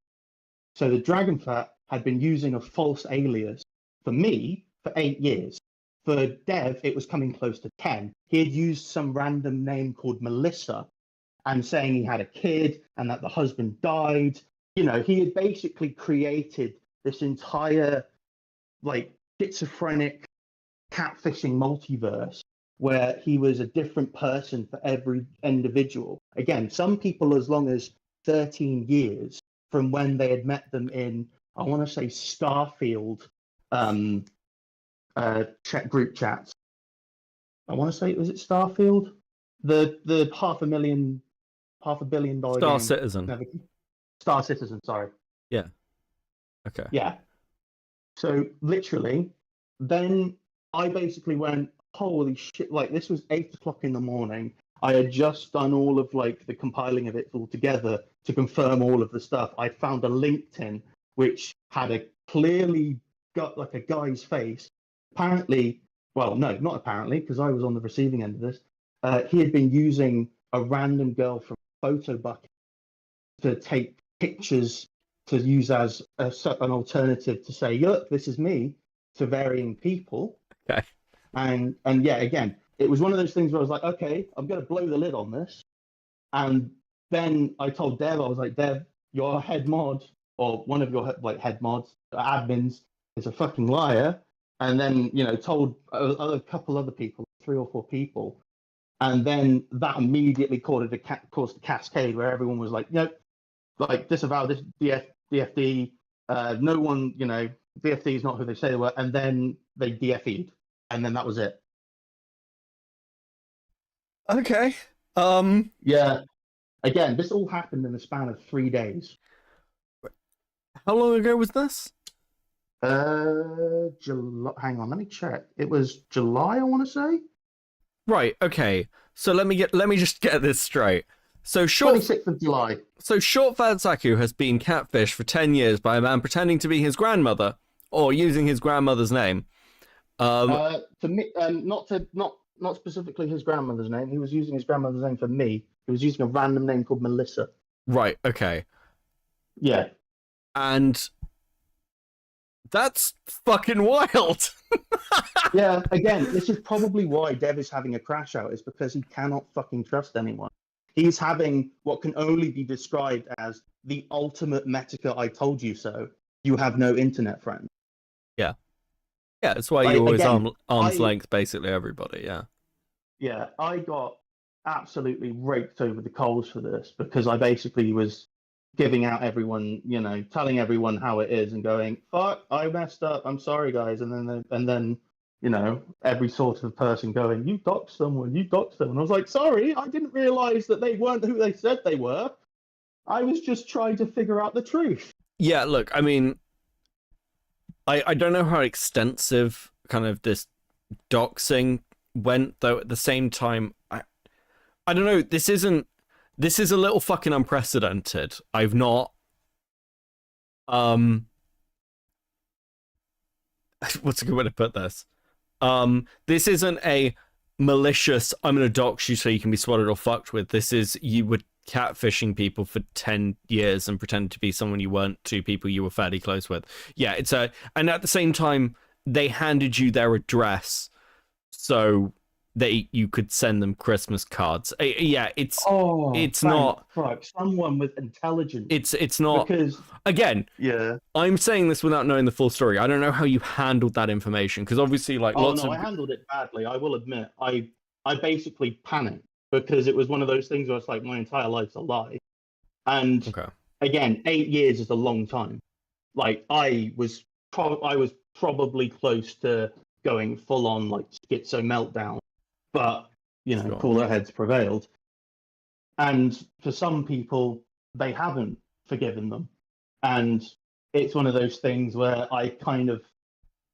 So the DragonFat had been using a false alias for me for 8 years. For Dev, it was coming close to 10. He had used some random name called Melissa and saying he had a kid and that the husband died you know, he had basically created this entire like schizophrenic catfishing multiverse where he was a different person for every individual. Again, some people as long as 13 years from when they had met them in, I want to say, Starfield group chats. I want to say, was it Starfield? The $500 million Star game. Citizen. Star Citizen, sorry. Yeah. Okay. Yeah. So literally, then I basically went, holy shit, like this was 8 o'clock in the morning. I had just done all of like the compiling of it all together to confirm all of the stuff. I found a LinkedIn which had a clearly got like a guy's face. Apparently, well, no, not apparently, because I was on the receiving end of this. He had been using a random girl from Photo Bucket to take pictures to use as an alternative to say, look, this is me, to varying people. Okay. And yeah, again, it was one of those things where I was like, okay, I'm going to blow the lid on this. And then I told Dev, I was like, Dev, your head mod, or one of your like head mods, admins, is a fucking liar. And then, you know, told a couple other people, 3 or 4 people. And then that immediately caused a cascade where everyone was like, nope, like disavow this DFD. No one, you know, DFD is not who they say they were. And then they DFE'd. And then that was it. Okay. Yeah. Again, this all happened in the span of 3 days. How long ago was this? July. Hang on, let me check. It was July, I want to say. Right. Okay. So let me just get this straight. So 26th of July. So Fat Otaku has been catfished for 10 years by a man pretending to be his grandmother or using his grandmother's name. To me, not specifically his grandmother's name. He was using his grandmother's name for me. He was using a random name called Melissa. Right. Okay. Yeah. And that's fucking wild. Yeah. Again, this is probably why Dev is having a crash out. Is because he cannot fucking trust anyone. He's having what can only be described as the ultimate Metica I told you so. You have no internet friends. Yeah. Yeah, that's why you always arm's length basically everybody, yeah. Yeah, I got absolutely raked over the coals for this because I basically was giving out everyone, you know, telling everyone how it is and going, fuck, I messed up, I'm sorry guys, and then you know, every sort of person going, you doxed someone. I was like, sorry, I didn't realize that they weren't who they said they were. I was just trying to figure out the truth. Yeah, look, I mean, I don't know how extensive kind of this doxing went, though at the same time, I don't know, this is a little fucking unprecedented. I've not, what's a good way to put this? This isn't a malicious, I'm going to dox you so you can be swatted or fucked with. This is, you were catfishing people for 10 years and pretended to be someone you weren't to people you were fairly close with. Yeah, and at the same time, they handed you their address so that you could send them Christmas cards. Yeah, it's not fuck, someone with intelligence. It's not, because again, yeah, I'm saying this without knowing the full story. I don't know how you handled that information, because obviously, like, I handled it badly. I will admit, I basically panicked because it was one of those things where it's like my entire life's a lie, and again, 8 years is a long time. Like I was probably close to going full on like schizo meltdown. But, you know, cooler heads prevailed. And for some people, they haven't forgiven them. And it's one of those things where I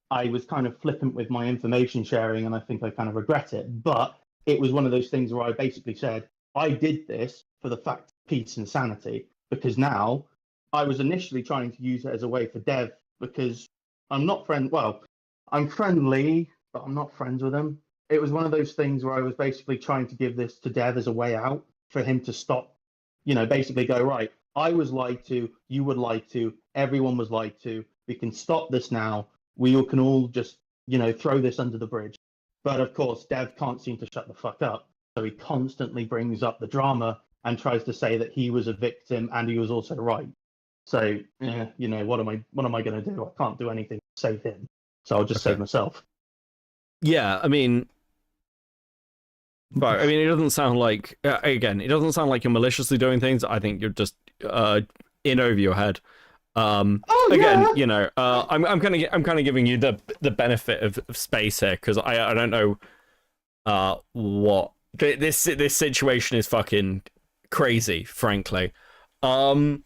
was kind of flippant with my information sharing, and I think I kind of regret it. But it was one of those things where I basically said, I did this for the fact of peace and sanity, because now I was initially trying to use it as a way for Dev, because I'm friendly, but I'm not friends with him. It was one of those things where I was basically trying to give this to Dev as a way out for him to stop, you know, basically go, right, I was lied to, you were lied to, everyone was lied to, we can stop this now, we can all just, you know, throw this under the bridge. But of course, Dev can't seem to shut the fuck up, so he constantly brings up the drama and tries to say that he was a victim and he was also right. So yeah, what am I going to do? I can't do anything to save him, so I'll just save myself. Yeah, I mean, but it doesn't sound like it doesn't sound like you're maliciously doing things. I think you're just in over your head. I'm kind of giving you the benefit of space here, because I don't know what this situation is fucking crazy, frankly. Oh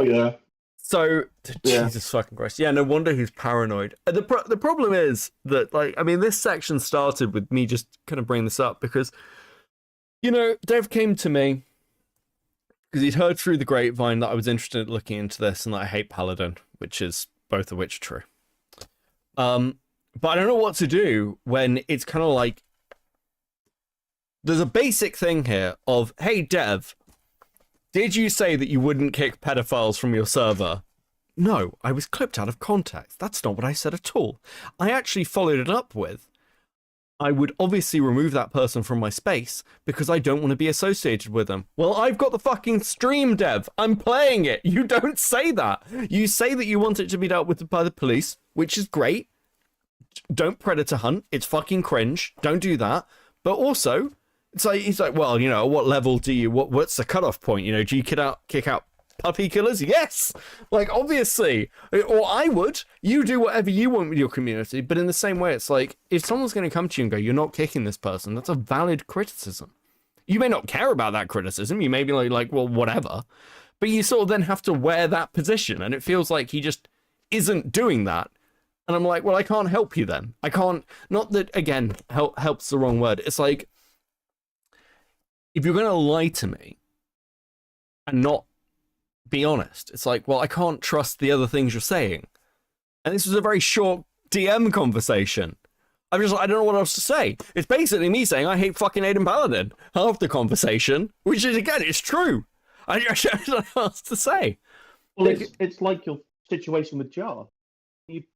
yeah. So Jesus fucking Christ. Yeah, no wonder he's paranoid. The problem is that, like, I mean, this section started with me just kind of bringing this up because, Dev came to me because he'd heard through the grapevine that I was interested in looking into this and that I hate Paladin, both of which are true. But I don't know what to do when it's kind of like, there's a basic thing here of, hey, Dev, did you say that you wouldn't kick pedophiles from your server? No, I was clipped out of context. That's not what I said at all. I actually followed it up with, I would obviously remove that person from my space because I don't want to be associated with them. Well, I've got the fucking stream, Dev. I'm playing it. You don't say that. You say that you want it to be dealt with by the police, which is great. Don't predator hunt. It's fucking cringe. Don't do that. But also, he's like, well, at what level do you, what's the cutoff point? Do you kick out puppy killers? Yes. Like, obviously. Or I would. You do whatever you want with your community. But in the same way, it's like, if someone's going to come to you and go, you're not kicking this person, that's a valid criticism. You may not care about that criticism. You may be like, well, whatever. But you sort of then have to wear that position. And it feels like he just isn't doing that. And I'm like, well, I can't help you then. I can't, not that, again, help's the wrong word. It's like, if you're going to lie to me and not be honest, it's like, well, I can't trust the other things you're saying. And this was a very short DM conversation. I don't know what else to say. It's basically me saying I hate fucking Aiden Paladin. Half the conversation, which is, again, it's true. I don't know what else to say. Well, it's like your situation with Jar.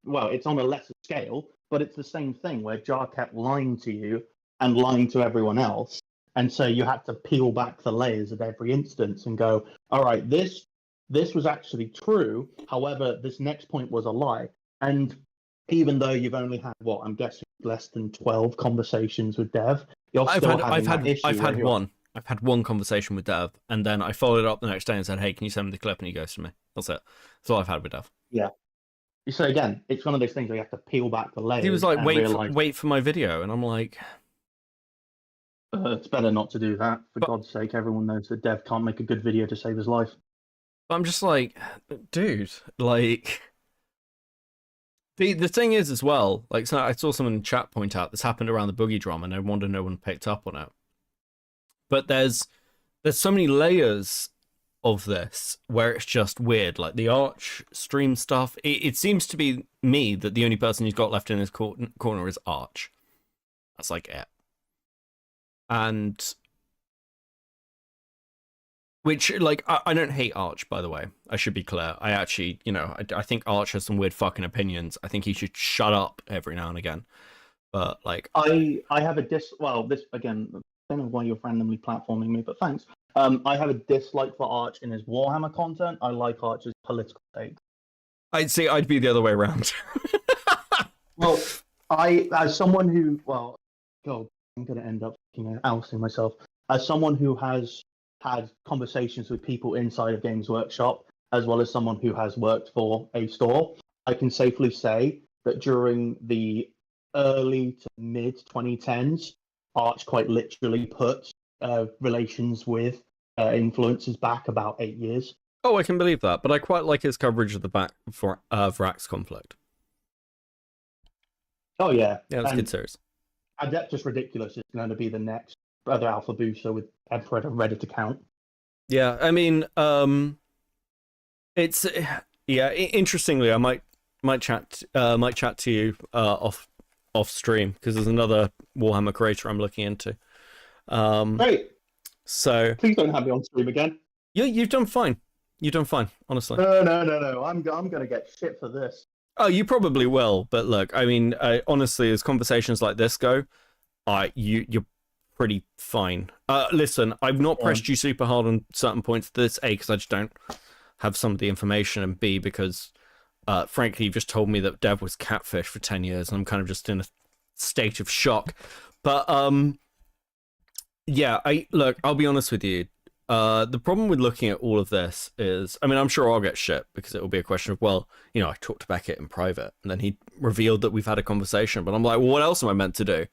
Well, it's on a lesser scale, but it's the same thing where Jar kept lying to you and lying to everyone else. And so you had to peel back the layers at every instance and go, all right, this was actually true. However, this next point was a lie. And even though you've only had, I'm guessing less than 12 conversations with Dev, I've had one conversation with Dev, and then I followed up the next day and said, hey, can you send me the clip? And he goes to me. That's it. That's all I've had with Dev. Yeah. So again, it's one of those things where you have to peel back the layers. He was like, wait for my video. And I'm like, it's better not to do that. For God's sake, everyone knows that Dev can't make a good video to save his life. I'm just like, dude, like, the thing is as well, like, so I saw someone in chat point out this happened around the Boogie drama, and I wonder no one picked up on it. But there's so many layers of this where it's just weird, like the Arch stream stuff. It seems to be me that the only person who's got left in his corner is Arch. That's like it. And which, like, I don't hate Arch, by the way. I should be clear. I actually, I think Arch has some weird fucking opinions. I think he should shut up every now and again. But, like, I have a this again, I don't know why you're randomly platforming me, but thanks. I have a dislike for Arch in his Warhammer content. I like Arch's political takes. I'd be the other way around. Well, as someone who, God, I'm going to end up ousting myself. As someone who has had conversations with people inside of Games Workshop, as well as someone who has worked for a store, I can safely say that during the early to mid 2010s, Arch quite literally put relations with influencers back about 8 years. Oh, I can believe that, but I quite like his coverage of the back for Vrax conflict. Oh yeah, yeah, that's good series. Adeptus Ridiculous is going to be the next other alpha booster with Emperor ready to count. Yeah, I mean, it's interestingly, I might chat to you off stream because there's another Warhammer creator I'm looking into. Great. So please don't have me on stream again. You've done fine. You've done fine, honestly. No. I'm gonna get shit for this. Oh, you probably will, but look, I mean, honestly, as conversations like this go, you're pretty fine. Listen, I've not pressed you super hard on certain points of this, because I just don't. have some of the information, and B, because frankly, you've just told me that Dev was catfish for 10 years, and I'm kind of just in a state of shock. But yeah, I'll be honest with you. The problem with looking at all of this is, I mean, I'm sure I'll get shit because it will be a question of, well, you know, I talked to Beckett in private and then he revealed that we've had a conversation, but I'm like, well, what else am I meant to do?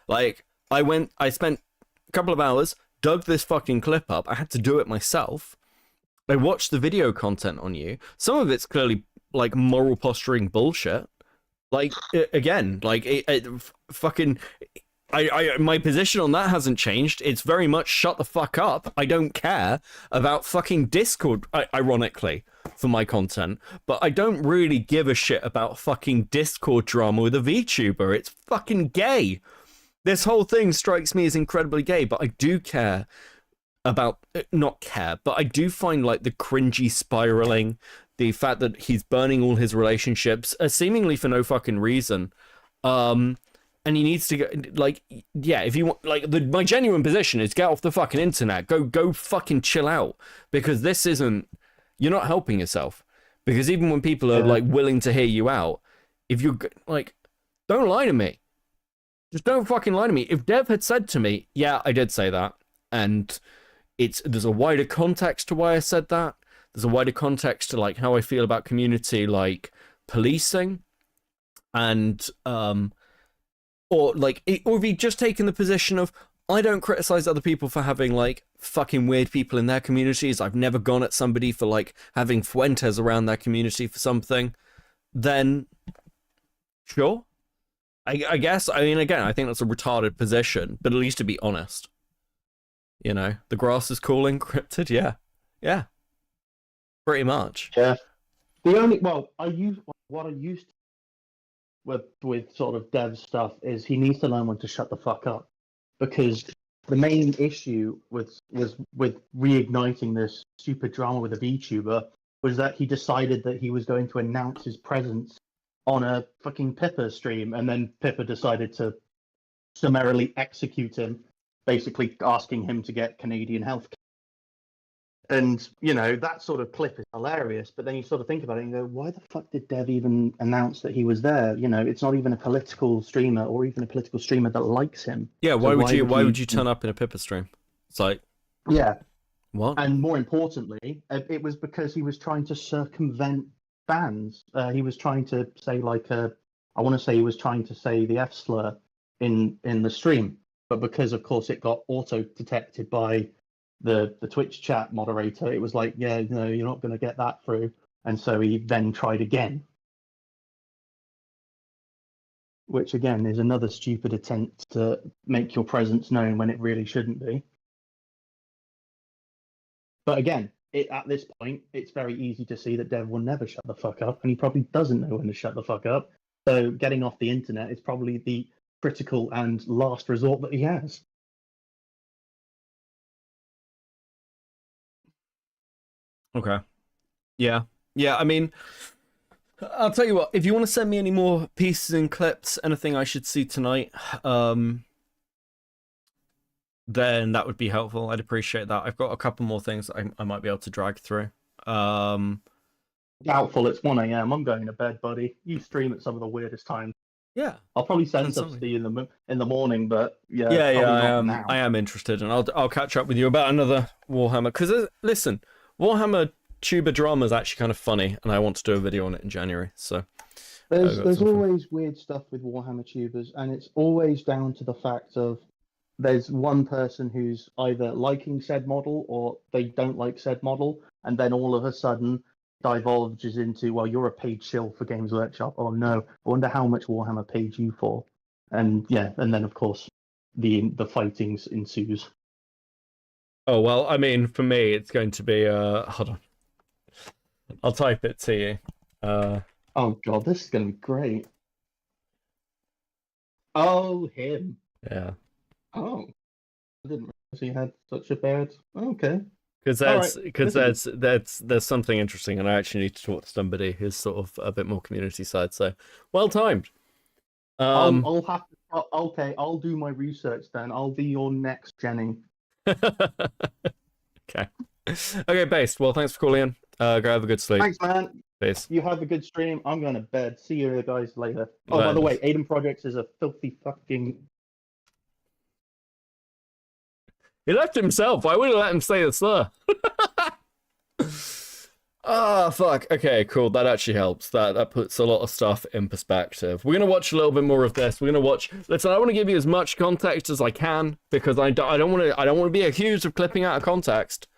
Like, I spent a couple of hours, dug this fucking clip up. I had to do it myself. I watched the video content on you. Some of it's clearly like moral posturing bullshit. Like, again, like fucking, my position on that hasn't changed. It's very much shut the fuck up. I don't care about fucking Discord, ironically, for my content, but I don't really give a shit about fucking Discord drama with a VTuber. It's fucking gay. This whole thing strikes me as incredibly gay, but I do care about, not care, but I do find like the cringy spiraling, the fact that he's burning all his relationships, seemingly for no fucking reason. And he needs to go, like, yeah, if you want, like, my genuine position is get off the fucking internet. Go fucking chill out. Because this isn't, you're not helping yourself. Because even when people are, like, willing to hear you out, if you're, like, don't lie to me. Just don't fucking lie to me. If Dev had said to me, yeah, I did say that, and there's a wider context to why I said that. There's a wider context to, like, how I feel about community, like, policing, and, or if he'd just taken the position of, I don't criticize other people for having like fucking weird people in their communities. I've never gone at somebody for like having Fuentes around their community for something. Then, sure. I guess. I mean, again, I think that's a retarded position, but at least to be honest. You know, the grass is cool encrypted. Yeah, yeah. Pretty much. Yeah. The only what I used to with sort of Dev stuff is he needs to learn when to shut the fuck up, because the main issue was with reigniting this stupid drama with a VTuber was that he decided that he was going to announce his presence on a fucking Pippa stream, and then Pippa decided to summarily execute him, basically asking him to get Canadian health. And, you know, that sort of clip is hilarious, but then you sort of think about it and go, why the fuck did Dev even announce that he was there? You know, it's not even a political streamer or even a political streamer that likes him. Yeah, why would you turn up in a Pippa stream? It's like, yeah. What? And more importantly, it was because he was trying to circumvent fans. He was trying to say I want to say he was trying to say the F slur in the stream, but because of course it got auto detected by the Twitch chat moderator, it was like, yeah, no, you're not going to get that through. And so he then tried again, which again is another stupid attempt to make your presence known when it really shouldn't be. But again, at this point, it's very easy to see that Dev will never shut the fuck up, and he probably doesn't know when to shut the fuck up. So getting off the internet is probably the critical and last resort that he has. Okay. Yeah. Yeah, I mean, I'll tell you what, if you want to send me any more pieces and clips, anything I should see tonight, then that would be helpful. I'd appreciate that. I've got a couple more things I might be able to drag through. Doubtful. It's 1 a.m. I'm going to bed, buddy. You stream at some of the weirdest times. Yeah. I'll probably send stuff to you in the morning, but yeah. I am interested, and I'll catch up with you about another Warhammer. Because listen, Warhammer Tuber drama is actually kind of funny, and I want to do a video on it in January. So there's always weird stuff with Warhammer Tubers, and it's always down to the fact of there's one person who's either liking said model or they don't like said model, and then all of a sudden divulges into, well, you're a paid shill for Games Workshop. Oh no, I wonder how much Warhammer paid you for. And yeah, and then of course the fightings ensues. Oh well, I mean, for me it's going to be hold on. I'll type it to you. Oh god, this is gonna be great. Oh, him. Yeah. Oh, I didn't realize he had such a bad. Okay. Because there's something interesting, and I actually need to talk to somebody who's sort of a bit more community side. So, well timed. I'll have to. Okay, I'll do my research then. I'll be your next Jenny. Okay. Okay, Based. Well, thanks for calling in. Go have a good sleep. Thanks, man. Peace. You have a good stream. I'm going to bed. See you guys later. Oh, by the way, Aiden Projects is a filthy fucking... He left himself. Why would he let him say the slur? Ah, fuck. Okay, cool. That actually helps. That puts a lot of stuff in perspective. We're gonna watch a little bit more of this. We're gonna watch. Listen, I want to give you as much context as I can because I don't want to be accused of clipping out of context.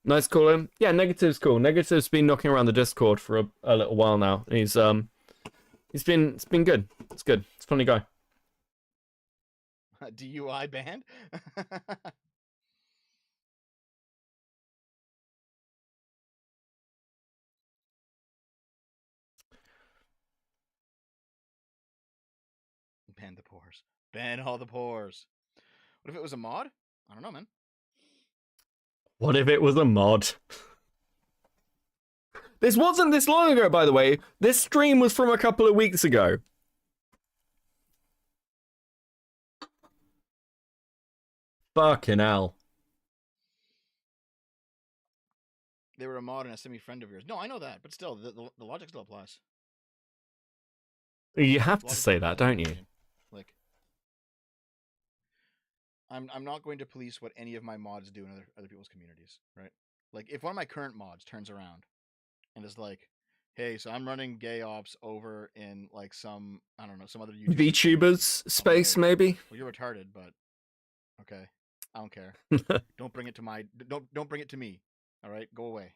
Nice call him. Yeah, Negative's cool. Negative's been knocking around the Discord for a little while now. It's been good. It's good. It's a funny guy. DUI banned? Ban the pores. Ban all the pores. What if it was a mod? I don't know, man. What if it was a mod? This wasn't this long ago, by the way. This stream was from a couple of weeks ago. Fucking hell. They were a mod and a semi-friend of yours. No, I know that, but still, the logic still applies. You have to say that, don't you? Like, I'm not going to police what any of my mods do in other people's communities, right? Like, if one of my current mods turns around and is like, "Hey, so I'm running gay ops over in like some, I don't know, some other VTubers space, okay. maybe. Well, you're retarded, but okay, I don't care. Don't bring it to don't bring it to me. All right, go away."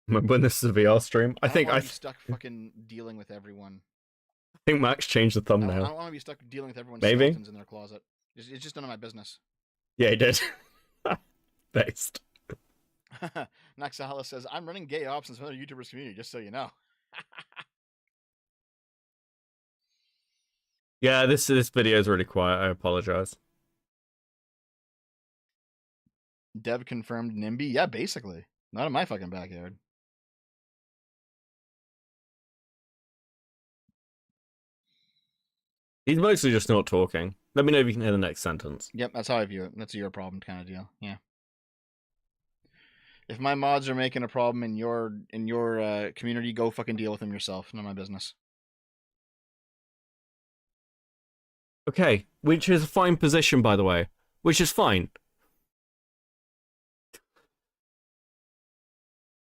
When this is a VR stream, I think I'm stuck fucking dealing with everyone. I think Max changed the thumbnail. I don't want to be stuck dealing with everyone's Maybe skeletons in their closet. It's just none of my business. Yeah, he did. Based. Naxahala says, "I'm running gay ops in some other YouTubers community, just so you know." Yeah, this video is really quiet. I apologize. Dev confirmed NIMBY. Yeah, basically. Not in my fucking backyard. He's mostly just not talking. Let me know if you can hear the next sentence. Yep, that's how I view it. That's your problem kind of deal. Yeah. If my mods are making a problem in your community, go fucking deal with them yourself. None of my business. Okay, which is a fine position, by the way. Which is fine.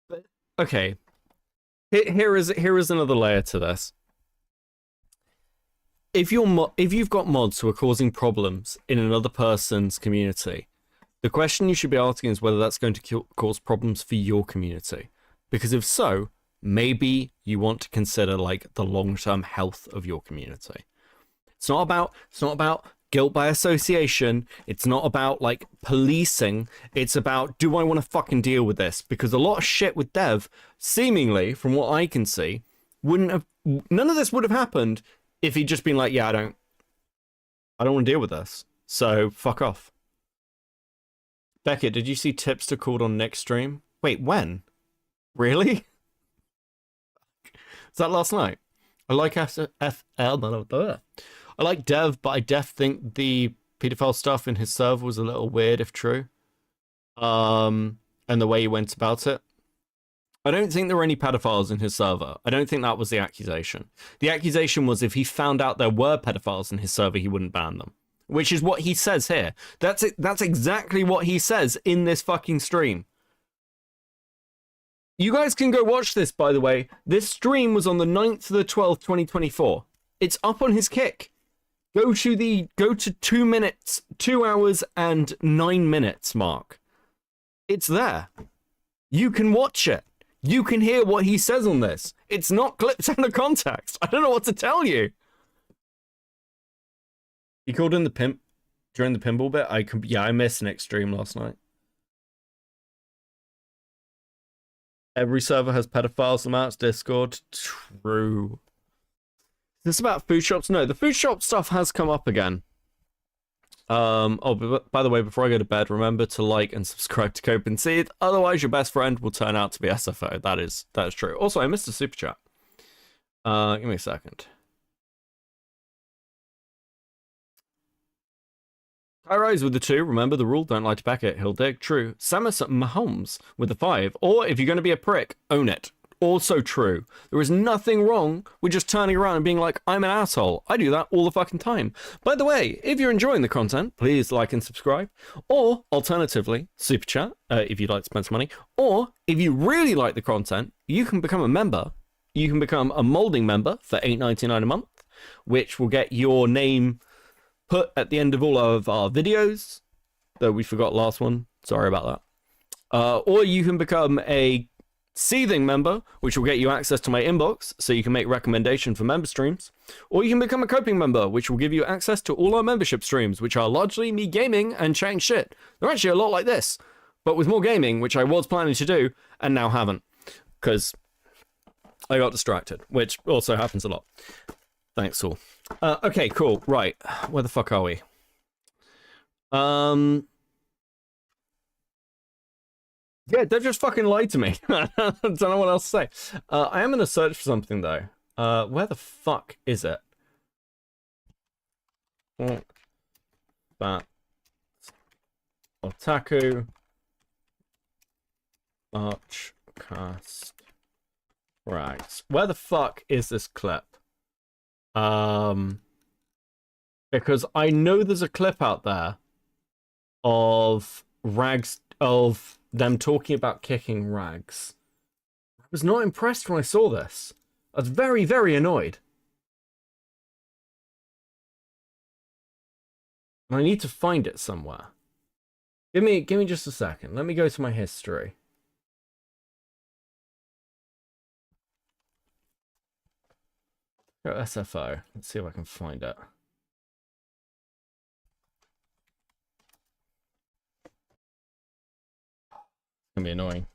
But okay, here is another layer to this. If you've got mods who are causing problems in another person's community, the question you should be asking is whether that's going to cause problems for your community. Because if so, maybe you want to consider like the long-term health of your community. It's not about guilt by association. It's not about like policing. It's about, do I want to fucking deal with this? Because a lot of shit with Dev, seemingly from what I can see, none of this would have happened if he'd just been like, yeah, I don't want to deal with this. So fuck off. Beckett, did you see Tipster called on next stream? Wait, when? Really? Is that last night? I like I like Dev, but I think the pedophile stuff in his server was a little weird, if true. And the way he went about it. I don't think there were any pedophiles in his server. I don't think that was the accusation. The accusation was if he found out there were pedophiles in his server, he wouldn't ban them. Which is what he says here. That's it. That's exactly what he says in this fucking stream. You guys can go watch this, by the way. This stream was on the 9th to the 12th, 2024. It's up on his Kick. Go to 2 hours and 9 minutes mark. It's there. You can watch it. You can hear what he says on this. It's not clipped out of context. I don't know what to tell you. He called in the pimp during the pinball bit. I missed Nick's stream last night. Every server has pedophiles amounts. Discord. True. Is this about food shops? No, the food shop stuff has come up again. Oh, by the way, before I go to bed, remember to like and subscribe to Cope and Seed. Otherwise, your best friend will turn out to be SFO. That is true. Also, I missed a super chat. Give me a second. Kyrise with the 2, remember the rule, don't lie to Beckett, he'll dig, true. Samus Mahomes with the 5, or if you're going to be a prick, own it. Also true. There is nothing wrong with just turning around and being like, I'm an asshole. I do that all the fucking time. By the way, if you're enjoying the content, please like and subscribe. Or, alternatively, super chat, if you'd like to spend some money. Or, if you really like the content, you can become a member. You can become a molding member for $8.99 a month, which will get your name put at the end of all of our videos, though we forgot last one. Sorry about that. Or you can become a Seething member, which will get you access to my inbox, so you can make recommendation for member streams. Or you can become a Coping member, which will give you access to all our membership streams, which are largely me gaming and chatting shit. They're actually a lot like this, but with more gaming, which I was planning to do, and now haven't, because I got distracted, which also happens a lot. Thanks all. Okay, cool. Right, where the fuck are we? Yeah, they just fucking lied to me. I don't know what else to say. I am going to search for something, though. Where the fuck is it? Fat Otaku Archcast Rags. Where the fuck is this clip? Because I know there's a clip out there of Rags, of them talking about kicking Rags. I was not impressed when I saw this. I was very, very annoyed. And I need to find it somewhere. Give me just a second. Let me go to my history. Go SFO. Let's see if I can find it. Gonna be annoying.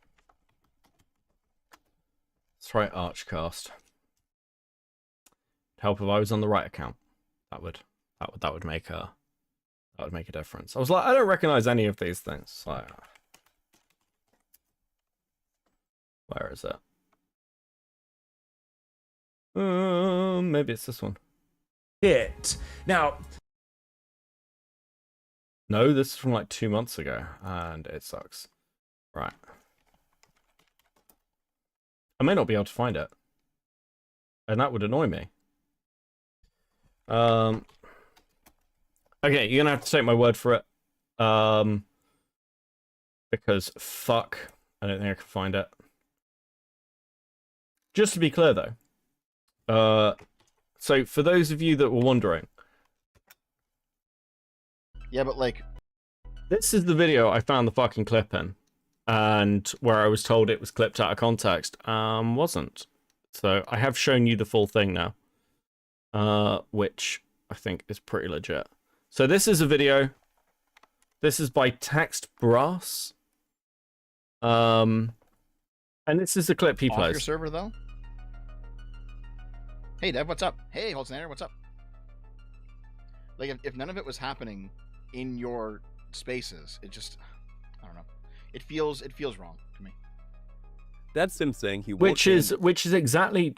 Let's try Archcast. Help if I was on the right account. That would make a difference. I was like, I don't recognize any of these things. Like, where is it? Maybe it's this one. It. Now, no, this is from like 2 months ago, and it sucks. Right. I may not be able to find it. And that would annoy me. Okay, you're gonna have to take my word for it. Because fuck, I don't think I can find it. Just to be clear though. So for those of you that were wondering. Yeah, but like, this is the video I found the fucking clip in. And where I was told it was clipped out of context, wasn't. So I have shown you the full thing now, which I think is pretty legit. So this is a video. This is by Text Brass. And this is the clip he off plays. your server though. Hey Dev, what's up? Hey Holznander, what's up? Like if none of it was happening in your spaces, it just, I don't know. It feels wrong to me. that's him saying he Which is exactly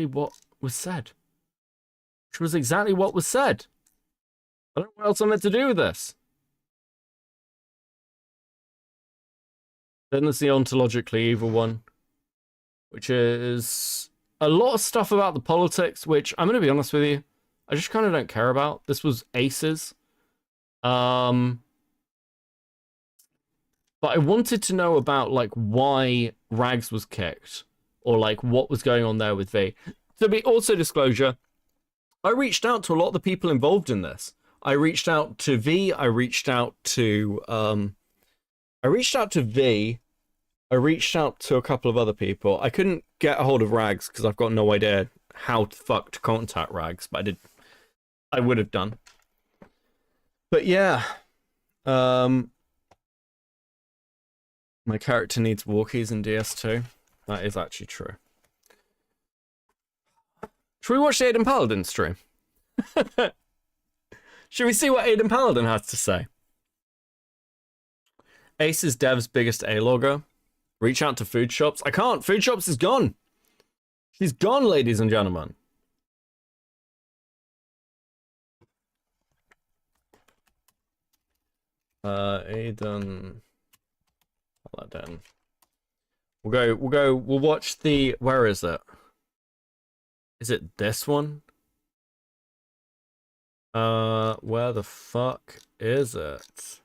what was said. Which was exactly what was said. I don't know what else I'm meant to do with this. Then there's the ontologically evil one, which is a lot of stuff about the politics, which I'm going to be honest with you, I just kind of don't care about. This was Aces. But I wanted to know about, like, why Rags was kicked. Or, like, what was going on there with V. To be also disclosure, I reached out to a lot of the people involved in this. I reached out to V. I reached out to V. I reached out to a couple of other people. I couldn't get a hold of Rags because I've got no idea how the fuck to contact Rags. But I would have done. But yeah. My character needs walkies in DS2. That is actually true. Should we watch the Aiden Paladin stream? Should we see what Aiden Paladin has to say? Ace is Dev's biggest A-logger. Reach out to food shops. I can't. Food shops is gone. She's gone, ladies and gentlemen. Aiden. Hold that down. We'll watch the, where is it? Is it this one? Where the fuck is it?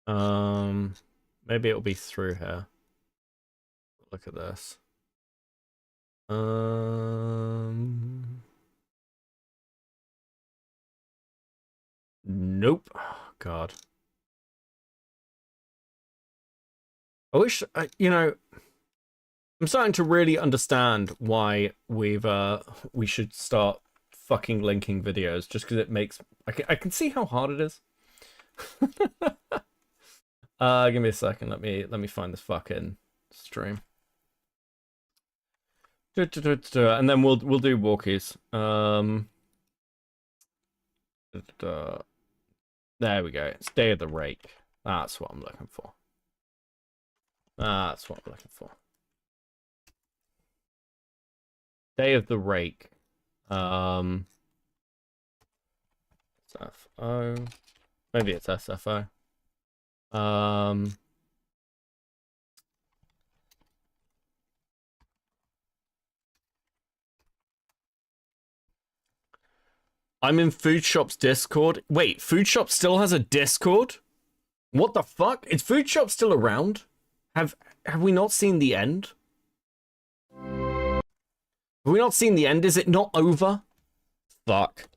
Maybe it'll be through here. Look at this. Nope. Oh, God. I wish, you know, I'm starting to really understand why we should start fucking linking videos, just because it makes, I can see how hard it is. Give me a second. Let me find this fucking stream. And then we'll do walkies. There we go. It's Day of the Rake. That's what I'm looking for. That's what I'm looking for. Day of the Rake. SFO. Maybe it's SFO. I'm in Food Shop's Discord. Wait, Food Shop still has a Discord? What the fuck? Is Food Shop still around? Have we not seen the end? Have we not seen the end? Is it not over? Fuck.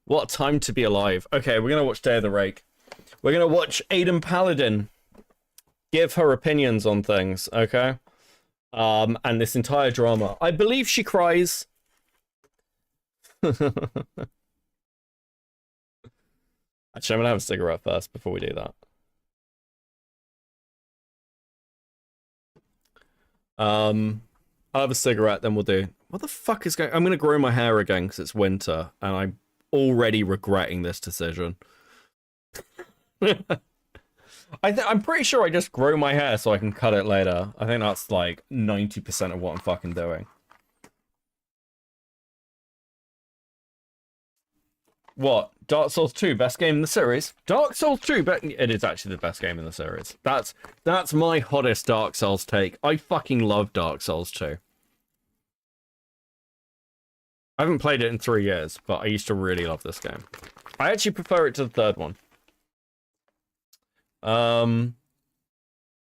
What a time to be alive. Okay, we're gonna watch Day of the Rake. We're gonna watch Aiden Paladin give her opinions on things, okay? And this entire drama. I believe she cries. Actually, I'm gonna have a cigarette first before we do that. I'll have a cigarette, then we'll do... What the fuck is going... I'm gonna grow my hair again because it's winter, and I'm already regretting this decision. I'm pretty sure I just grow my hair so I can cut it later. I think that's like 90% of what I'm fucking doing. What? Dark Souls 2, best game in the series? Dark Souls 2, it is actually the best game in the series. That's my hottest Dark Souls take. I fucking love Dark Souls 2. I haven't played it in 3 years, but I used to really love this game. I actually prefer it to the third one.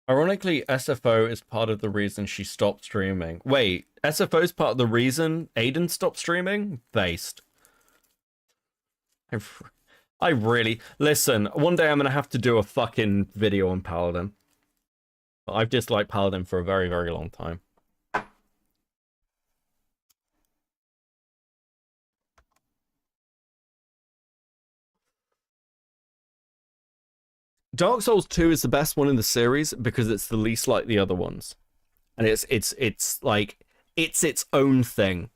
Ironically, SFO is part of the reason she stopped streaming. Wait, SFO is part of the reason Aiden stopped streaming? Based. I really... Listen, one day I'm going to have to do a fucking video on Paladin. I've disliked Paladin for a very, very long time. Dark Souls 2 is the best one in the series because it's the least like the other ones. And it's like, it's its own thing.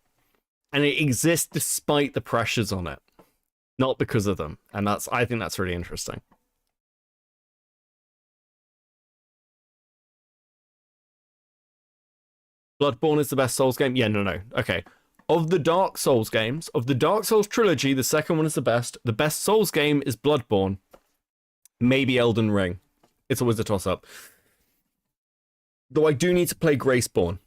And it exists despite the pressures on it. Not because of them. And I think that's really interesting. Bloodborne is the best Souls game? Yeah, no. Okay. Of the Dark Souls games, of the Dark Souls trilogy, the second one is the best. The best Souls game is Bloodborne. Maybe Elden Ring. It's always a toss-up. Though I do need to play Graceborn.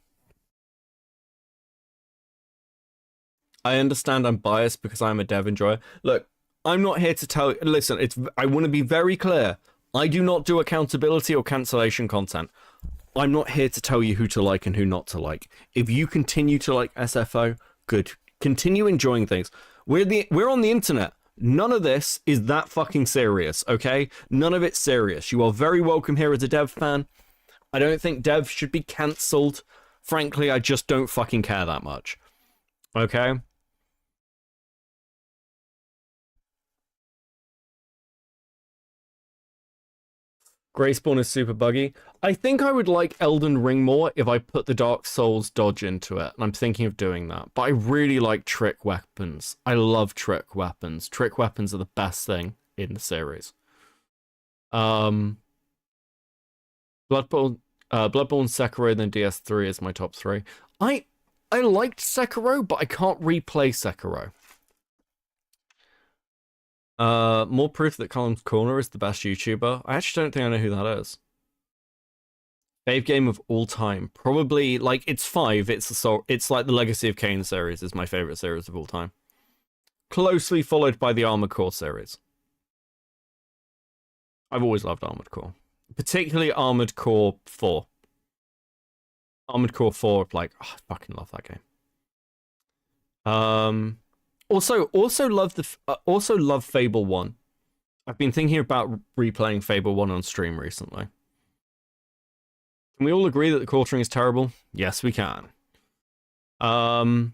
I understand I'm biased because I'm a dev enjoyer. Look, I'm not here to tell you... Listen, I want to be very clear. I do not do accountability or cancellation content. I'm not here to tell you who to like and who not to like. If you continue to like SFO, good. Continue enjoying things. We're on the internet. None of this is that fucking serious, okay? None of it's serious. You are very welcome here as a dev fan. I don't think dev should be cancelled. Frankly, I just don't fucking care that much. Okay? Graceborn is super buggy. I think I would like Elden Ring more if I put the Dark Souls dodge into it. And I'm thinking of doing that. But I really like trick weapons. I love trick weapons. Trick weapons are the best thing in the series. Bloodborne, Sekiro, then DS3 is my top 3. I liked Sekiro, but I can't replay Sekiro. More proof that Colin's Corner is the best YouTuber. I actually don't think I know who that is. Fave game of all time. Probably, like, it's 5. It's like the Legacy of Kain series is my favorite series of all time. Closely followed by the Armored Core series. I've always loved Armored Core. Particularly Armored Core 4. Armored Core 4, like, oh, I fucking love that game. Also love Fable 1. I've been thinking about replaying Fable 1 on stream recently. Can we all agree that the quartering is terrible? Yes, we can. I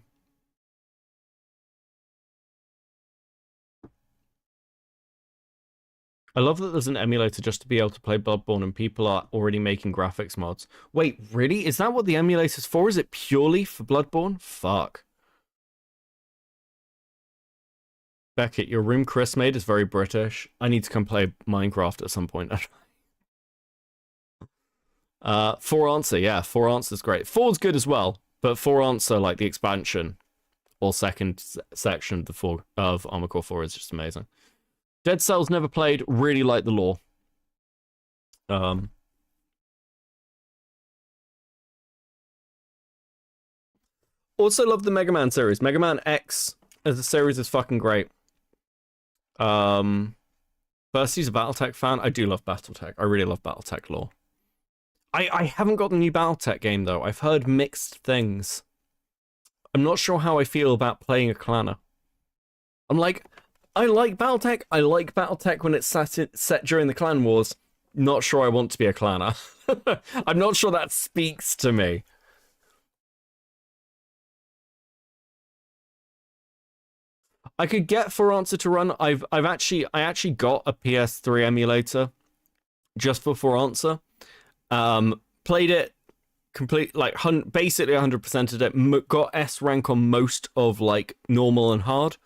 love that there's an emulator just to be able to play Bloodborne and people are already making graphics mods. Wait, really? Is that what the emulator's for? Is it purely for Bloodborne? Fuck. Beckett, your room Chris made is very British. I need to come play Minecraft at some point. For Answer, yeah, For Answer's great. 4's good as well, but For Answer, like the expansion or second section of Armored Core 4 is just amazing. Dead Cells never played, really like the lore. Also love the Mega Man series. Mega Man X as a series is fucking great. Berstie's a Battletech fan. I do love Battletech. I really love Battletech lore. I haven't got the new Battletech game though. I've heard mixed things. I'm not sure how I feel about playing a clanner. I'm like, I like Battletech. I like Battletech when it's set during the Clan Wars. Not sure I want to be a clanner. I'm not sure that speaks to me. I could get For Answer to run. I actually got a PS3 emulator just for Answer. Played it basically 100%ed it. Got S rank on most of like normal and hard.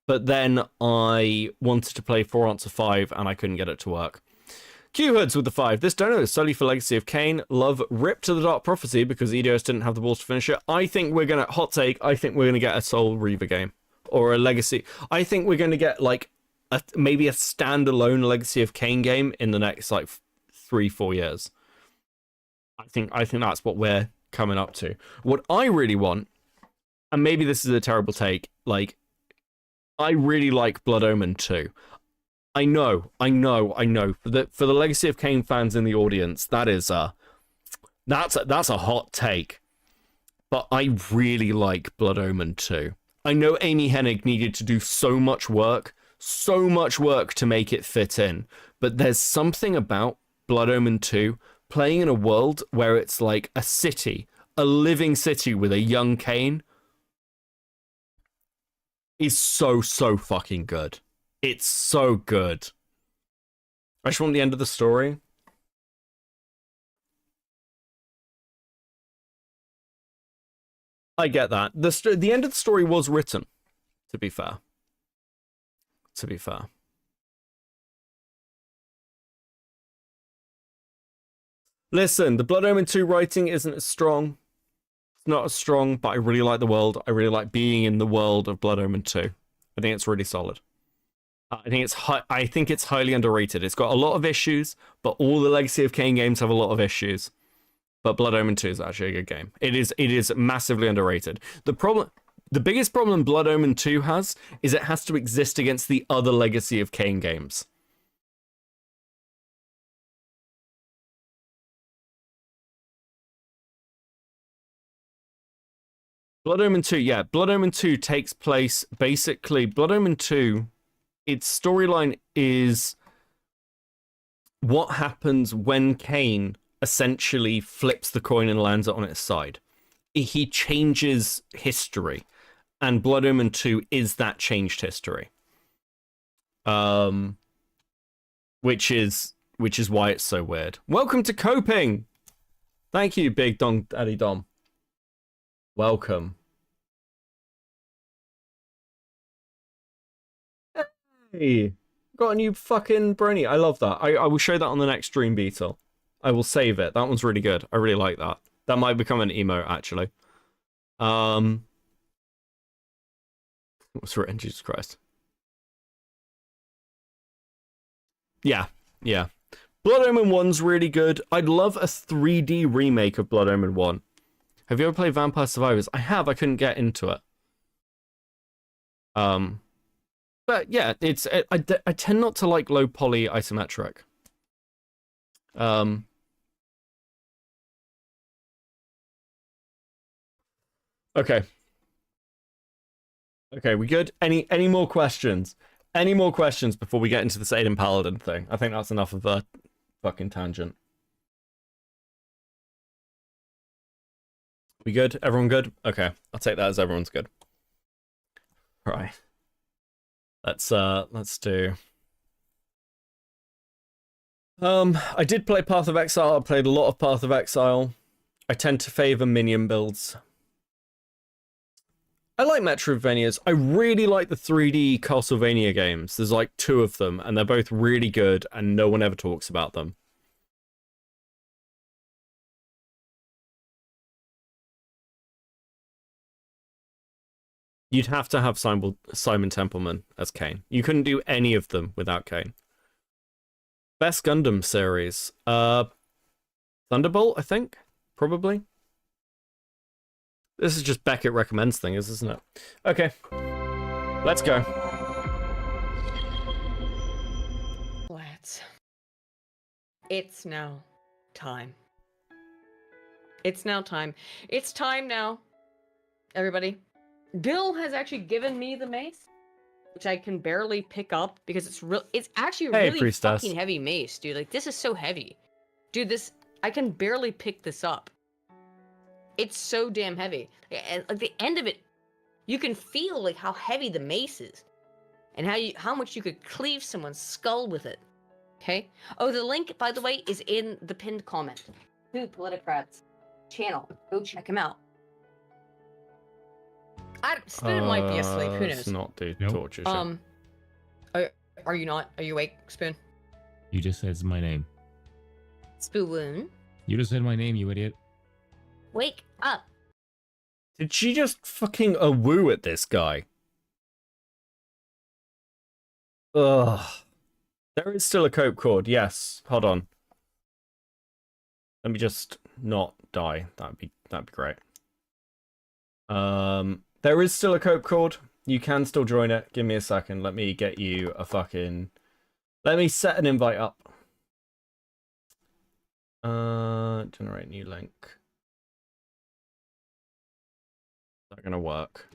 But then I wanted to play For Answer 5 and I couldn't get it to work. Q-Hoods with the 5. This dono is solely for Legacy of Kain. Love Rip to the Dark Prophecy because Eidos didn't have the balls to finish it. I think we're going to, hot take, I think we're going to get a Soul Reaver game. Or a Legacy. I think we're going to get like maybe a standalone Legacy of Kain game in the next like 3-4 years. I think that's what we're coming up to. What I really want, and maybe this is a terrible take, like, I really like Blood Omen 2. I know. For the Legacy of Kain fans in the audience, that's a hot take. But I really like Blood Omen 2. I know Amy Hennig needed to do so much work to make it fit in. But there's something about Blood Omen 2 playing in a world where it's like a city, a living city with a young Kain, is so fucking good. It's so good. I just want the end of the story. I get that. The end of the story was written, to be fair. Listen, the Blood Omen 2 writing isn't as strong. It's not as strong, but I really like the world. I really like being in the world of Blood Omen 2. I think it's really solid. I think it's highly underrated. It's got a lot of issues, but all the Legacy of Kain games have a lot of issues. But Blood Omen 2 is actually a good game. It is massively underrated. The biggest problem Blood Omen 2 has is it has to exist against the other Legacy of Kain games. Blood Omen 2, yeah. Blood Omen 2 takes place, basically, Blood Omen 2, its storyline is what happens when Kain essentially flips the coin and lands it on its side. He changes history, and Blood Omen 2 is that changed history. Which is why it's so weird. Welcome to Coping! Thank you, Big Dong Daddy Dom. Welcome. Hey, got a new fucking brony. I love that. I will show that on the next stream, Beetle. I will save it. That one's really good. I really like that. That might become an emote, actually. What's written? Jesus Christ. Yeah. Blood Omen 1's really good. I'd love a 3D remake of Blood Omen 1. Have you ever played Vampire Survivors? I have. I couldn't get into it. But yeah, I tend not to like low poly isometric. Okay. Okay, we good? Any more questions? Any more questions before we get into this Aiden Paladin thing? I think that's enough of a fucking tangent. We good? Everyone good? Okay, I'll take that as everyone's good. Right. Let's do. I did play Path of Exile. I played a lot of Path of Exile. I tend to favor minion builds. I like Metroidvanias. I really like the 3D Castlevania games. There's like 2 of them, and they're both really good, and no one ever talks about them. You'd have to have Simon Templeman as Kane. You couldn't do any of them without Kane. Best Gundam series. Thunderbolt, I think? Probably. This is just Beckett recommends things, isn't it? Okay. Let's go. It's now time. It's now time. It's time now, everybody. Bill has actually given me the mace, which I can barely pick up because it's actually a really Priestess. fucking heavy mace, dude. Like, this is so heavy. Dude, I can barely pick this up. It's so damn heavy. And at the end of it, you can feel like how heavy the mace is, and how much you could cleave someone's skull with it. Okay. Oh, the link, by the way, is in the pinned comment to Politicrat's channel. Go check him out. Spoon might be asleep. Who knows? It's not do Nope. torture shit. Are you not? Are you awake, Spoon? You just said my name. Spoon, You just said my name, you idiot. wake up. Did she just fucking woo at this guy? Ugh. There is still a cope cord. Yes. Hold on. Let me just not die. That'd be great. There is still a cope cord. You can still join it. Give me a second. Let me get you a fucking... Let me set an invite up. Generate new link. Is that gonna work?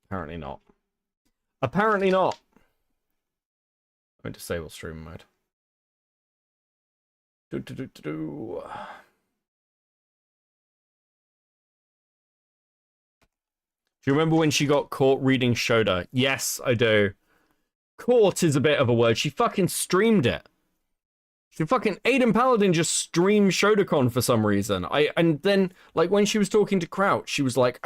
Apparently not. Apparently not. Let me disable stream mode. Do. Do you remember when she got caught reading Shoda? Yes, I do. Caught is a bit of a word. She fucking streamed it. She fucking Aiden Paladin just streamed ShodaCon for some reason. And then, like, when she was talking to Crouch, she was like,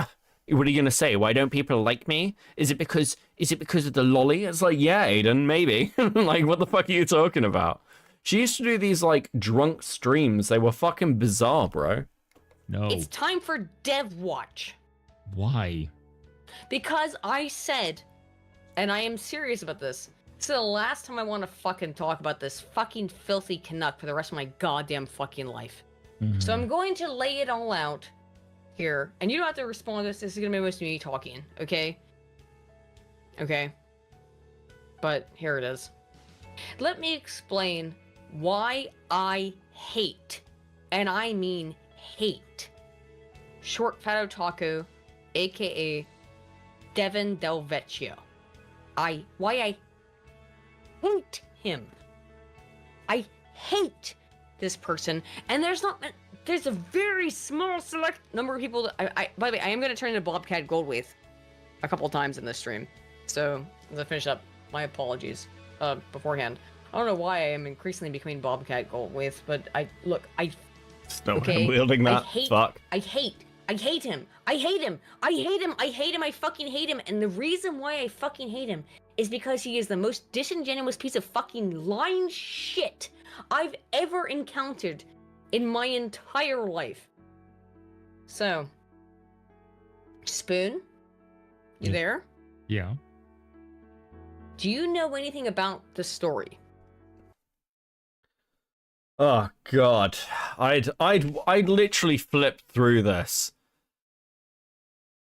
what are you gonna say? Why don't people like me? Is it because of the lolly? It's like, yeah, Aiden, maybe. Like, what the fuck are you talking about? She used to do these, like, drunk streams. They were fucking bizarre, bro. No. It's time for Dev Watch. Why? Because I said, and I am serious about this, this is the last time I want to fucking talk about this fucking filthy Canuck for the rest of my goddamn fucking life. Mhm. So I'm going to lay it all out here, and you don't have to respond to this. This is gonna be mostly me talking, okay? Okay. But here it is. Let me explain why I hate, and I mean hate, Short Fat Otaku, aka Devin Del Vecchio. Why I hate him. I hate this person, and there's a very small select number of people that by the way, I am going to turn into Bobcat Goldthwait a couple times in this stream. So, as I finish up, my apologies beforehand. I don't know why I am increasingly becoming Bobcat Goldthwait, but Still okay, wielding that. Fuck. I hate him. I hate him. I fucking hate him. And the reason why I fucking hate him is because he is the most disingenuous piece of fucking lying shit I've ever encountered in my entire life. So, Spoon, you there? Yeah. Do you know anything about the story? Oh God, I'd literally flip through this.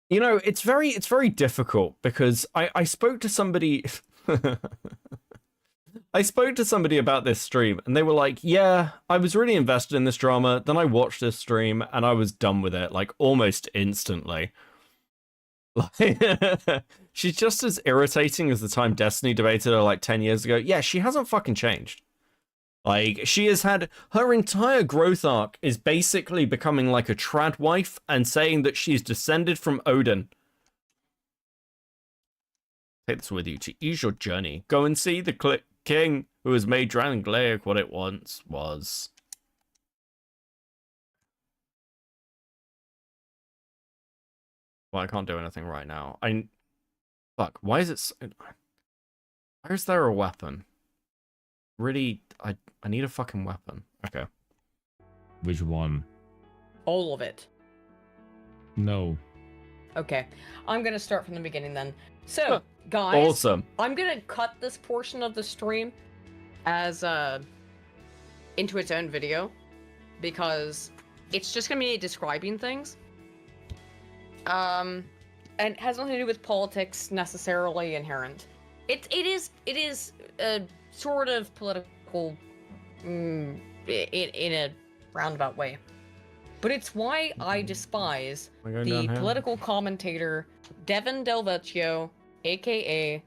You know, it's very difficult because I spoke to somebody. I spoke to somebody about this stream, and they were like, "Yeah, I was really invested in this drama. Then I watched this stream, and I was done with it, like almost instantly." Like, she's just as irritating as the time Destiny debated her like 10 years ago. Yeah, she hasn't fucking changed. Like, she has had her entire growth arc is basically becoming like a trad wife and saying that she's descended from Odin. Take this with you to ease your journey. Go and see the king who has made Drangleic what it once was. Well, I can't do anything right now. Fuck, why is it... Why is there a weapon? Really, I need a fucking weapon. Okay. Which one? All of it. No. Okay, I'm gonna start from the beginning then. So, guys, Awesome. I'm gonna cut this portion of the stream as into its own video because it's just gonna be describing things. And it has nothing to do with politics necessarily inherent. It is a sort of political in a roundabout way. But it's why I despise the political commentator Devin Del Vecchio, aka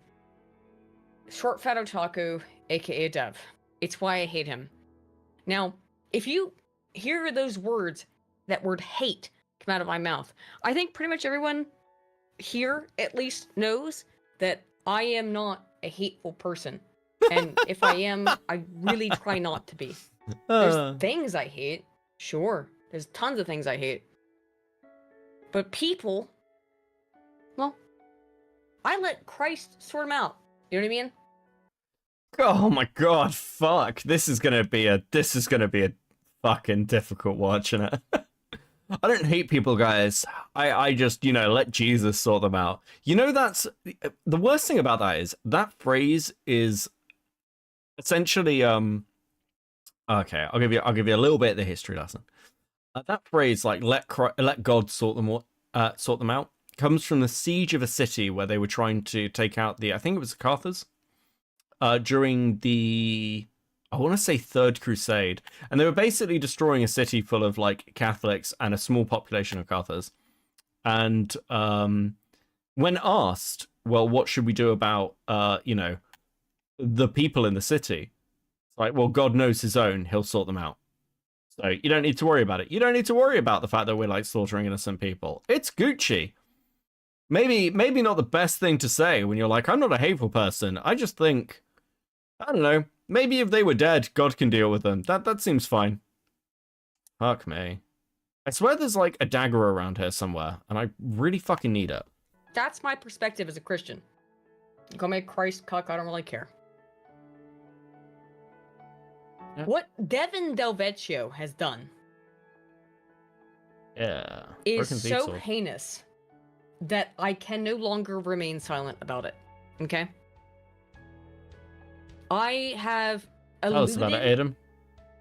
Short Fat Otaku, aka Dev. It's why I hate him. Now, if you hear those words, that word hate, come out of my mouth, I think pretty much everyone here at least knows that I am not a hateful person. And if I am, I really try not to be. There's things I hate, sure. There's tons of things I hate. But people, well, I let Christ sort them out. You know what I mean? Oh my God, fuck. This is gonna be a fucking difficult watch, isn't it? I don't hate people, guys. I just, you know, let Jesus sort them out. You know, that's the worst thing about that is that phrase is essentially okay, I'll give you a little bit of the history lesson. That phrase, like let God sort them out, comes from the siege of a city where they were trying to take out I think it was the Cathars, during the, I want to say, Third Crusade, and they were basically destroying a city full of like Catholics and a small population of Cathars. And when asked, well, what should we do about you know, the people in the city? It's like, well, God knows his own; he'll sort them out. So you don't need to worry about it. You don't need to worry about the fact that we're like slaughtering innocent people. It's Gucci. Maybe not the best thing to say when you're like, I'm not a hateful person. I just think, I don't know. Maybe if they were dead, God can deal with them. That seems fine. Fuck me. I swear there's like a dagger around here somewhere, and I really fucking need it. That's my perspective as a Christian. Go make Christ cuck, I don't really care. Yeah. What Devin Del Vecchio has done is so heinous that I can no longer remain silent about it. Okay? I have alluded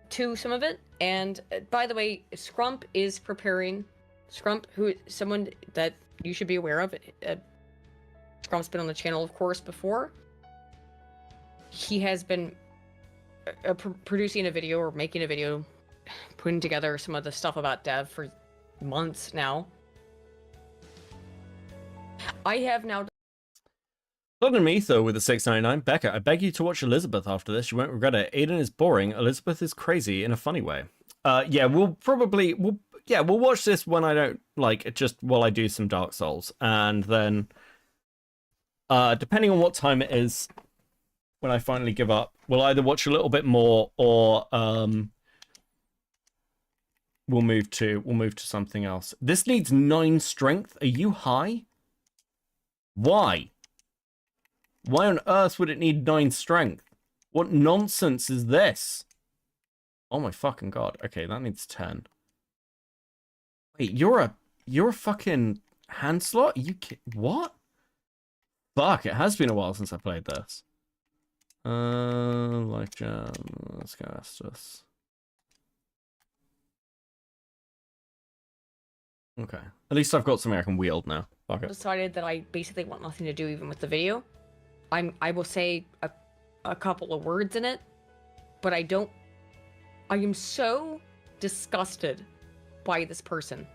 to some of it, and by the way, Scrump is preparing. Scrump, who someone that you should be aware of. Scrump's been on the channel, of course, before. He has been producing a video or making a video, putting together some of the stuff about Dev for months now. I have now. London Metho with the 699. Becca, I beg you to watch Elizabeth after this. You won't regret it. Aiden is boring. Elizabeth is crazy in a funny way. Yeah, we'll watch this when I don't just while I do some Dark Souls, and then depending on what time it is when I finally give up, we'll either watch a little bit more or we'll move to something else. This needs 9 strength. Are you high? Why? Why on earth would it need 9 strength? What nonsense is this? Oh my fucking God. Okay, that needs 10. Wait, you're a fucking hand slot? What? Fuck, it has been a while since I played this. Like, let's go Estus. Okay. At least I've got something I can wield now. Fuck it. Decided that I basically want nothing to do even with the video. I will say a couple of words in it, but I am so disgusted by this person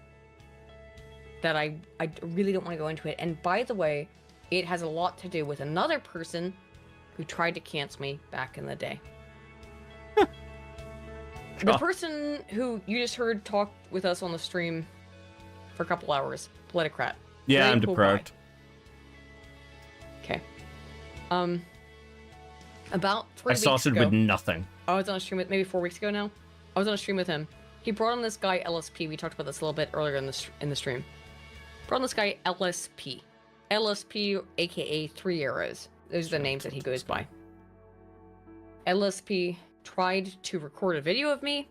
that I really don't want to go into it. And by the way, it has a lot to do with another person who tried to cancel me back in the day. The person who you just heard talk with us on the stream for a couple hours, Politicrat. Yeah, Very I'm cool deprived. guy. Okay. About 3 I weeks started ago, with nothing. I was on a stream with, maybe 4 weeks ago now. I was on a stream with him. He brought on this guy LSP. We talked about this a little bit earlier in the stream. Brought on this guy LSP. LSP, aka 3 Arrows. Those are the names that he goes by. LSP tried to record a video of me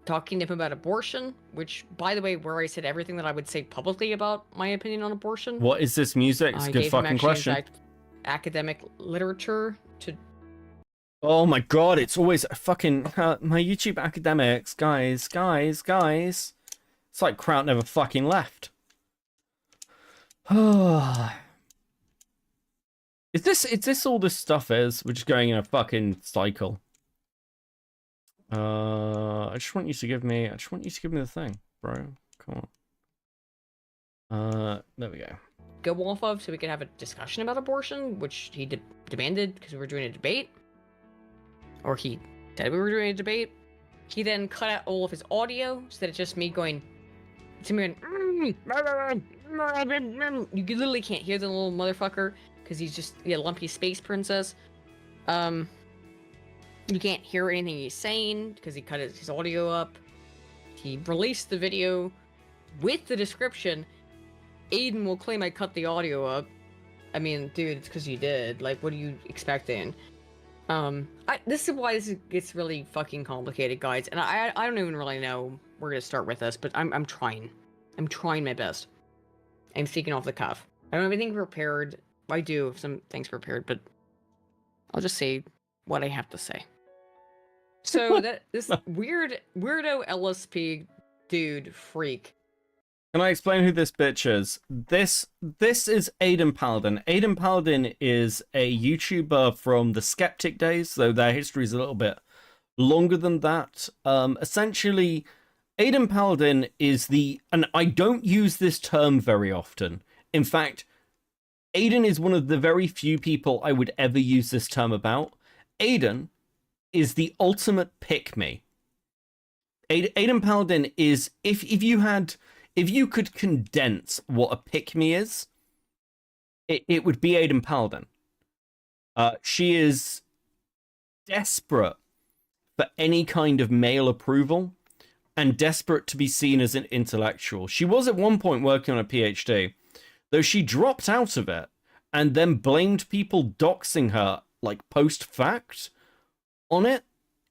talking to him about abortion, which, by the way, where I said everything that I would say publicly about my opinion on abortion. What is this music? It's a good fucking question. In fact, academic literature to. Oh my god, it's always fucking my YouTube academics, guys. It's like Kraut never fucking left. Is this all this stuff is? We're just going in a fucking cycle. I just want you to give me the thing, bro. Come on. There we go. Go off of so we could have a discussion about abortion, which he demanded because we were doing a debate. Or he said we were doing a debate. He then cut out all of his audio so that it's just me going. It's me going. You literally can't hear the little motherfucker because he's just a lumpy space princess. You can't hear anything he's saying because he cut his audio up. He released the video with the description. Aiden will claim I cut the audio up. I mean, dude, it's because you did. Like, what are you expecting? This is why this gets really fucking complicated, guys. And I don't even really know where to start with this, but I'm trying. I'm trying my best. I'm speaking off the cuff. I don't have anything prepared. I do have some things prepared, but I'll just say what I have to say. So that this weirdo LSP dude freak. Can I explain who this bitch is? This is Aiden Paladin. Aiden Paladin is a YouTuber from the Skeptic days, though their history is a little bit longer than that. Essentially, Aiden Paladin is and I don't use this term very often. In fact, Aiden is one of the very few people I would ever use this term about. Aiden is the ultimate pick-me. Aiden Paladin is, if you could condense what a pick-me is, it would be Aiden Paladin. She is desperate for any kind of male approval and desperate to be seen as an intellectual. She was at one point working on a PhD, though she dropped out of it and then blamed people doxing her, like, post-fact on it.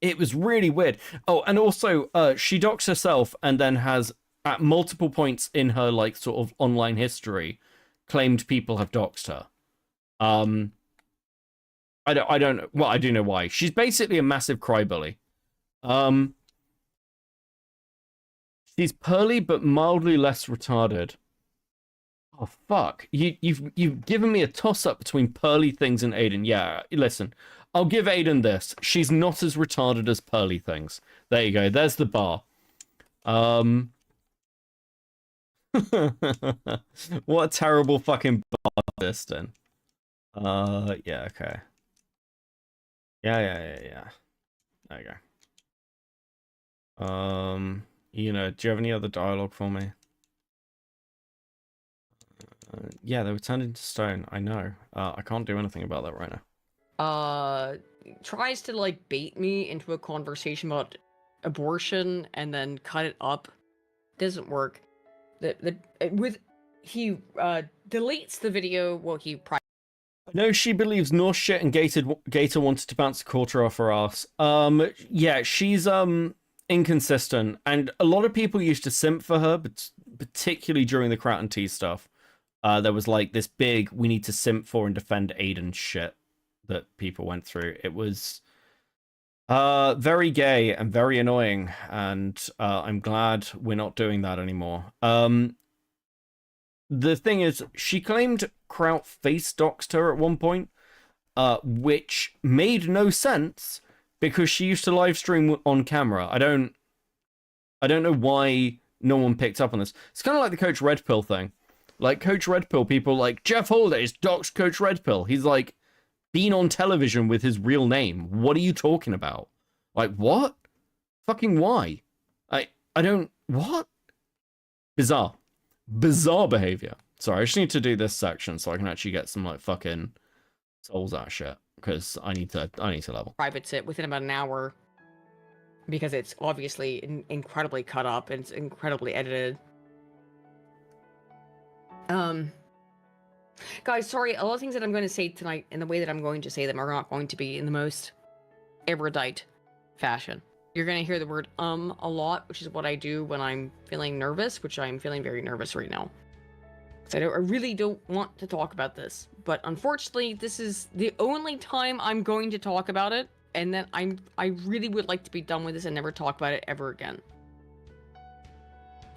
It was really weird. Oh, and also, she doxed herself and then has, at multiple points in her, like, sort of online history, claimed people have doxed her. I don't know. Well, I do know why. She's basically a massive crybaby. She's pearly but mildly less retarded. Oh fuck! You've given me a toss up between pearly things and Aiden. Yeah, listen, I'll give Aiden this. She's not as retarded as pearly things. There you go. There's the bar. What a terrible fucking bar this then. Yeah, okay. Yeah. There you go. You know, do you have any other dialogue for me? Yeah, they were turned into stone. I know. I can't do anything about that right now. Tries to like bait me into a conversation about abortion and then cut it up. Doesn't work. He deletes the video. Well, he. I know she believes Norse shit and Gator wanted to bounce a quarter off her ass. Yeah, she's inconsistent, and a lot of people used to simp for her, but particularly during the Kraut and T stuff. There was like this big we need to simp for and defend Aiden shit that people went through. It was very gay and very annoying, and I'm glad we're not doing that anymore. The thing is, she claimed Kraut face doxed her at one point, which made no sense because she used to live stream on camera. I don't know why no one picked up on this. It's kind of like the Coach Red Pill thing. Like Coach Red Pill, people like Jeff Holiday's doxed Coach Red Pill. He's like been on television with his real name. What are you talking about? Like what? Fucking why? I don't what? Bizarre behavior. Sorry, I just need to do this section so I can actually get some like fucking souls out of shit because I need to level. Private sit within about an hour because it's obviously incredibly cut up and it's incredibly edited. Guys, sorry, a lot of things that I'm going to say tonight and the way that I'm going to say them are not going to be in the most erudite fashion. You're going to hear the word a lot, which is what I do when I'm feeling nervous, which I'm feeling very nervous right now. So I really don't want to talk about this, but unfortunately, this is the only time I'm going to talk about it, and then I really would like to be done with this and never talk about it ever again.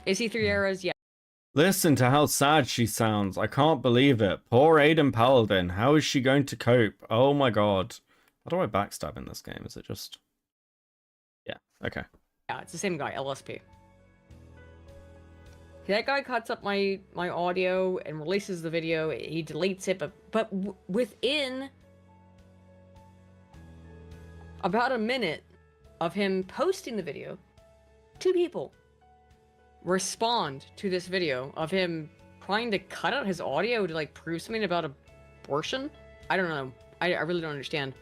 Is he 3 arrows? Yeah. Listen to how sad she sounds. I can't believe it. Poor Aiden Paladin. How is she going to cope? Oh my god. How do I backstab in this game? Is it just... Yeah, okay. Yeah, it's the same guy, LSP. That guy cuts up my audio and releases the video. He deletes it, but within about a minute of him posting the video, 2 people respond to this video of him trying to cut out his audio to like prove something about abortion. I don't know. I really don't understand.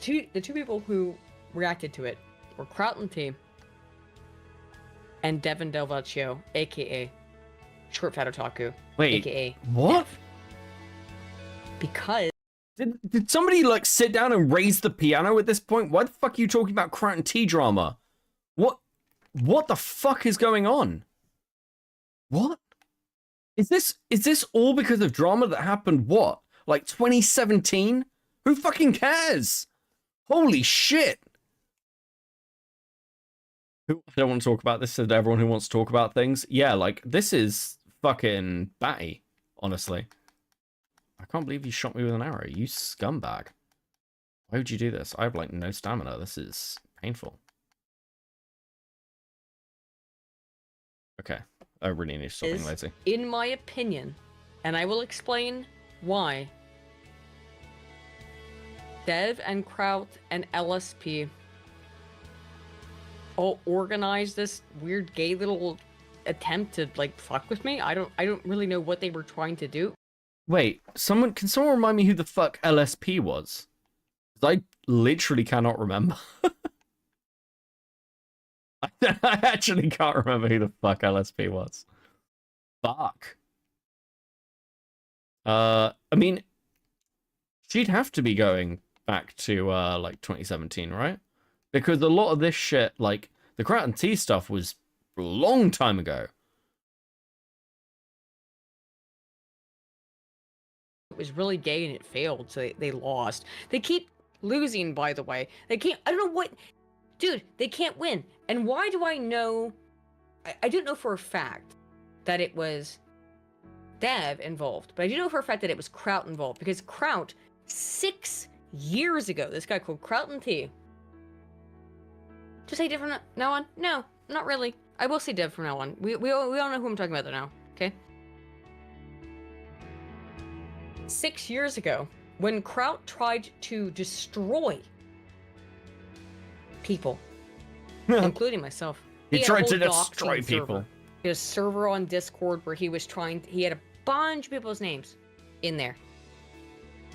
The two people who reacted to it were Kraut T and Devin Del Vecchio, aka Short Fat Otaku. Wait, aka what? Dev. Because did somebody like sit down and raise the piano at this point? Why the fuck are you talking about Kraut T drama? What the fuck is going on? What? Is this all because of drama that happened, what? Like 2017? Who fucking cares? Holy shit. I don't want to talk about this to everyone who wants to talk about things. Yeah, like, this is fucking batty, honestly. I can't believe you shot me with an arrow, you scumbag. Why would you do this? I have, like, no stamina. This is painful. Okay, I really need to stop being lazy. In my opinion, and I will explain why, Dev and Kraut and LSP all organized this weird gay little attempt to like fuck with me. I don't really know what they were trying to do. Wait, can someone remind me who the fuck LSP was? I literally cannot remember. I actually can't remember who the fuck LSP was. Fuck. I mean, she'd have to be going back to like 2017, right? Because a lot of this shit, like the Kraut T stuff, was a long time ago. It was really gay and it failed, so they lost. They keep losing, by the way. They can't. I don't know what. Dude, they can't win. And why do I know? I don't know for a fact that it was Dev involved, but I do know for a fact that it was Kraut involved because Kraut, 6 years ago, this guy called Kraut T. To say Dev from now on? No, not really. I will say Dev from now on. We all know who I'm talking about now, okay? 6 years ago, when Kraut tried to destroy people, including myself. He had a tried to whole destroy doxing people. server. He had a server on Discord where he had a bunch of people's names in there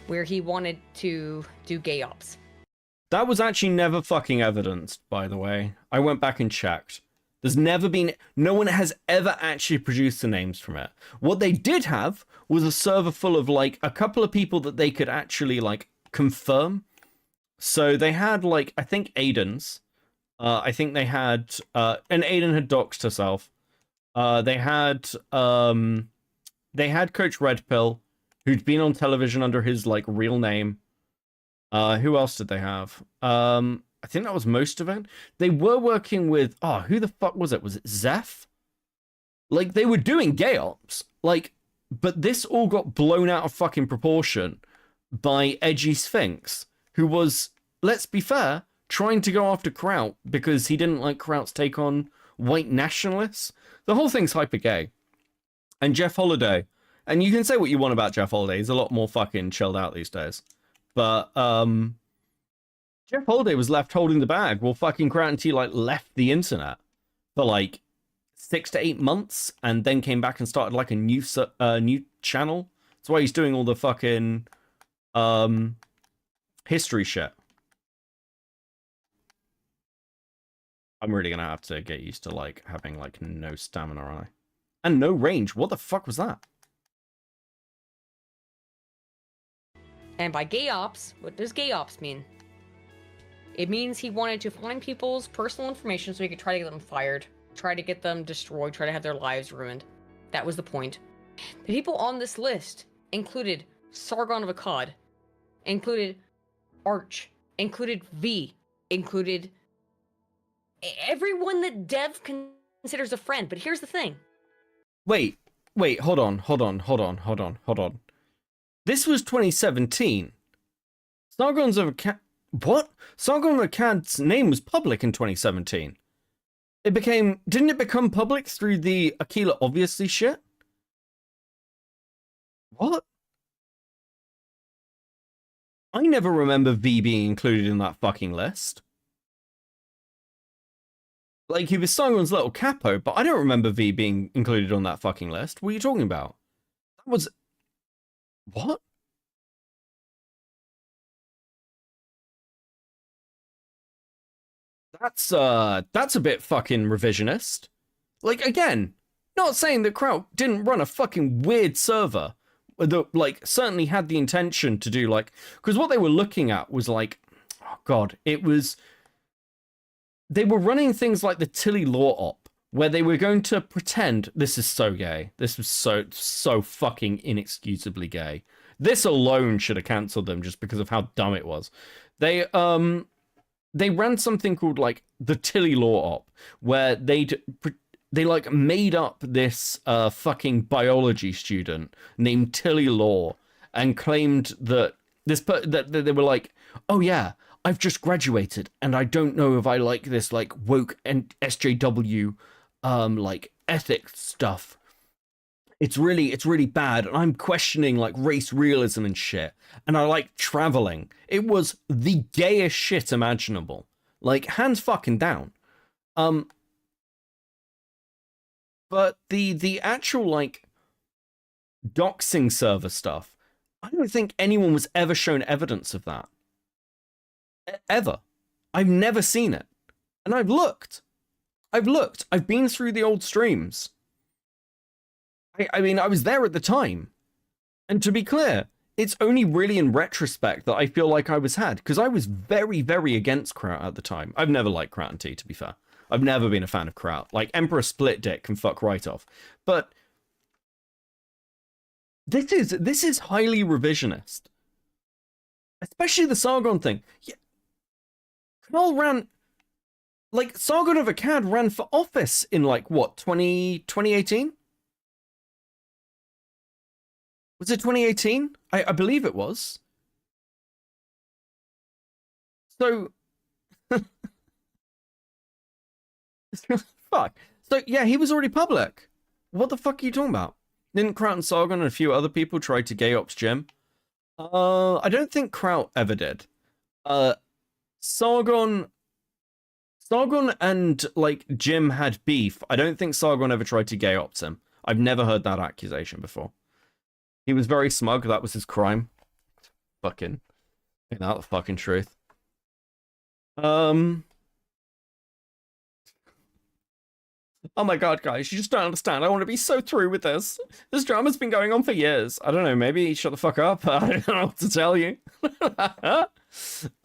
where he wanted to do gay ops. That was actually never fucking evidenced, by the way. I went back and checked. There's never been... No one has ever actually produced the names from it. What they did have was a server full of, like, a couple of people that they could actually, like, confirm. So they had, like, I think Aiden's. I think they had... and Aiden had doxed herself. They had Coach Red Pill, who'd been on television under his, like, real name. Who else did they have? I think that was most of it. They were working with, who the fuck was it? Was it Zeph? Like, they were doing gay ops. Like, but this all got blown out of fucking proportion by Edgy Sphinx, who was, let's be fair, trying to go after Kraut because he didn't like Kraut's take on white nationalists. The whole thing's hyper gay. And Jeff Holiday, and you can say what you want about Jeff Holiday, he's a lot more fucking chilled out these days. But Jeff Holiday was left holding the bag while fucking Kraut and T like left the internet for like 6 to 8 months and then came back and started like a new channel. That's why he's doing all the fucking history shit. I'm really gonna have to get used to like having like no stamina, aren't I? And no range. What the fuck was that? And by gay ops, what does gay ops mean? It means he wanted to find people's personal information so he could try to get them fired, try to get them destroyed, try to have their lives ruined. That was the point. The people on this list included Sargon of Akkad, included Arch, included V, included everyone that Dev considers a friend. But here's the thing. Wait, hold on. This was 2017. Sargon's of Akkad... What? Sargon of Akkad's name was public in 2017. It became... Didn't it become public through the Aquila Obviously shit? What? I never remember V being included in that fucking list. Like, he was Sargon's little capo, but I don't remember V being included on that fucking list. What are you talking about? That was... What? That's a bit fucking revisionist. Like, again, not saying that Kraut didn't run a fucking weird server that, like, certainly had the intention to do, like... Because what they were looking at was, like... Oh, God. It was... They were running things like the Tilly Law Op, where they were going to pretend... This is so gay. This was so fucking inexcusably gay. This alone should have cancelled them just because of how dumb it was. They ran something called, like, the Tilly Law Op, where they like, made up this fucking biology student named Tilly Law and claimed that that they were like, oh, yeah, I've just graduated, and I don't know if I like this, like, woke and SJW, like, ethics stuff. It's really bad, and I'm questioning, like, race realism and shit, and I like traveling. It was the gayest shit imaginable. Like, hands fucking down. But the actual, like, doxing server stuff, I don't think anyone was ever shown evidence of that. Ever. I've never seen it. And I've looked. I've been through the old streams. I mean, I was there at the time. And to be clear, it's only really in retrospect that I feel like I was had, because I was very, very against Kraut at the time. I've never liked Kraut and T, to be fair. I've never been a fan of Kraut. Like, Emperor Split Dick can fuck right off. But this is highly revisionist. Especially the Sargon thing. Yeah. Knoll ran... Like, Sargon of Akkad ran for office in, like, what, 2018? Was it 2018? I believe it was. So... Fuck. So, yeah, he was already public. What the fuck are you talking about? Didn't Kraut and Sargon and a few other people try to gay ops Jim? I don't think Kraut ever did. Sargon and, like, Jim had beef. I don't think Sargon ever tried to gay ops him. I've never heard that accusation before. He was very smug. That was his crime. Fucking. Ain't that the fucking truth? Oh my god, guys, you just don't understand. I want to be so through with this. This drama's been going on for years. I don't know, maybe shut the fuck up. I don't know what to tell you.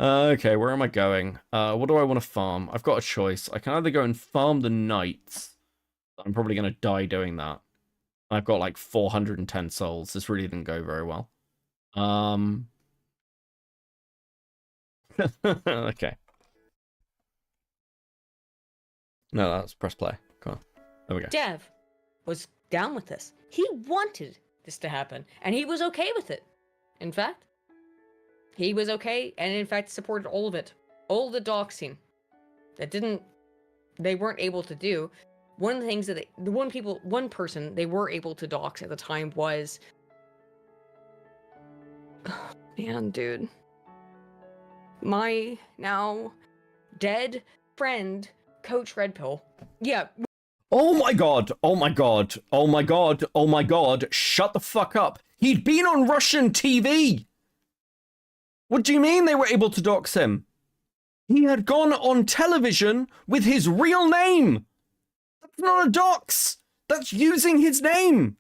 Okay, where am I going? What do I want to farm? I've got a choice. I can either go and farm the knights. I'm probably going to die doing that. I've got like 410 souls. This really didn't go very well. Okay. No, that's press play. Come on. There we go. Dev was down with this. He wanted this to happen, and he was okay with it. In fact, he was okay, and in fact supported all of it. All the doxing that they weren't able to do. One of the things that one person they were able to dox at the time was, oh, man, dude, my now dead friend, Coach Red Pill. Yeah. Oh my god, oh my god, oh my god, oh my god, shut the fuck up. He'd been on Russian TV. What do you mean they were able to dox him? He had gone on television with his real name. That's not a dox. That's using his name.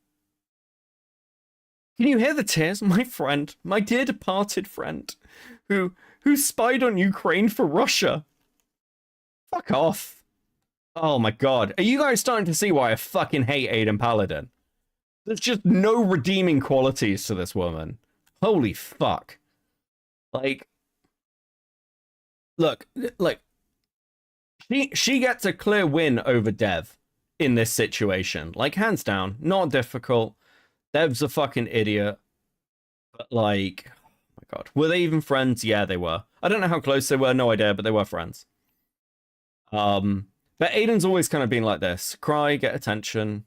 Can you hear the tears? My friend, my dear departed friend, who spied on Ukraine for Russia. Fuck off. Oh my god. Are you guys starting to see why I fucking hate Aiden Paladin? There's just no redeeming qualities to this woman. Holy fuck. Like, look, she gets a clear win over Dev in this situation. Like, hands down, not difficult. Dev's a fucking idiot. But like, oh my god. Were they even friends? Yeah, they were. I don't know how close they were, no idea, but they were friends. But Aiden's always kind of been like this. Cry, get attention.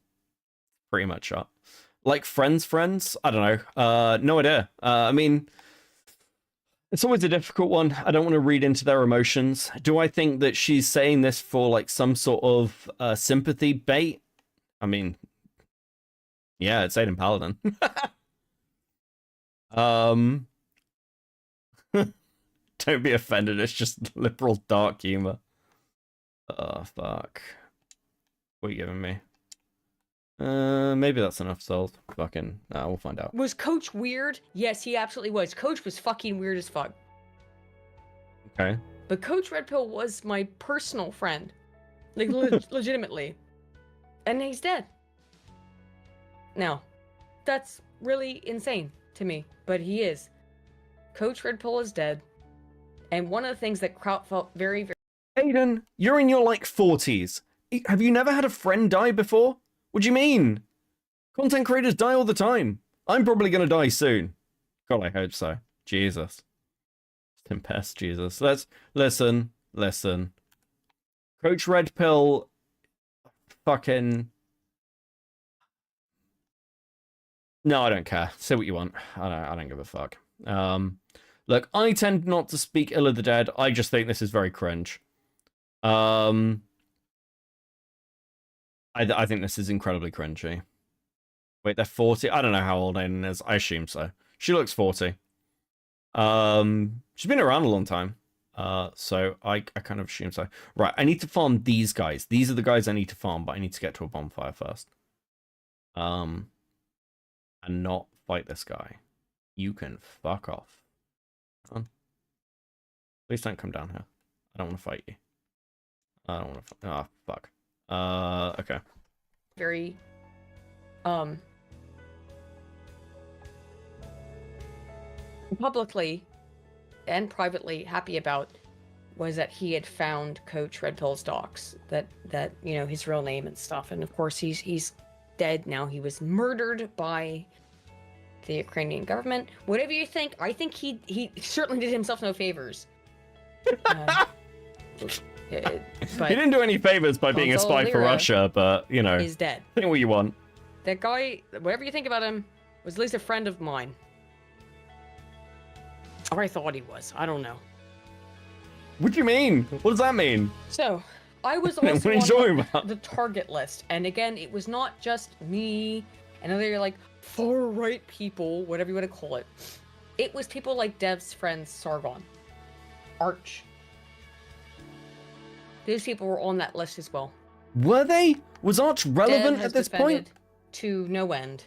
Pretty much up. Like friends? I don't know. No idea. I mean, it's always a difficult one. I don't want to read into their emotions. Do I think that she's saying this for like some sort of sympathy bait? I mean, yeah, it's Aiden Paladin. Don't be offended. It's just liberal dark humor. Oh, fuck. What are you giving me? Maybe that's enough sold. Fucking, we'll find out. Was Coach weird? Yes, he absolutely was. Coach was fucking weird as fuck. Okay. But Coach Red Pill was my personal friend. Like, legitimately. And he's dead. Now, that's really insane to me, but he is. Coach Red Pill is dead. And one of the things that Kraut felt very, very... Aiden, you're in your, like, 40s. Have you never had a friend die before? What do you mean? Content creators die all the time. I'm probably gonna die soon. God, I hope so. Jesus. Tempest, Jesus. Let's listen. Coach Red Pill fucking... No, I don't care. Say what you want. I don't give a fuck. Look, I tend not to speak ill of the dead. I just think this is very cringe. I think this is incredibly cringy. Wait, they're 40? I don't know how old Aiden is. I assume so. She looks 40. She's been around a long time. So I kind of assume so. Right, I need to farm these guys. These are the guys I need to farm, but I need to get to a bonfire first. And not fight this guy. You can fuck off. Come on. Please don't come down here. I don't want to fight you. I don't want to. Ah, fuck. Okay. Very, publicly and privately happy about was that he had found Coach Red Pill's docs, that you know, his real name and stuff, and of course he's dead now. He was murdered by the Ukrainian government. Whatever you think, I think he certainly did himself no favors. But he didn't do any favors by being a spy for Russia, but, you know, he's dead. Think what you want. That guy, whatever you think about him, was at least a friend of mine. Or I thought he was. I don't know. What do you mean? What does that mean? So, I was What also are you talking on about? the target list. And again, it was not just me and other, like, far-right people, whatever you want to call it. It was people like Dev's friends Sargon, Arch. Those people were on that list as well. Were they? Was Arch relevant Dev at this point? To no end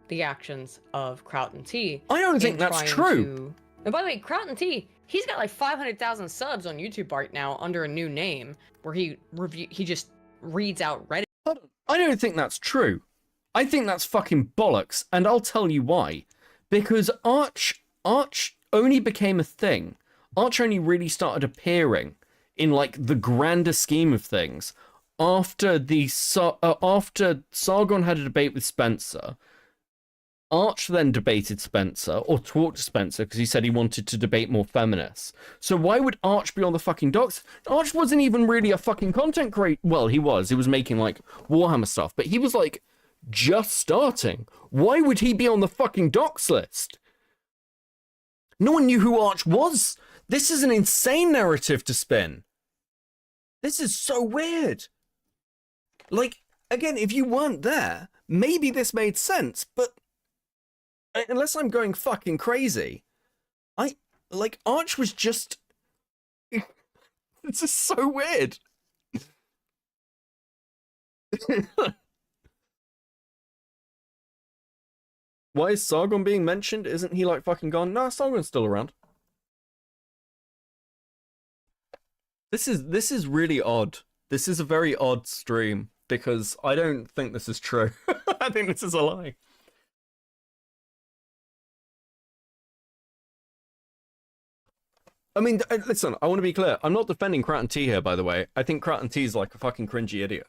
the actions of Kraut and T. I don't think that's true. And by the way, Kraut and T, he's got like 500,000 subs on YouTube right now under a new name where he just reads out Reddit. I don't think that's true. I think that's fucking bollocks, and I'll tell you why. Because Arch only became a thing Arch only really started appearing in like the grander scheme of things after after Sargon had a debate with Spencer. Arch then debated Spencer, or talked to Spencer, because he said he wanted to debate more feminists. So why would Arch be on the fucking docs? Arch wasn't even really a fucking content creator. Well, he was making like Warhammer stuff, but he was like just starting. Why would he be on the fucking docs list? No one knew who Arch was. This is an insane narrative to spin. This is so weird. Like, again, if you weren't there, maybe this made sense, but unless I'm going fucking crazy, Arch was just... This is so weird. Why is Sargon being mentioned? Isn't he like fucking gone? No, Sargon's still around. This is really odd. This is a very odd stream because I don't think this is true. I think this is a lie. I mean, listen, I want to be clear. I'm not defending Kraton T here, by the way. I think Kraton T is like a fucking cringy idiot.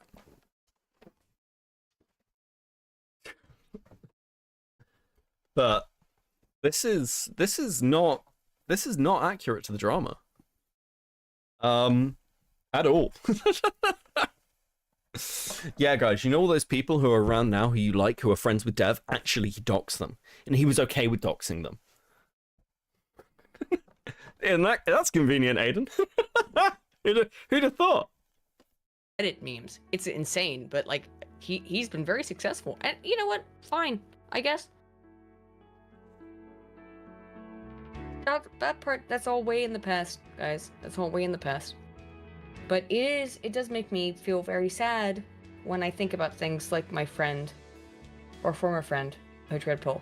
But this is not accurate to the drama. At all. Yeah, guys, you know all those people who are around now who you like, who are friends with Dev? Actually, he doxed them. And he was okay with doxing them. And that's convenient, Aiden. Who'd have thought? Edit memes. It's insane, but like he's been very successful. And you know what? Fine, I guess. That part, that's all way in the past, guys. That's all way in the past. But it does make me feel very sad when I think about things like my friend, or former friend, Coach Red Pill.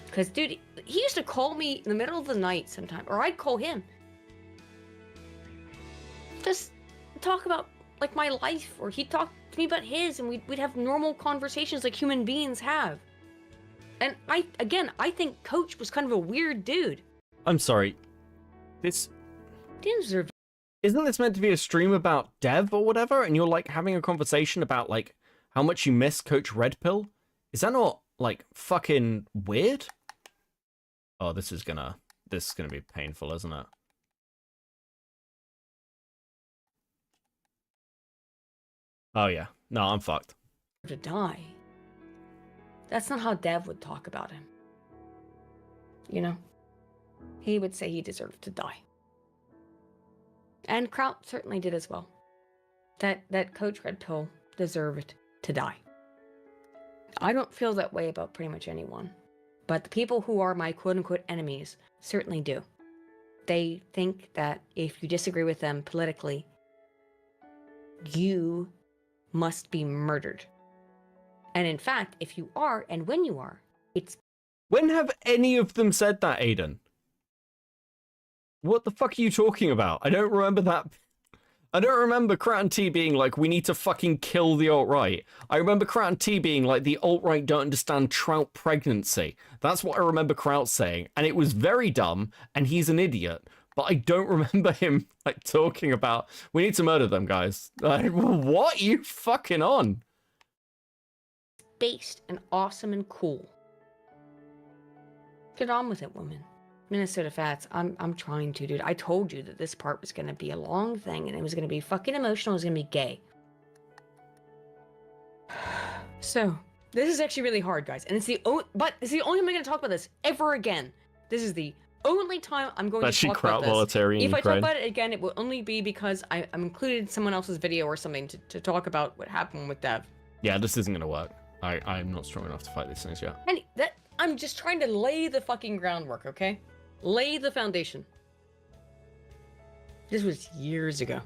Because, dude, he used to call me in the middle of the night sometime, or I'd call him. Just talk about, like, my life, or he'd talk to me about his, and we'd have normal conversations like human beings have. And I think Coach was kind of a weird dude. I'm sorry. This... Didn't deserve... Isn't this meant to be a stream about Dev or whatever, and you're, like, having a conversation about, like, how much you miss Coach Red Pill? Is that not, like, fucking weird? Oh, this is gonna be painful, isn't it? Oh, yeah. No, I'm fucked. To die. That's not how Dev would talk about him. You know? He would say he deserved to die. And Kraut certainly did as well. That Coach Red Pill deserved to die. I don't feel that way about pretty much anyone. But the people who are my quote-unquote enemies certainly do. They think that if you disagree with them politically, you must be murdered. And in fact, if you are, and when you are, it's... When have any of them said that, Aiden? What the fuck are you talking about? I don't remember that. I don't remember Kraton T being like, we need to fucking kill the alt-right. I remember Kraton T being like, the alt-right don't understand Trout pregnancy. That's what I remember Kraut saying. And it was very dumb, and he's an idiot. But I don't remember him, like, talking about, we need to murder them, guys. Like, what are you fucking on? Based and awesome and cool. Get on with it, woman. Minnesota Fats, I'm trying to, dude. I told you that this part was gonna be a long thing, and it was gonna be fucking emotional, it was gonna be gay. So, this is actually really hard, guys. And it's the only time I'm gonna talk about this ever again. This is the only time I'm going to talk about this. If I talk about it again, it will only be because I'm included someone else's video or something to talk about what happened with Dev. Yeah, this isn't gonna work. I'm not strong enough to fight these things yet. And I'm just trying to lay the fucking groundwork, okay? Lay the foundation. This was years ago.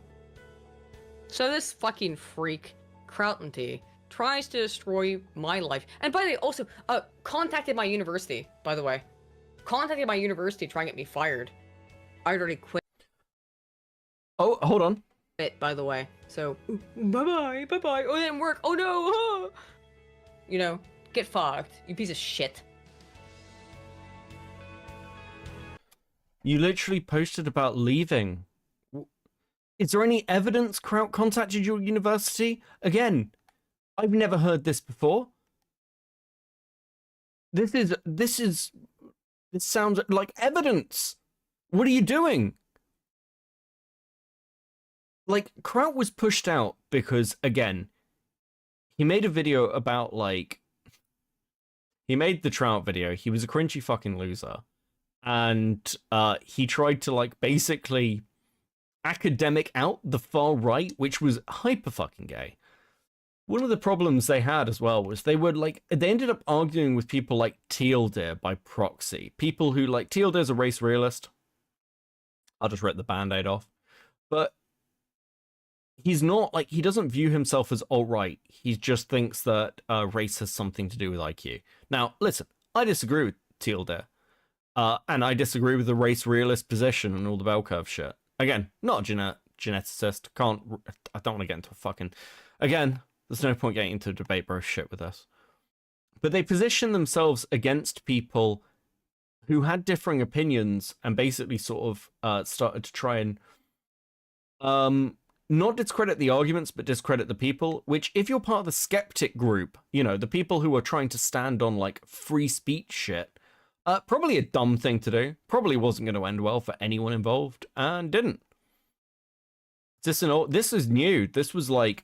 So this fucking freak, Krauten T, tries to destroy my life. And by the way, also, contacted my university, by the way. Contacted my university trying to get me fired. I already quit. Oh, hold on. It, by the way. So, bye-bye, bye-bye. Oh, it didn't work. Oh, no. You know, get fucked, you piece of shit. You literally posted about leaving. Is there any evidence Kraut contacted your university? Again, I've never heard this before. This sounds like evidence. What are you doing? Like, Kraut was pushed out because, again, he made a video about, like, he made the Trout video. He was a cringy fucking loser. And he tried to, like, basically academic out the far right, which was hyper fucking gay. One of the problems they had as well was they ended up arguing with people like Teal'dir by proxy. People who, like, Teal'dir's a race realist. I'll just rip the band-aid off. But he's not, like, he doesn't view himself as alt-right. He just thinks that race has something to do with IQ. Now, listen, I disagree with Teal'dir. And I disagree with the race realist position and all the bell curve shit. Again, not a geneticist. I don't want to get into a fucking... Again, there's no point getting into debate bro shit with us. But they position themselves against people who had differing opinions and basically sort of started to try and not discredit the arguments, but discredit the people, which if you're part of the skeptic group, you know, the people who are trying to stand on, like, free speech shit, probably a dumb thing to do. Probably wasn't going to end well for anyone involved, and didn't. This is new. This was, like,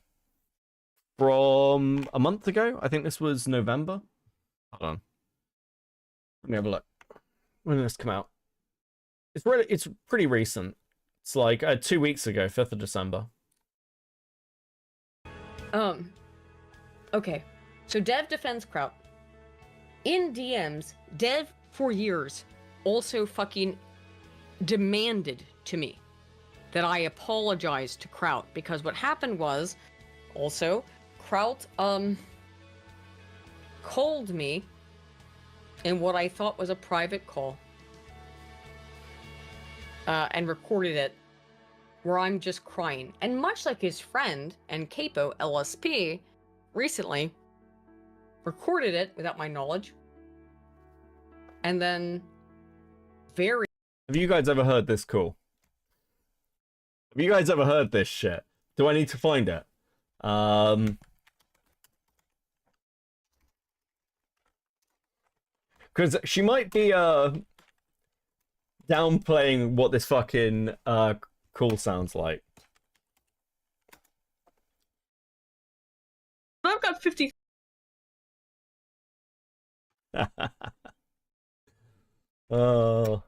from a month ago. I think this was November. Hold on. Let me have a look. When did this come out? It's pretty recent. It's like 2 weeks ago, 5th of December. Okay. So Dev defends Kraut. In DMs, Dev for years also fucking demanded to me that I apologize to Kraut, because what happened was also Kraut called me in what I thought was a private call and recorded it where I'm just crying. And much like his friend and capo LSP recently recorded it without my knowledge, and then very... Have you guys ever heard this call? Have you guys ever heard this shit? Do I need to find it? Because she might be downplaying what this fucking call sounds like. I've got 50... Oh.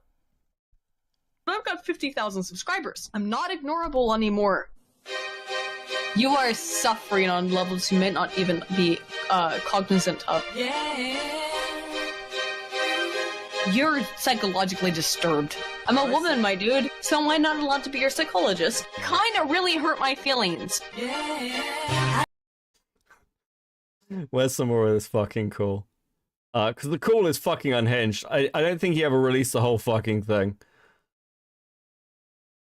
I've got 50,000 subscribers. I'm not ignorable anymore. You are suffering on levels you may not even be cognizant of. Yeah. You're psychologically disturbed. I'm a woman, my dude, so am I not allowed to be your psychologist? Kinda really hurt my feelings. Yeah. Where's some more of this fucking call? Because the call is fucking unhinged. I don't think he ever released the whole fucking thing.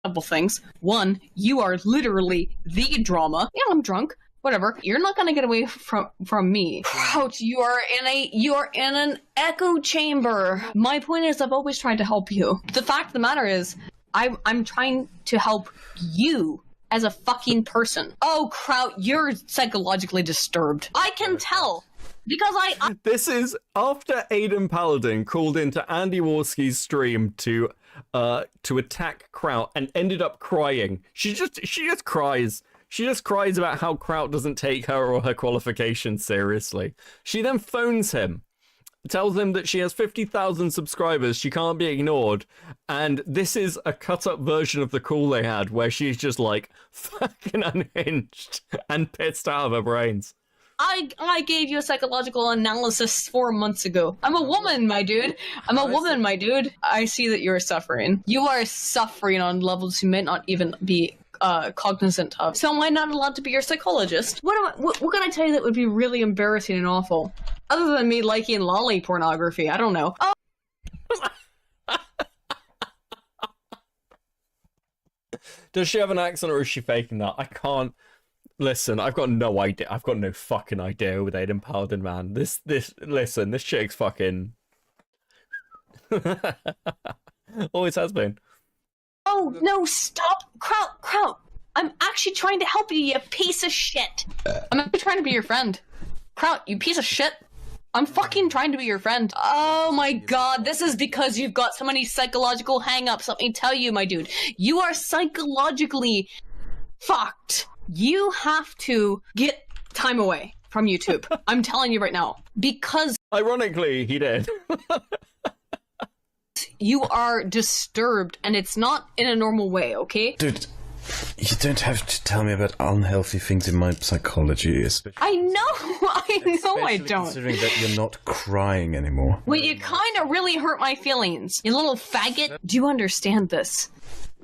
Couple things. One, you are literally the drama. Yeah, I'm drunk. Whatever. You're not gonna get away from me. Ouch, you are in an echo chamber. My point is, I've always tried to help you. The fact of the matter is, I'm trying to help you as a fucking person. Oh, Kraut, you're psychologically disturbed. I can tell. Because This is after Aiden Paladin called into Andy Warski's stream to attack Kraut and ended up crying. She just cries. She just cries about how Kraut doesn't take her or her qualifications seriously. She then phones him, tells him that she has 50,000 subscribers, she can't be ignored, and this is a cut-up version of the call they had where she's just like fucking unhinged and pissed out of her brains. I gave you a psychological analysis 4 months ago. I'm a woman, my dude. I'm a woman, my dude. I see that you're suffering. You are suffering on levels you may not even be cognizant of. So am I not allowed to be your psychologist? What can I tell you that would be really embarrassing and awful? Other than me liking lolly pornography, I don't know. Oh. Does she have an accent or is she faking that? I can't... Listen, I've got no idea. I've got no fucking idea with Aiden Paladin, man. Listen, this chick's fucking... Always has been. Oh, no, stop. Kraut. I'm actually trying to help you, you piece of shit. I'm actually trying to be your friend. Kraut, you piece of shit. I'm fucking trying to be your friend. Oh my god, this is because you've got so many psychological hang-ups. Let me tell you, my dude. You are psychologically fucked. You have to get time away from YouTube. I'm telling you right now. Because Ironically, he did. you are disturbed, and it's not in a normal way, okay? Dude, you don't have to tell me about unhealthy things in my psychology, especially I know I don't. considering that you're not crying anymore. Well, you kind of really hurt my feelings, you little faggot. Do you understand this?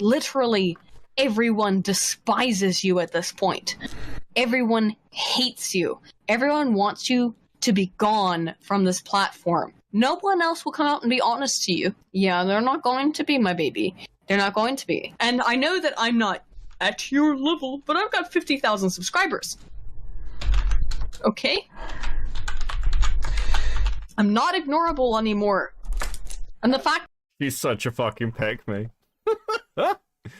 Literally, everyone despises you at this point. Everyone hates you. Everyone wants you to be gone from this platform. No one else will come out and be honest to you. Yeah, they're not going to be, my baby. They're not going to be. And I know that I'm not at your level, but I've got 50,000 subscribers. Okay? I'm not ignorable anymore. And the fact She's such a fucking pick me.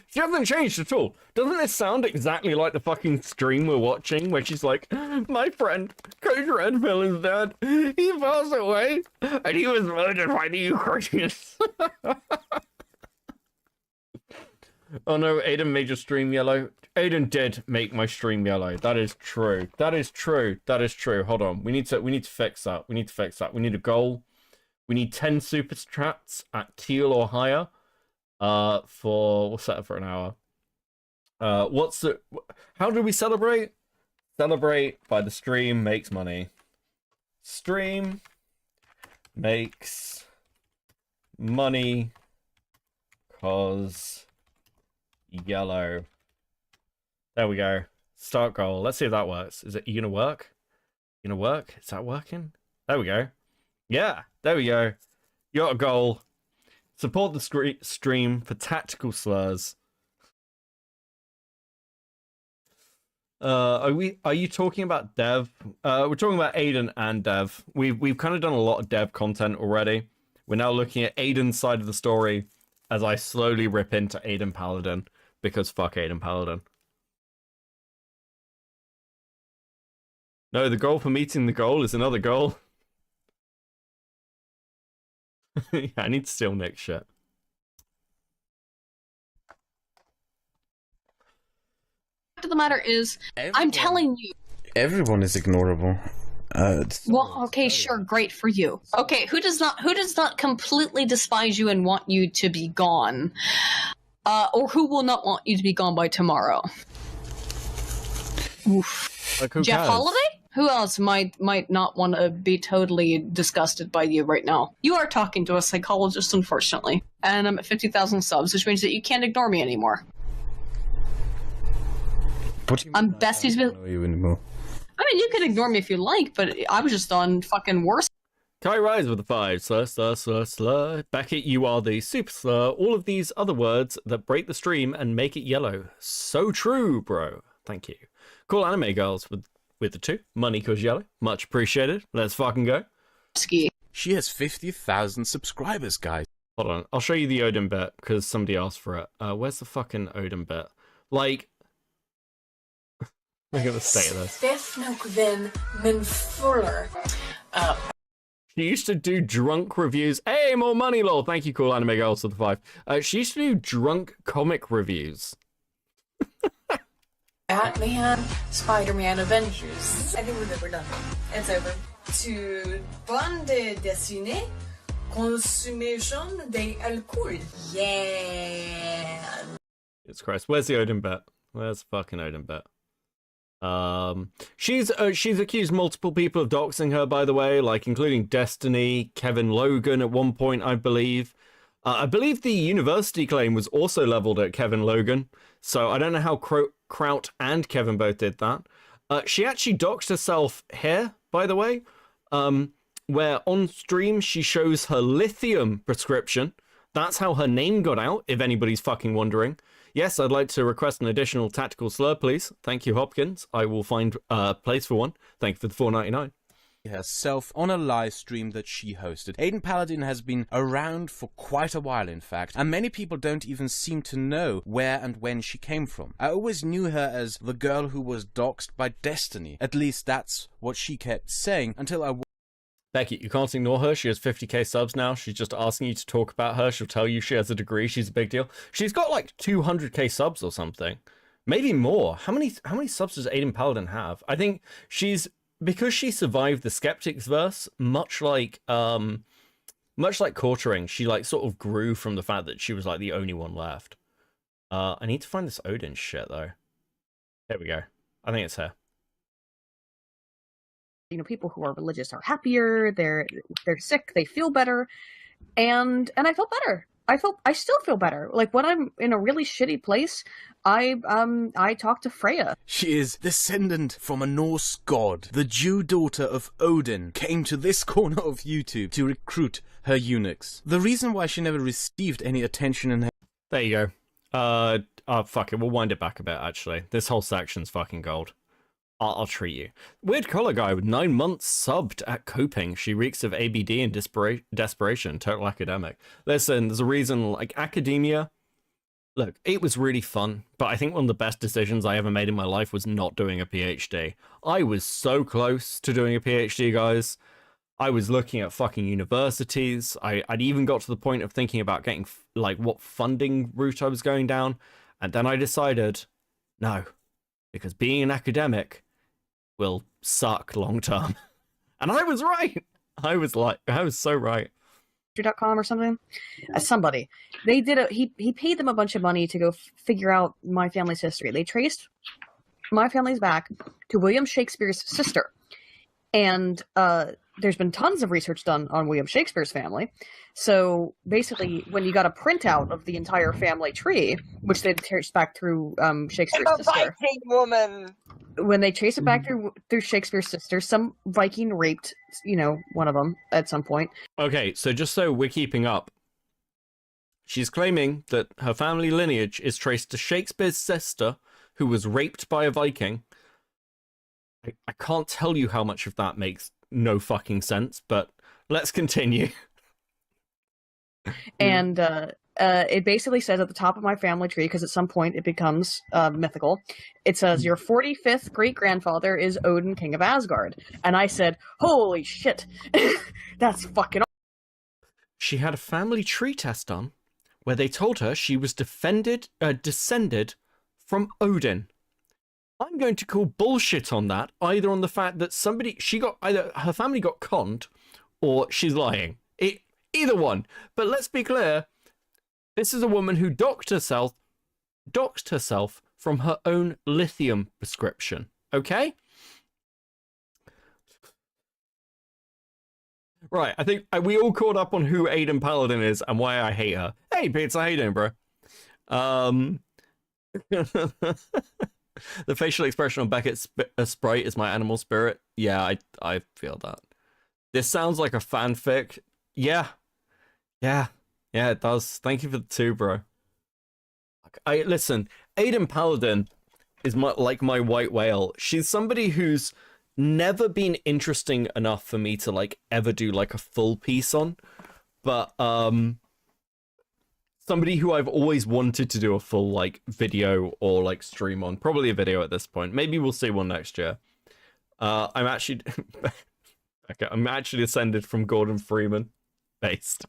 She hasn't changed at all. Doesn't it sound exactly like the fucking stream we're watching where she's like, my friend, Coach Redfield is dead. He passed away and he was murdered by the Ukrainians. Oh no, Aiden made your stream yellow. Aiden did make my stream yellow. That is true. That is true. That is true. Hold on. We need to fix that. We need to fix that. We need a goal. We need 10 super chats at teal or higher. We'll set it for an hour. How do we celebrate? Celebrate by the stream makes money. Stream makes money cause yellow. There we go. Start goal. Let's see if that works. Is it gonna work? Gonna work? Is that working? There we go. Yeah, there we go. You got a goal. Support the stream for tactical slurs. Are you talking about Dev? We're talking about Aiden and Dev. We've kind of done a lot of Dev content already. We're now looking at Aiden's side of the story as I slowly rip into Aiden Paladin, because fuck Aiden Paladin. No, the goal for meeting the goal is another goal. Yeah, I need to steal Nick's shit. of the matter is, I'm telling you. Everyone is ignorable. Well, okay, sure, great for you. Okay, who does not completely despise you and want you to be gone? Or who will not want you to be gone by tomorrow? Oof. Like who Jeff cares? Holiday? Who else might not want to be totally disgusted by you right now? You are talking to a psychologist, unfortunately. And I'm at 50,000 subs, which means that you can't ignore me anymore. What do you mean I'm besties with... you anymore? I mean, you can ignore me if you like, but I was just on fucking worse. Kai Rise with the 5. Slur. Beckett, you are the super slur. All of these other words that break the stream and make it yellow. So true, bro. Thank you. Cool anime girls with the 2. Money cause yellow. Much appreciated. Let's fucking go. Ski. She has 50,000 subscribers, guys. Hold on. I'll show you the Odin bit because somebody asked for it. Where's the fucking Odin bit? Like... Look at the state of this. She used to do drunk reviews. Hey, more money, lol. Thank you, cool anime girls for the 5. She used to do drunk comic reviews. Batman, Spider-Man, Avengers. I think we're done. It's over. To bande dessinée, consommation d'alcool. Yeah. It's Christ. Where's the Odin bit? Where's the fucking Odin bit? She's accused multiple people of doxing her, by the way, like including Destiny, Kevin Logan at one point, I believe. I believe the university claim was also leveled at Kevin Logan, so I don't know how Kraut and Kevin both did that. She actually doxed herself here, by the way, where on stream she shows her lithium prescription. That's how her name got out, if anybody's fucking wondering. Yes, I'd like to request an additional tactical slur, please. Thank you, Hopkins. I will find a place for one. Thank you for the $4.99. herself on a live stream that she hosted. Aiden Paladin has been around for quite a while, in fact, and many people don't even seem to know where and when she came from. I always knew her as the girl who was doxxed by Destiny. At least that's what she kept saying until I... Becky, you can't ignore her. She has 50k subs now. She's just asking you to talk about her. She'll tell you she has a degree. She's a big deal. She's got like 200k subs or something. Maybe more. How many subs does Aiden Paladin have? I think she's... Because she survived the Skeptics verse, much like Quartering, she like sort of grew from the fact that she was like the only one left. I need to find this Odin shit though. Here we go. I think it's her. You know, people who are religious are happier. They're sick. They feel better, and I felt better. I still feel better. Like when I'm in a really shitty place, I talk to Freya. She is descendant from a Norse god. The Jew daughter of Odin came to this corner of YouTube to recruit her eunuchs. The reason why she never received any attention in her... There you go. Fuck it. We'll wind it back a bit, actually. This whole section's fucking gold. I'll treat you. Weird Collar Guy with 9 months subbed at Coping. She reeks of ABD and desperation. Total academic. Listen, there's a reason, like, academia... Look, it was really fun, but I think one of the best decisions I ever made in my life was not doing a PhD. I was so close to doing a PhD, guys. I was looking at fucking universities. I'd even got to the point of thinking about getting, like, what funding route I was going down. And then I decided, no, because being an academic will suck long term. And I was right. I was so right. .com or something. Somebody. They did he paid them a bunch of money to go figure out my family's history. They traced my family's back to William Shakespeare's sister. And there's been tons of research done on William Shakespeare's family. So basically, when you got a printout of the entire family tree, which they traced back through Shakespeare's sister. Viking woman. When they trace it back through Shakespeare's sister, some Viking raped, one of them at some point. Okay, so just so we're keeping up, she's claiming that her family lineage is traced to Shakespeare's sister, who was raped by a Viking. I can't tell you how much of that makes no fucking sense, but let's continue. And it basically says at the top of my family tree, because at some point it becomes mythical, it says, your 45th great-grandfather is Odin, king of Asgard. And I said, holy shit, that's fucking awesome. She had a family tree test done where they told her she was descended from Odin. I'm going to call bullshit on that, either on the fact that either her family got conned, or she's lying. Either one. But let's be clear, this is a woman who doxed herself from her own lithium prescription. Okay? Right, I think we all caught up on who Aiden Paladin is and why I hate her. Hey, Pizza, how you doing, bro? The facial expression on Beckett's sprite is my animal spirit. Yeah, I feel that. This sounds like a fanfic. Yeah, it does. Thank you for the 2, bro. Listen, Aiden Paladin is like my white whale. She's somebody who's never been interesting enough for me to like ever do like a full piece on, but somebody who I've always wanted to do a full like video or like stream on. Probably a video at this point. Maybe we'll see one next year. I'm actually descended from Gordon Freeman, based.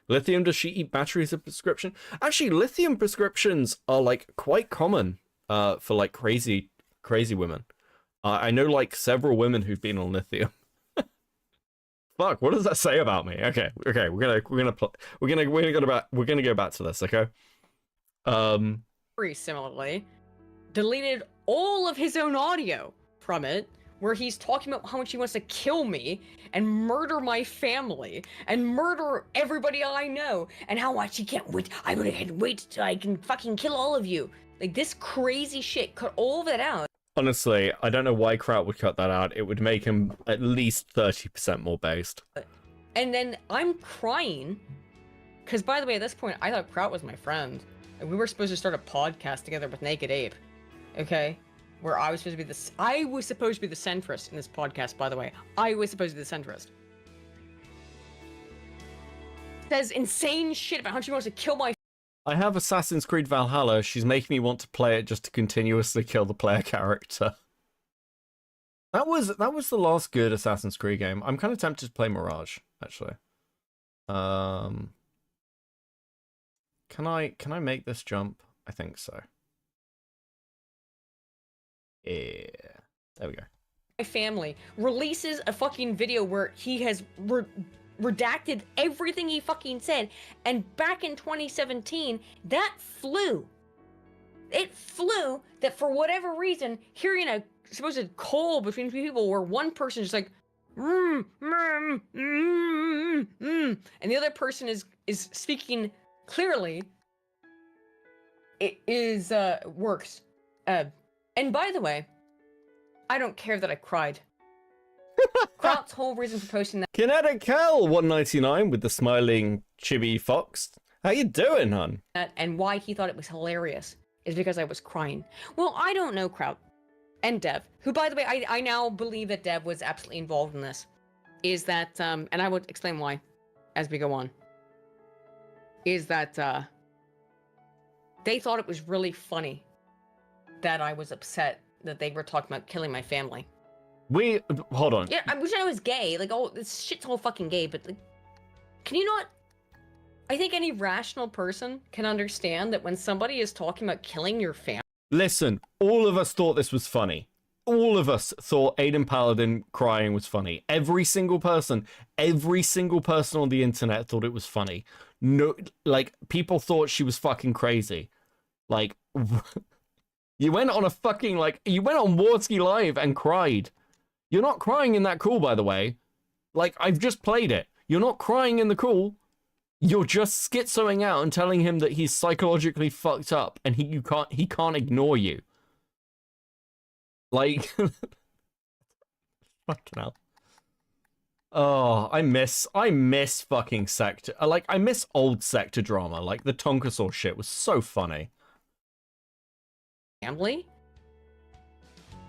Lithium, does she eat batteries of prescription? Actually, lithium prescriptions are like quite common for like crazy women. I know like several women who've been on lithium. Fuck, what does that say about me? Okay, we're gonna go back to this, okay? Very similarly, deleted all of his own audio from it, where he's talking about how much he wants to kill me and murder my family and murder everybody I know, and how much he can't wait. I can't wait till I can fucking kill all of you. Like, this crazy shit. Cut all of that out. Honestly, I don't know why Kraut would cut that out. It would make him at least 30% more based. And then I'm crying, because by the way, at this point, I thought Kraut was my friend. And we were supposed to start a podcast together with Naked Ape. Okay? where I was supposed to be I was supposed to be the centrist in this podcast, by the way. I was supposed to be the centrist. Says insane shit about how she wants to kill my. I have Assassin's Creed Valhalla. She's making me want to play it just to continuously kill the player character. That was the last good Assassin's Creed game. I'm kind of tempted to play Mirage, actually. Can I make this jump? I think so. Yeah. There we go. My family releases a fucking video where he has redacted everything he fucking said, and back in 2017 that flew. It flew that for whatever reason, hearing a supposed call between two people where one person is like and the other person is speaking clearly, it is works. And by the way, I don't care that I cried. Kraut's whole reason for posting that. Kinetic Hell 199 with the smiling chibi fox. How you doing, hon? And why he thought it was hilarious is because I was crying. Well, I don't know, Kraut and Dev, who, by the way, I now believe that Dev was absolutely involved in this. Is that and I will explain why as we go on. Is that they thought it was really funny that I was upset that they were talking about killing my family. Hold on. Yeah, I wish I was gay. Like, oh, this shit's all fucking gay, but like, can you not? I think any rational person can understand that when somebody is talking about killing your family. Listen, all of us thought this was funny. All of us thought Aiden Paladin crying was funny. Every single person on the internet thought it was funny. No, like, people thought she was fucking crazy. Like, you went on you went on Warski Live and cried. You're not crying in that call, by the way. Like, I've just played it. You're not crying in the call. You're just schizoing out and telling him that he's psychologically fucked up and he can't ignore you. Like, fucking hell. Oh, I miss fucking Sector. Like, I miss old Sector drama. Like, the Tonkasaur shit was so funny. Family.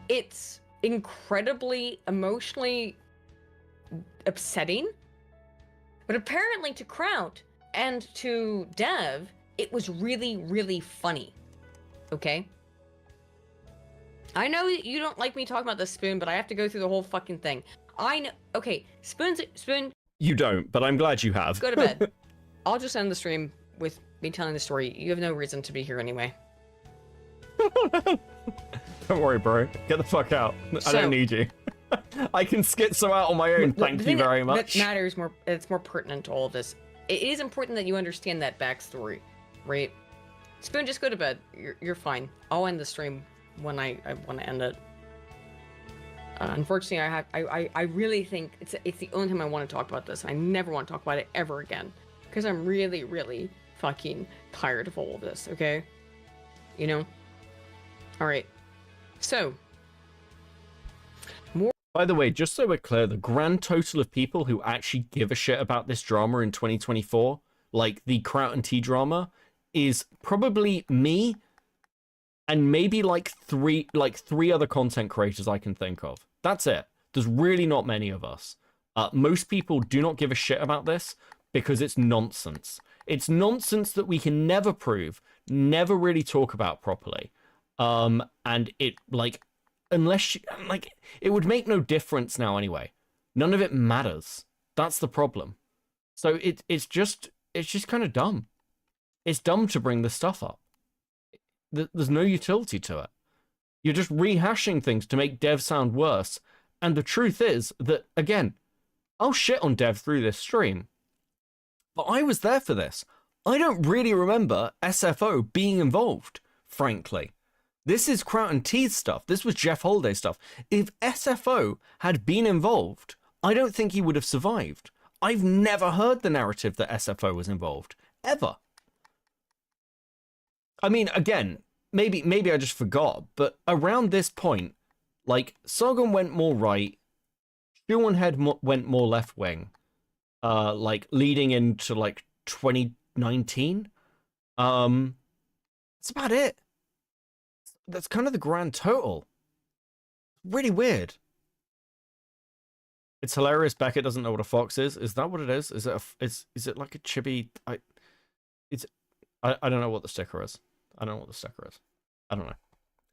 It's incredibly emotionally upsetting, but apparently to Kraut and to Dev, it was really, really funny. Okay? I know you don't like me talking about the Spoon, but I have to go through the whole fucking thing. I know. Okay, Spoon. You don't, but I'm glad you have. Go to bed. I'll just end the stream with me telling the story. You have no reason to be here anyway. Don't worry, bro. Get the fuck out. I don't need you. I can schizo out on my own. Thank you very much. That matters more. It's more pertinent to all of this. It is important that you understand that backstory, right? Spoon, just go to bed. You're fine. I'll end the stream when I want to end it. Unfortunately, I really think it's the only time I want to talk about this. I never want to talk about it ever again because I'm really, really fucking tired of all of this. Okay, you know. All right. So, more. By the way, just so we're clear, the grand total of people who actually give a shit about this drama in 2024, like the Kraut and T drama, is probably me and maybe like three other content creators I can think of. That's it. There's really not many of us. Most people do not give a shit about this because it's nonsense. It's nonsense that we can never prove, never really talk about properly. And it, like, unless it would make no difference now anyway. None of it matters. That's the problem. So it's just kind of dumb. It's dumb to bring this stuff up. There's no utility to it. You're just rehashing things to make Dev sound worse. And the truth is that, again, I'll shit on Dev through this stream, but I was there for this. I don't really remember SFO being involved, frankly. This is Kraut and T's stuff. This was Jeff Holiday's stuff. If SFO had been involved, I don't think he would have survived. I've never heard the narrative that SFO was involved. Ever. I mean, again, maybe I just forgot, but around this point, like, Sargon went more right, Shoeonhead went more left wing, like, leading into, like, 2019. That's about it. That's kind of the grand total. Really weird. It's hilarious. Beckett doesn't know what a fox is. Is that what it is? Is it is it like a chibi? I don't know what the sticker is. I don't know what the sticker is. I don't know.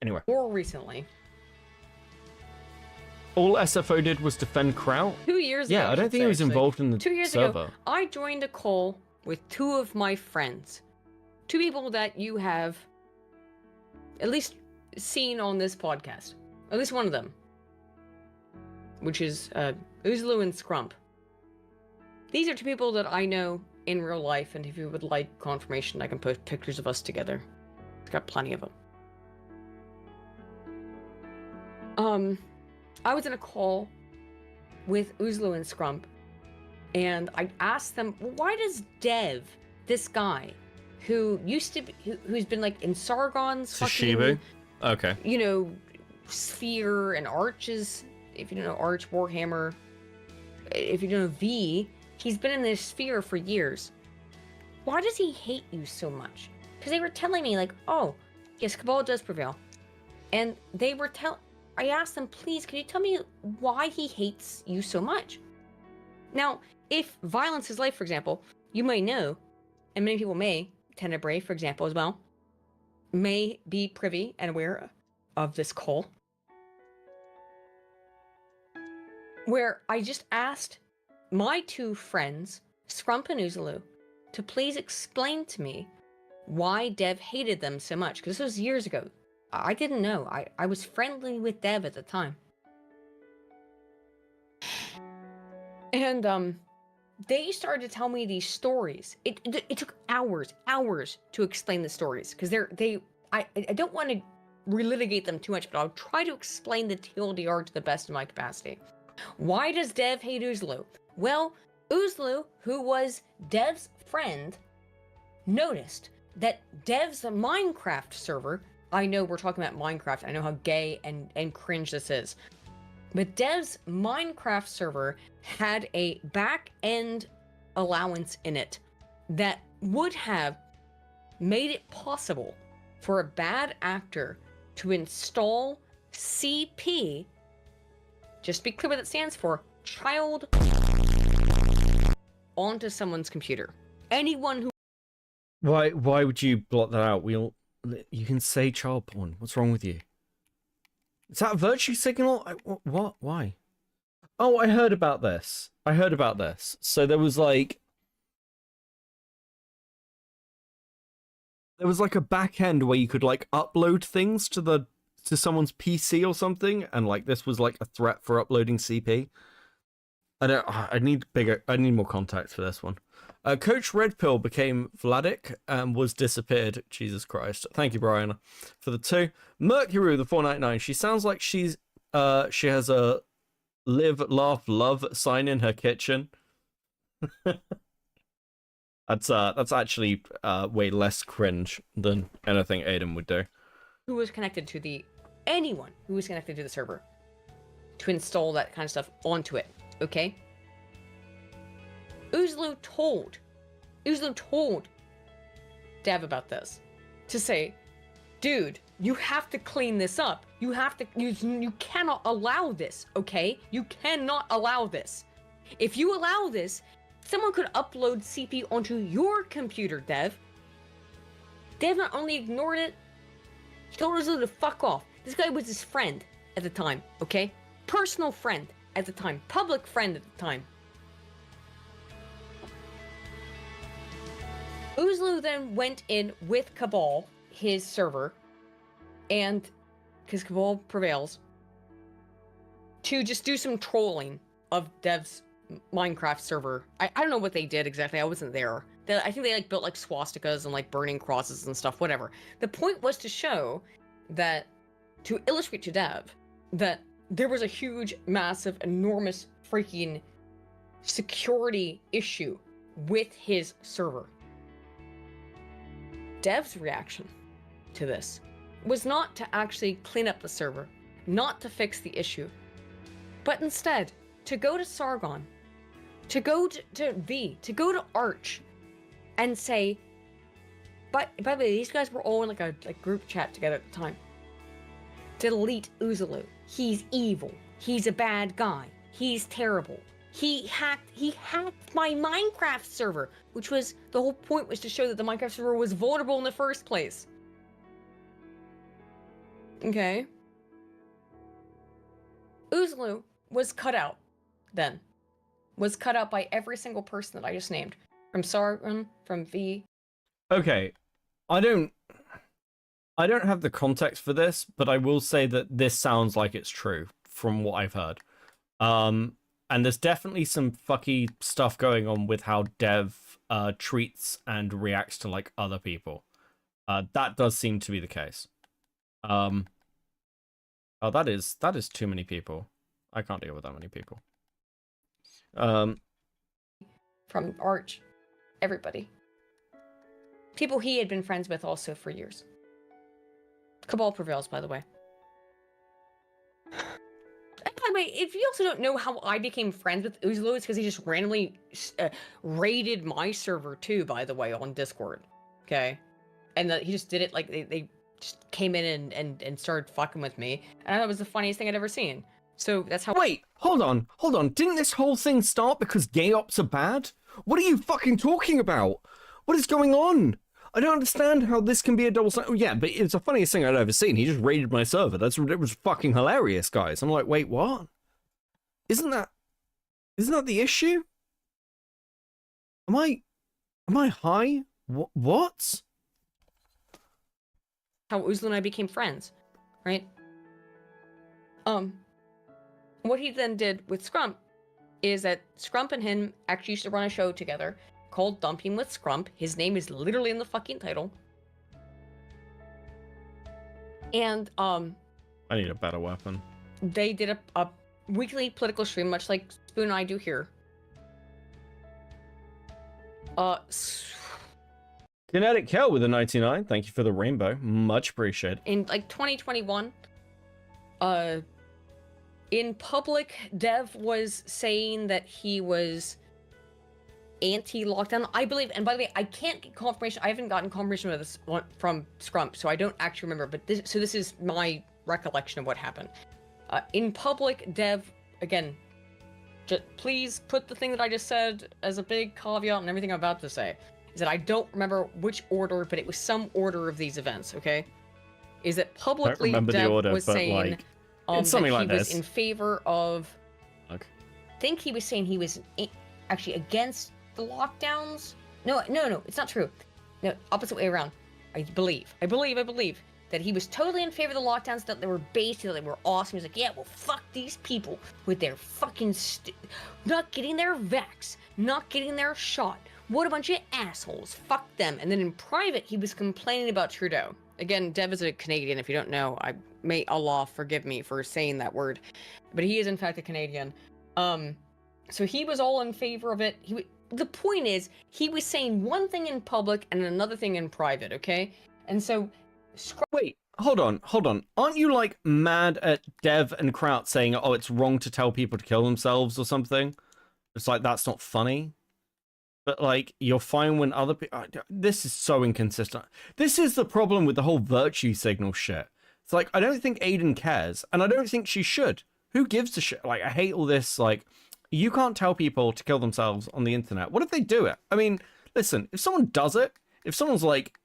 Anyway. More recently. All SFO did was defend Kraut? 2 years ago. Yeah, I don't think he was involved in the 2 years server. ago, I joined a call with two of my friends. Two people that you have at least seen on this podcast. At least one of them. Which is Uzlu and Scrump. These are two people that I know in real life, and if you would like confirmation, I can post pictures of us together. It's got plenty of them. I was in a call with Uzlu and Scrump, and I asked them, why does Dev, this guy, who used to be, who's been like in Sargon's Sashibu? Okay. You know, Sphere and Arches, if you don't know Arch, Warhammer, if you don't know V, he's been in this sphere for years. Why does he hate you so much? Because they were telling me like, oh, yes, Cabal does prevail. And they were I asked them, please, can you tell me why he hates you so much? Now, if violence is life, for example, you may know, and many people may, Tenebrae, for example, as well, may be privy and aware of this call, where I just asked my two friends, Scrump and Uzlu, to please explain to me why Dev hated them so much, because this was years ago. I didn't know. I was friendly with Dev at the time. And they started to tell me these stories. It took hours to explain the stories, because I don't want to relitigate them too much, but I'll try to explain the TLDR to the best of my capacity. Why does Dev hate Uzlu? Well, Uzlu, who was Dev's friend, noticed that Dev's Minecraft server, I know we're talking about Minecraft, I know how gay and cringe this is, but Dev's Minecraft server had a back-end allowance in it that would have made it possible for a bad actor to install CP, just be clear what it stands for, child, onto someone's computer. Anyone who... Why would you block that out? You can say child porn. What's wrong with you? Is that a virtue signal? What? Why? Oh, I heard about this. So there was like a back end where you could like upload things to someone's PC or something, and like this was like a threat for uploading CP. I need more context for this one. Coach Red Pill became Vladik and was disappeared. Jesus Christ. Thank you, Brian, for the 2. Mercury, the 499. She sounds like she has a live, laugh, love sign in her kitchen. That's actually way less cringe than anything Aiden would do. who was connected to anyone who was connected to the server to install that kind of stuff onto it, okay? Uzlu told Dev about this, to say, dude, you have to clean this up. You cannot allow this, okay? You cannot allow this. If you allow this, someone could upload CP onto your computer, Dev. Dev not only ignored it, he told Uzlu to fuck off. This guy was his friend at the time, okay? Personal friend at the time. Public friend at the time. Uzlu then went in with Cabal, his server, and, because Cabal prevails, to just do some trolling of Dev's Minecraft server. I don't know what they did exactly, I wasn't there. I think they like built like swastikas and like burning crosses and stuff, whatever. The point was to show that, to illustrate to Dev, that there was a huge, massive, enormous freaking security issue with his server. Dev's reaction to this was not to actually clean up the server, not to fix the issue, but instead to go to Sargon, to go to V, to go to Arch, and say, but by the way, these guys were all in like a group chat together at the time. delete Uzulu. He's evil. He's a bad guy. He's terrible. He hacked my Minecraft server, which was the whole point, was to show that the Minecraft server was vulnerable in the first place. Okay. Uzulu was cut out then. Was cut out by every single person that I just named. From Sargon, from V. Okay. I don't have the context for this, but I will say that this sounds like it's true from what I've heard. And there's definitely some fucky stuff going on with how Dev treats and reacts to like other people. That does seem to be the case. Oh, that is too many people. I can't deal with that many people. From Arch, everybody. People he had been friends with also for years. Cabal prevails, by the way. And by the way, if you also don't know how I became friends with Uzulu, it's because he just randomly raided my server too, by the way, on Discord. Okay? And he just did it like they just came in and started fucking with me. And I thought it was the funniest thing I'd ever seen. So that's how— Wait, hold on. Didn't this whole thing start because gay ops are bad? What are you fucking talking about? What is going on? I don't understand how this can be a double standard. Oh, yeah, but it's the funniest thing I'd ever seen. He just raided my server. It was fucking hilarious, guys. I'm like, wait, what? Isn't that the issue? Am I high? What? How Uzlu and I became friends, right? What he then did with Scrump is that Scrump and him actually used to run a show together called Dumping with Scrump. His name is literally in the fucking title. And I need a better weapon. They did a weekly political stream, much like Spoon and I do here. Kinetic Hell with a 99. Thank you for the rainbow. Much appreciated. In like 2021, in public, Dev was saying that he was anti-lockdown, I believe. And by the way, I can't get confirmation. I haven't gotten confirmation of this one from Scrump, so I don't actually remember. But this is my recollection of what happened. In public, Dev, again, please put the thing that I just said as a big caveat and everything I'm about to say, is that I don't remember which order, but it was some order of these events, okay? Is that publicly Dev was saying it's something that like he was this. in favor of... Okay. I think he was saying he was actually against the lockdowns. No, it's not true. No, opposite way around. I believe that he was totally in favor of the lockdowns, that they were based, that they were awesome. He was like, yeah, well, fuck these people with their fucking not getting their vax, not getting their shot. What a bunch of assholes. Fuck them. And then in private, he was complaining about Trudeau. Again, Dev is a Canadian, if you don't know. May Allah forgive me for saying that word. But he is, in fact, a Canadian. So he was all in favor of it. The point is, he was saying one thing in public and another thing in private, okay? And so... Wait, hold on. Aren't you, like, mad at Dev and Kraut saying, oh, it's wrong to tell people to kill themselves or something? It's like, that's not funny. But, like, you're fine when other people... This is so inconsistent. This is the problem with the whole virtue signal shit. It's like, I don't think Aiden cares, and I don't think she should. Who gives a shit? Like, I hate all this, like... You can't tell people to kill themselves on the internet. What if they do it? I mean, listen, if someone does it, if someone's like...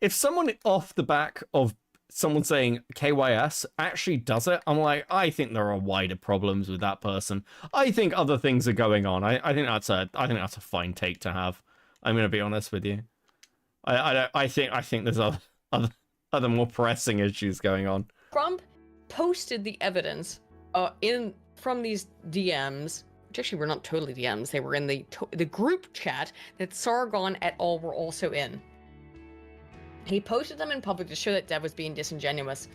If someone off the back of someone saying KYS actually does it, I'm like, I think there are wider problems with that person. I think other things are going on. I think that's a fine take to have. I'm gonna be honest with you. I think there's other more pressing issues going on. Trump posted the evidence from these DMs, which actually were not totally DMs. They were in the group chat that Sargon et al. Were also in. He posted them in public to show that Dev was being disingenuous.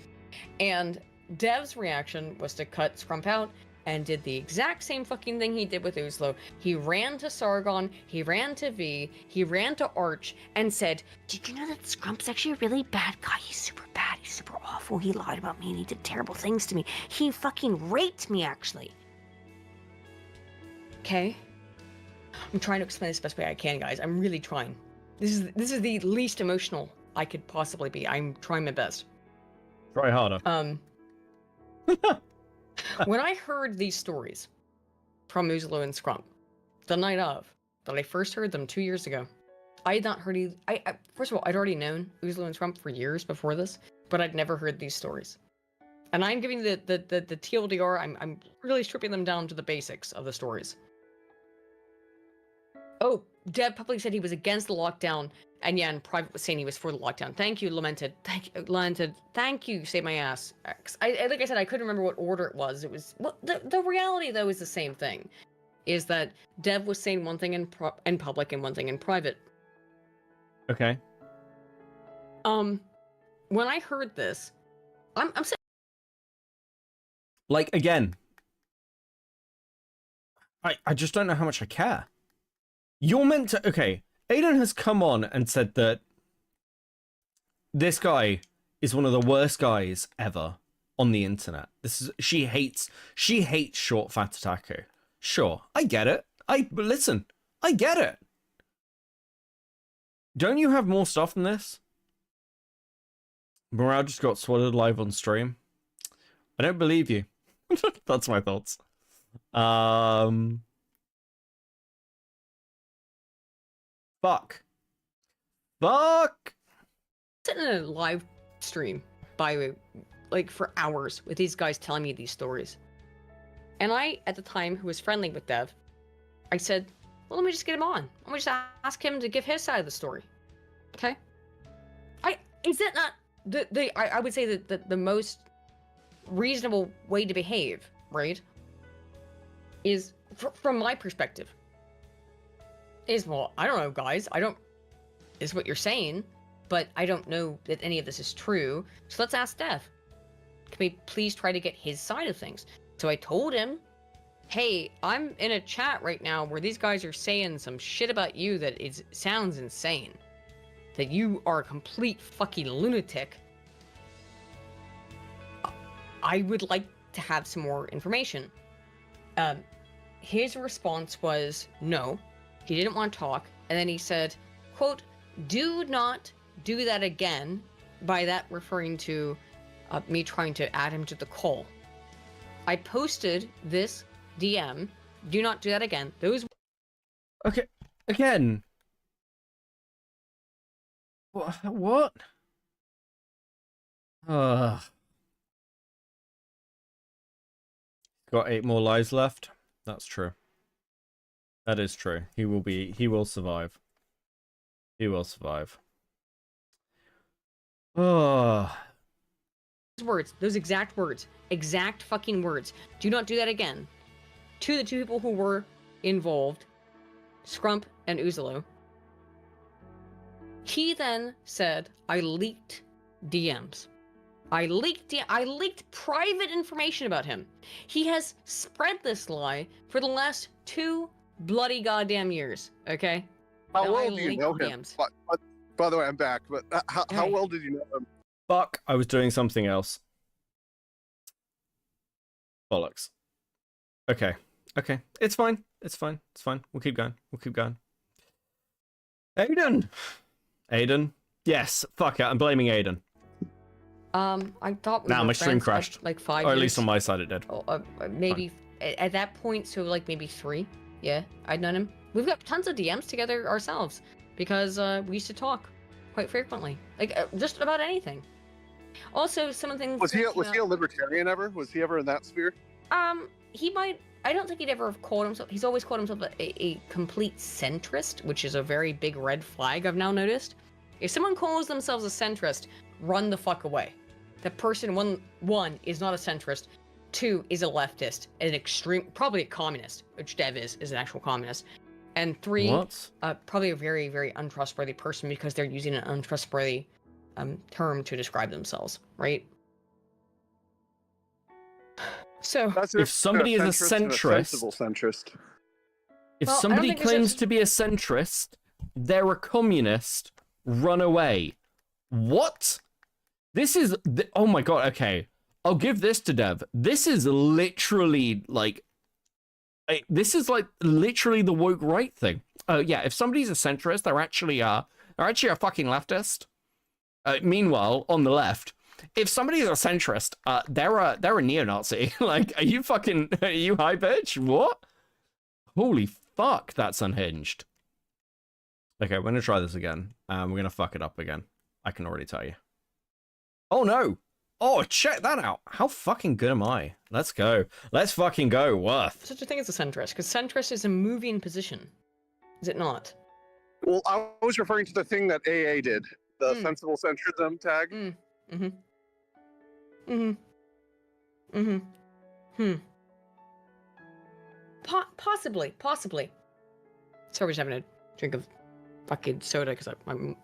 And Dev's reaction was to cut Scrump out and did the exact same fucking thing he did with Uzlo. He ran to Sargon, he ran to V, he ran to Arch, and said, did you know that Scrump's actually a really bad guy? He's super bad, he's super awful, he lied about me and he did terrible things to me. He fucking raped me, actually. Okay? I'm trying to explain this the best way I can, guys. I'm really trying. This is the least emotional I could possibly be. I'm trying my best. Try harder. When I heard these stories from Uzlo and Scrump, the night of, that I first heard them 2 years ago, I had not heard first of all, I'd already known Uzlo and Scrump for years before this, but I'd never heard these stories. And I'm giving the TLDR, I'm really stripping them down to the basics of the stories. Oh, Dev publicly said he was against the lockdown, and yeah, in private was saying he was for the lockdown. Thank you, Lamented. Thank you, Save My Ass. Like I said, I couldn't remember what order it was. It was, well, the reality, though, is the same thing. Is that Dev was saying one thing in public and one thing in private. Okay. When I heard this, I'm saying... Like, again, I just don't know how much I care. You're meant to... Okay, Aiden has come on and said that this guy is one of the worst guys ever on the internet. She hates short Fat Otaku. Sure, I get it. Listen, I get it. Don't you have more stuff than this? Morale just got swallowed live on stream. I don't believe you. That's my thoughts. Fuck. Sitting in a live stream, for hours with these guys telling me these stories. And I, at the time, who was friendly with Dev, I said, well, let me just get him on. Let me just ask him to give his side of the story. Okay? Is that not I would say that the most reasonable way to behave, right? Is, from my perspective, is, well, I don't know, guys. Is what you're saying, but I don't know that any of this is true. So let's ask Dev. Can we please try to get his side of things? So I told him, hey, I'm in a chat right now where these guys are saying some shit about you that sounds insane. That you are a complete fucking lunatic. I would like to have some more information. His response was no. He didn't want to talk. And then he said, quote, do not do that again. By that referring to me trying to add him to the call. I posted this DM. Do not do that again. Those. Okay, again. What? Got 8 more lives left. That's true. That is true. He will survive. He will survive. Oh. Those exact fucking words. Do not do that again. To the 2 people who were involved, Scrump and Uzalo. He then said, I leaked DMs. I leaked private information about him. He has spread this lie for the last 2 bloody goddamn years, okay? How well do you know him? By the way, I'm back, but how well did you know him? Fuck, I was doing something else. Bollocks. Okay. It's fine. We'll keep going. Aiden. Yes, fuck it, I'm blaming Aiden. I thought we were my stream friends crashed. Like 5 or years. at least on my side it did. Maybe at that point, so like maybe 3. Yeah, I'd known him. We've got tons of DMs together ourselves because we used to talk quite frequently, like just about anything. Also, some of the things. Was he a libertarian ever? Was he ever in that sphere? He might. I don't think he'd ever have called himself. He's always called himself a complete centrist, which is a very big red flag. I've now noticed. If someone calls themselves a centrist, run the fuck away. That person, one is not a centrist, 2 is a leftist, an extreme, probably a communist, which Dev is an actual communist, and 3, probably a very, very untrustworthy person because they're using an untrustworthy term to describe themselves, right? So if somebody is a centrist, if somebody claims to be a centrist, they're a communist. Run away. What? This is oh my god. Okay, I'll give this to Dev. This is literally like literally the woke right thing. Yeah, if somebody's a centrist, they're actually a fucking leftist. Meanwhile, on the left, if somebody's a centrist, they're a neo-Nazi. Like, are you high, bitch? What? Holy fuck, that's unhinged. Okay, we're gonna try this again. We're gonna fuck it up again. I can already tell you. Oh no! Oh, check that out! How fucking good am I? Let's go. Let's fucking go, Worth. Such a thing as a centrist, because centrist is a moving position. Is it not? Well, I was referring to the thing that AA did, the sensible centrism tag. Possibly. Sorry, we're just having a drink of fucking soda because I'm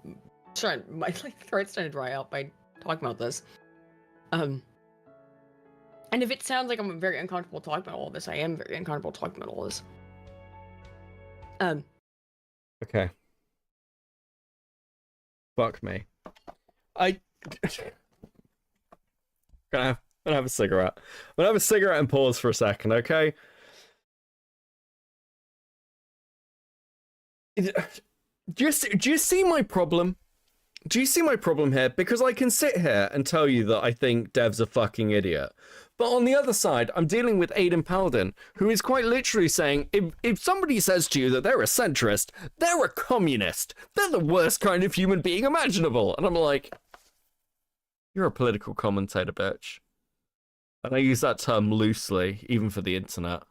trying. My throat's starting to dry out by talking about this. And if it sounds like I'm very uncomfortable talking about all this, I am very uncomfortable talking about all this. Okay. Fuck me. Gonna have a cigarette. I'm gonna have a cigarette and pause for a second, okay? Do you see my problem? Do you see my problem here? Because I can sit here and tell you that I think Dev's a fucking idiot. But on the other side, I'm dealing with Aiden Paladin, who is quite literally saying, if somebody says to you that they're a centrist, they're a communist. They're the worst kind of human being imaginable. And I'm like, you're a political commentator, bitch. And I use that term loosely, even for the internet.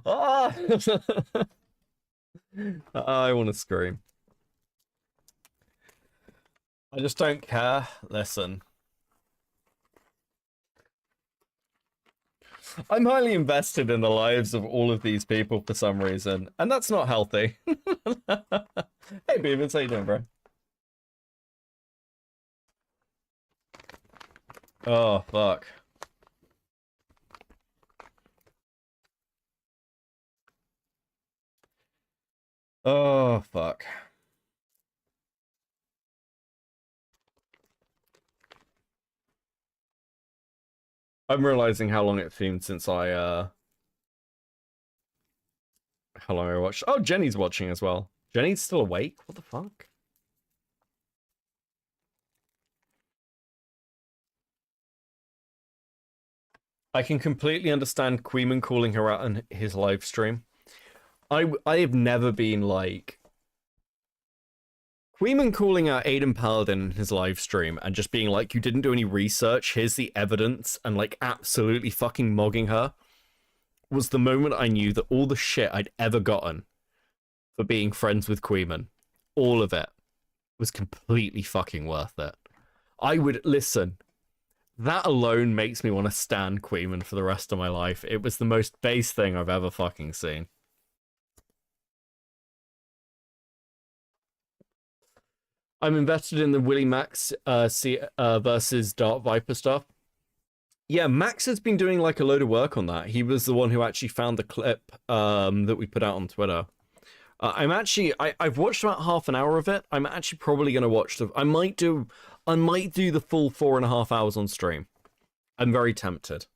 Ah! I want to scream. I just don't care. Listen. I'm highly invested in the lives of all of these people for some reason, and that's not healthy. Hey, Beavers, how you doing, bro? Oh, fuck. Oh, fuck. I'm realizing how long it's been since how long I watched. Oh, Jenny's watching as well. Jenny's still awake? What the fuck? I can completely understand Queeman calling her out on his live stream. I have never been like Queeman calling out Aiden Paladin in his live stream and just being like, you didn't do any research, here's the evidence, and like absolutely fucking mogging her was the moment I knew that all the shit I'd ever gotten for being friends with Queeman, all of it, was completely fucking worth it. I would listen. That alone makes me want to stand Queeman for the rest of my life. It was the most base thing I've ever fucking seen. I'm invested in the Willie Max versus Dark Viper stuff. Yeah, Max has been doing like a load of work on that. He was the one who actually found the clip that we put out on Twitter. I've watched about half an hour of it. I'm actually probably going to watch I might do the full 4.5 hours on stream. I'm very tempted.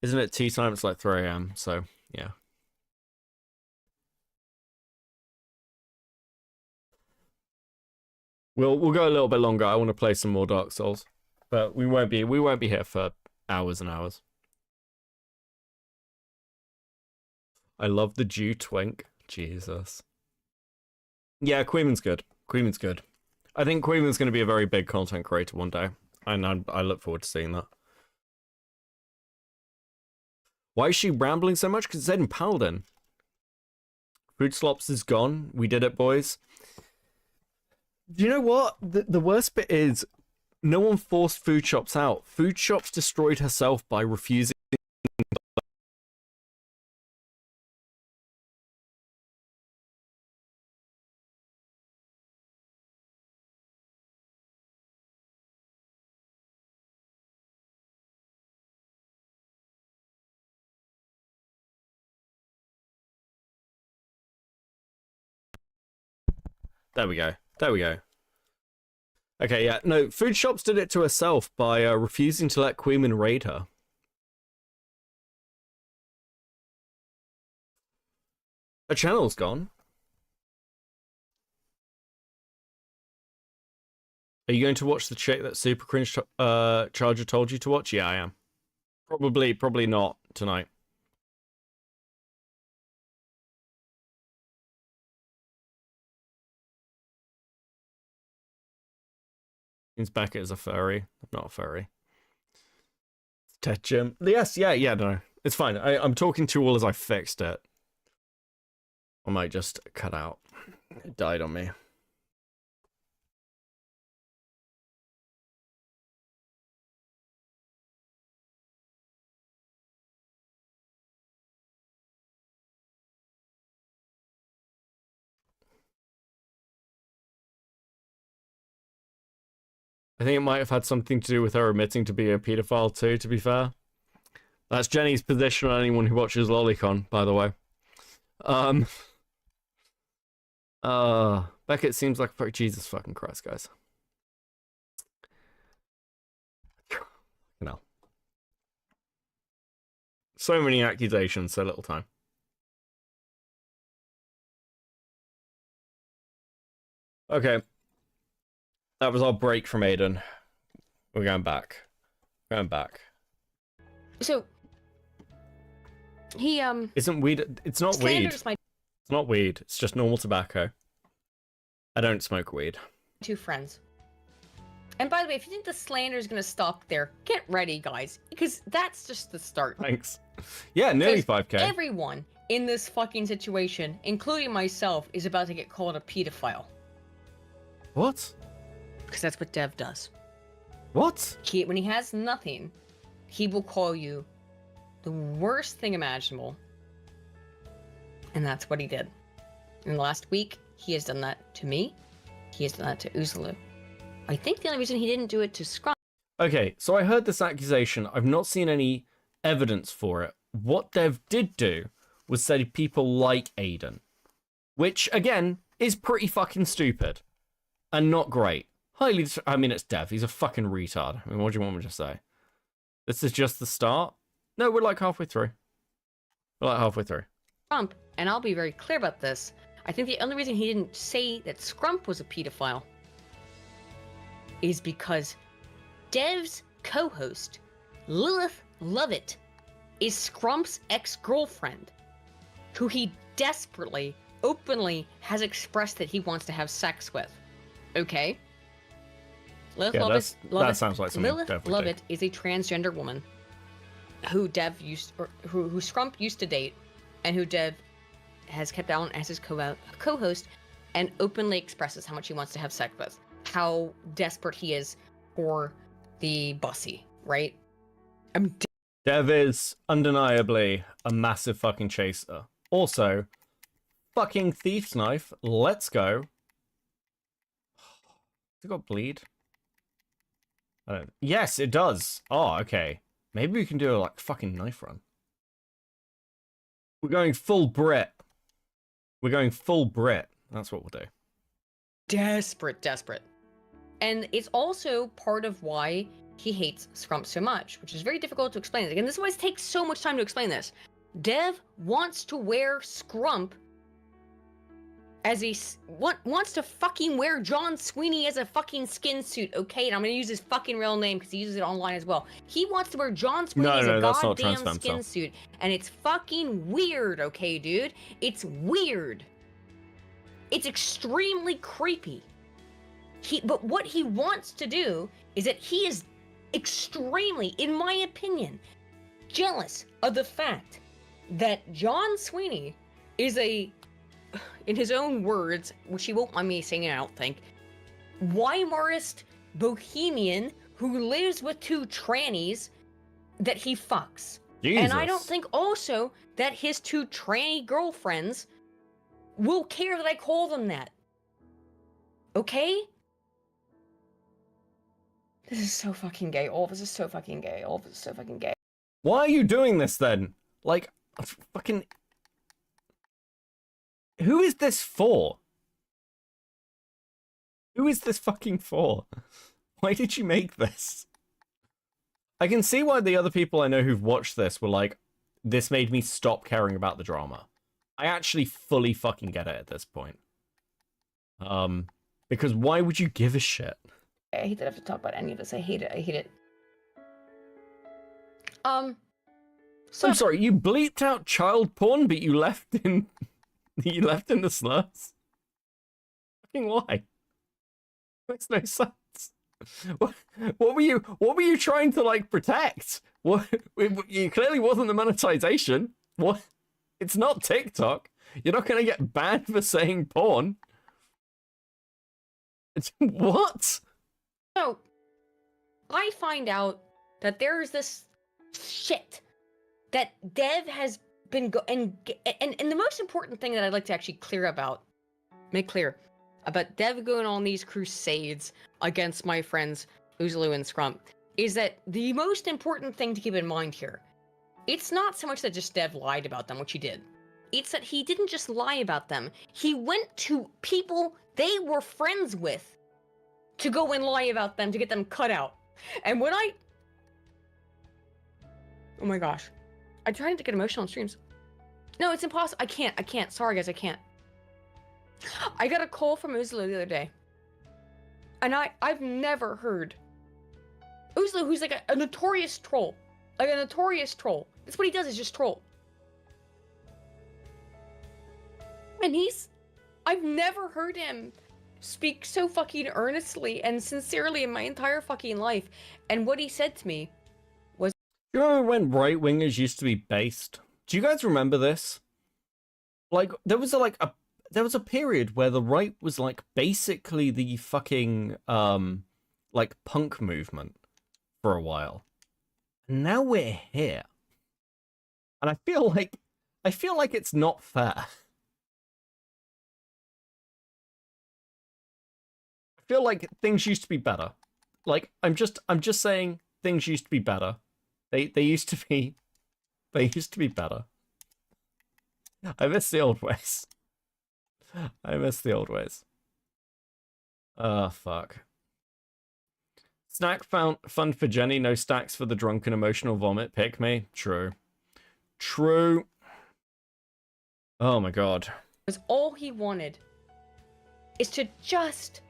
Isn't it tea time? It's like 3 AM, so yeah. We'll go a little bit longer. I want to play some more Dark Souls, but we won't be here for hours and hours. I love the Jew twink. Jesus. Yeah, Queeman's good. Queeman's good. I think Queeman's going to be a very big content creator one day, and I look forward to seeing that. Why is she rambling so much? Because it's Aiden Paladin. Food Slops is gone. We did it, boys. Do you know what? The worst bit is, no one forced Food Shops out. Food Shops destroyed herself by refusing. There we go. There we go. Okay, yeah. No, Food Shops did it to herself by refusing to let Queeman raid her. A channel's gone. Are you going to watch the chick that Super Cringe Charger told you to watch? Yeah, I am. Probably not tonight. Means Beckett is a furry. I'm not a furry. Ted Jim. Yes, yeah, no. It's fine. I'm talking to you all as I fixed it. I might just cut out. It died on me. I think it might have had something to do with her admitting to be a paedophile too, to be fair. That's Jenny's position on anyone who watches Lolicon, by the way. Beckett seems like a Jesus fucking Christ, guys. No. So many accusations, so little time. Okay. That was our break from Aiden. We're going back. So he isn't weed. It's not weed. It's not weed. It's just normal tobacco. I don't smoke weed. Two friends. And by the way, if you think the slander is gonna stop there, get ready, guys, because that's just the start. Thanks. Yeah, nearly 5K. Everyone in this fucking situation, including myself, is about to get called a pedophile. What? Because that's what Dev does. What? When he has nothing, he will call you the worst thing imaginable. And that's what he did. In the last week, he has done that to me. He has done that to Uzulu. I think the only reason he didn't do it to Scrum. Okay, so I heard this accusation. I've not seen any evidence for it. What Dev did do was say people like Aiden. Which, again, is pretty fucking stupid. And not great. I mean, it's Dev. He's a fucking retard. I mean, what do you want me to say? This is just the start? No, we're like halfway through. Scrump, and I'll be very clear about this, I think the only reason he didn't say that Scrump was a pedophile is because Dev's co-host, Lilith Lovett, is Scrump's ex-girlfriend, who he desperately, openly has expressed that he wants to have sex with. Okay? Lilith Lovett, that sounds like something Lilith Dev would Lovett do. is a transgender woman who who Scrump used to date, and who Dev has kept on as his co-host, and openly expresses how much he wants to have sex with, how desperate he is for the bussy, right? Dev is undeniably a massive fucking chaser. Also, fucking thief's knife. Let's go. Has it got bleed? I don't... Yes, it does. Oh, okay. Maybe we can do a like fucking knife run. We're going full Brit. That's what we'll do. Desperate. And it's also part of why he hates Scrump so much, which is very difficult to explain. Again, this is why it takes so much time to explain this. Dev wants to wear Scrump as wants to fucking wear John Sweeney as a fucking skin suit, okay? And I'm gonna use his fucking real name because he uses it online as well. He wants to wear John Sweeney as a goddamn skin suit, and it's fucking weird, okay, dude? It's weird. It's extremely creepy. But what he wants to do is that he is extremely, in my opinion, jealous of the fact that John Sweeney is a, in his own words, which he won't mind me saying, I don't think, Weimarist bohemian who lives with two trannies that he fucks. Jesus. And I don't think also that his two tranny girlfriends will care that I call them that. Okay? This is so fucking gay. All of this is so fucking gay. Why are you doing this then? Like, fucking... Who is this for? Who is this fucking for? Why did you make this? I can see why the other people I know who've watched this were like, this made me stop caring about the drama. I actually fully fucking get it at this point. Because why would you give a shit? I hate that I have to talk about any of this. I hate it. I hate it. So I'm sorry, you bleeped out child porn, but you left in the slurs. Fucking why? Makes no sense. What were you trying to like protect? What? It clearly wasn't the monetization. What? It's not TikTok. You're not gonna get banned for saying porn. What? So, I find out that there's this shit that Dev has been and the most important thing that I'd like to actually make clear about Dev going on these crusades against my friends Uzlu and Scrump is that the most important thing to keep in mind here, it's not so much that just Dev lied about them, which he did. It's that he didn't just lie about them. He went to people they were friends with to go and lie about them to get them cut out. And when oh my gosh. I'm trying to get emotional on streams. No, it's impossible. I can't. Sorry, guys, I can't. I got a call from Uzlu the other day. And I've never heard. Uzlu, who's like a notorious troll. Like a notorious troll. That's what he does, is just troll. And I've never heard him speak so fucking earnestly and sincerely in my entire fucking life. And what he said to me was... Do you remember when right-wingers used to be based? Do you guys remember this? Like, there was a period where the right was like basically the fucking like punk movement for a while. And now we're here. And I feel like it's not fair. I feel like things used to be better. Like I'm just saying things used to be better. They used to be better. I miss the old ways. I miss the old ways. Oh, fuck. Snack fund for Jenny, no stacks for the drunken emotional vomit. Pick me. True. True. Oh my god. Because all he wanted is to just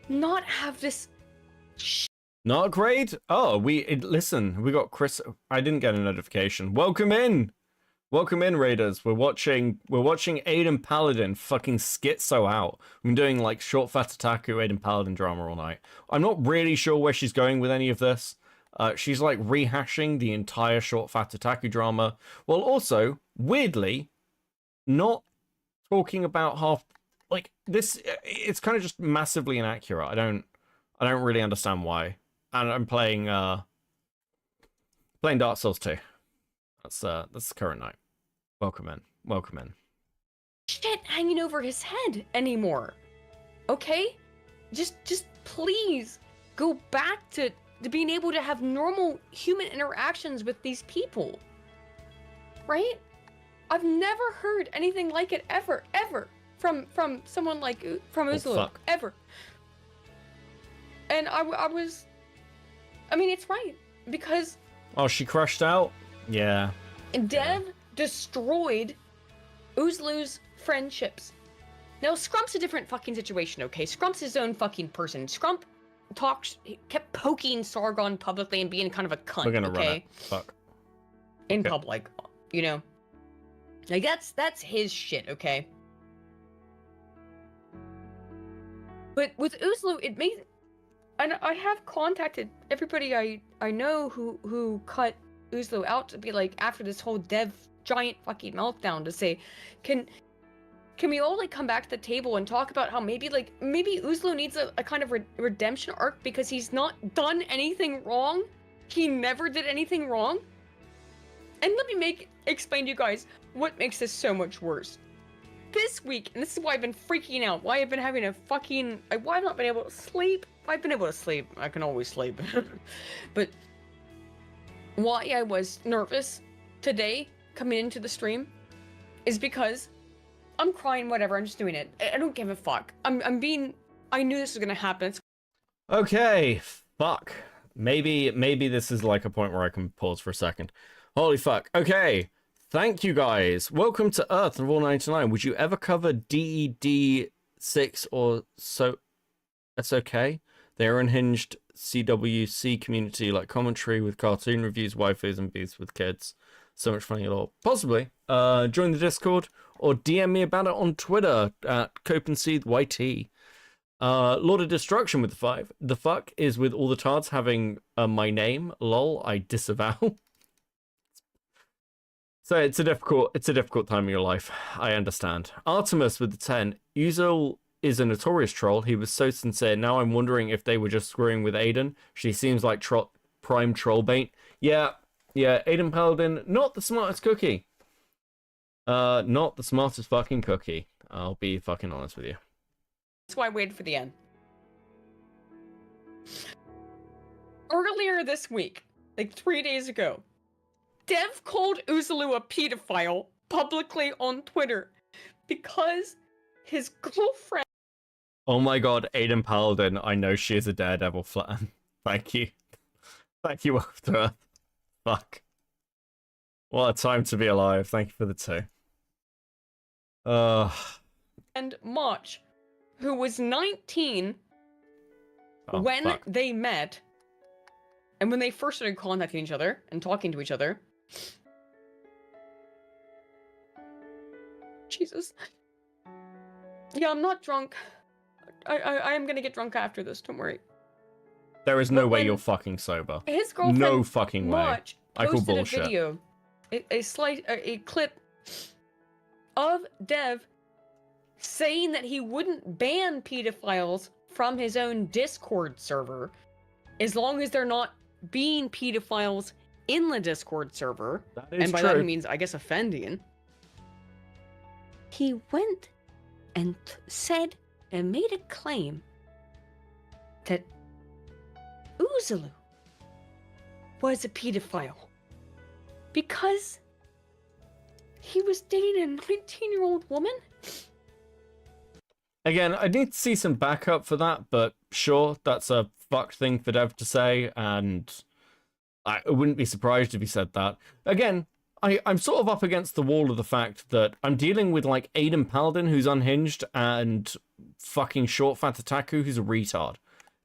not have this Not a grade? Oh, listen, we got Chris. I didn't get a notification. Welcome in. Welcome in, Raiders. We're watching Aiden Paladin fucking schizo out. We've been doing like short Fat Otaku Aiden Paladin drama all night. I'm not really sure where she's going with any of this. She's like rehashing the entire short Fat Otaku drama, while also, weirdly, not talking about half like this. It's kind of just massively inaccurate. I don't really understand why. And I'm playing Dark Souls 2. That's the current night. Welcome in. Welcome in. shit hanging over his head anymore. Okay? Just please go back to being able to have normal human interactions with these people. Right? I've never heard anything like it ever from someone like Uzlu. Ever. And I mean, it's right, because... Oh, she crashed out? Yeah. Dev destroyed Uzlu's friendships. Now, Scrump's a different fucking situation, okay? Scrump's his own fucking person. Scrump kept poking Sargon publicly and being kind of a cunt, We're gonna okay? run it. Fuck. In public, you know? Like, that's his shit, okay? But with Uzlu, it made... And I have contacted everybody I know who cut Uzlu out to be like, after this whole Dev giant fucking meltdown, to say, can we all like come back to the table and talk about how maybe Uzlu needs a kind of redemption arc because he's not done anything wrong? He never did anything wrong? And let me explain to you guys what makes this so much worse. This week, and this is why I've been freaking out, why I've been having a fucking... why I've not been able to sleep. I've been able to sleep. I can always sleep. But why I was nervous today coming into the stream is because I'm crying, whatever, I'm just doing it. I don't give a fuck. I knew this was gonna happen. Okay, fuck. Maybe this is like a point where I can pause for a second. Holy fuck. Okay. Thank you guys. Welcome to Earth and All 99. Would you ever cover DED 6 or so? That's okay. They're unhinged CWC community like commentary with cartoon reviews, waifus, and beats with kids. So much funny at all. Possibly. Join the Discord or DM me about it on Twitter at CopenSeedYT. Lord of Destruction with the 5. The fuck is with all the tards having my name? Lol, I disavow. So it's a difficult time in your life. I understand. Artemis with the 10. Uzel is a notorious troll. He was so sincere. Now I'm wondering if they were just screwing with Aiden. She seems like prime troll bait. Yeah, Aiden Paladin, not the smartest cookie. Not the smartest fucking cookie. I'll be fucking honest with you. That's why I waited for the end. Earlier this week, like 3 days ago, Dev called Uzalu a pedophile publicly on Twitter because his girlfriend. Oh my god, Aiden Paladin, I know she is a Daredevil fan. Thank you. Thank you, After. Fuck. What a time to be alive. Thank you for the 2. And March, who was 19 when they met, and when they first started contacting each other and talking to each other. Jesus. Yeah, I'm not drunk. I am gonna get drunk after this, don't worry. There is no way you're fucking sober. His girlfriend, no fucking way. March, I call posted bullshit. a video, a clip of Dev saying that he wouldn't ban pedophiles from his own Discord server as long as they're not being pedophiles in the Discord server. That is and by true. that he means, I guess, offending. He went and said and made a claim that Uzalu was a pedophile because he was dating a 19-year-old woman. Again, I need to see some backup for that, but sure, that's a fucked thing for Dev to say, and I wouldn't be surprised if he said that. Again, I'm sort of up against the wall of the fact that I'm dealing with, like, Aiden Paladin, who's unhinged, and fucking Short Fat Otaku, who's a retard.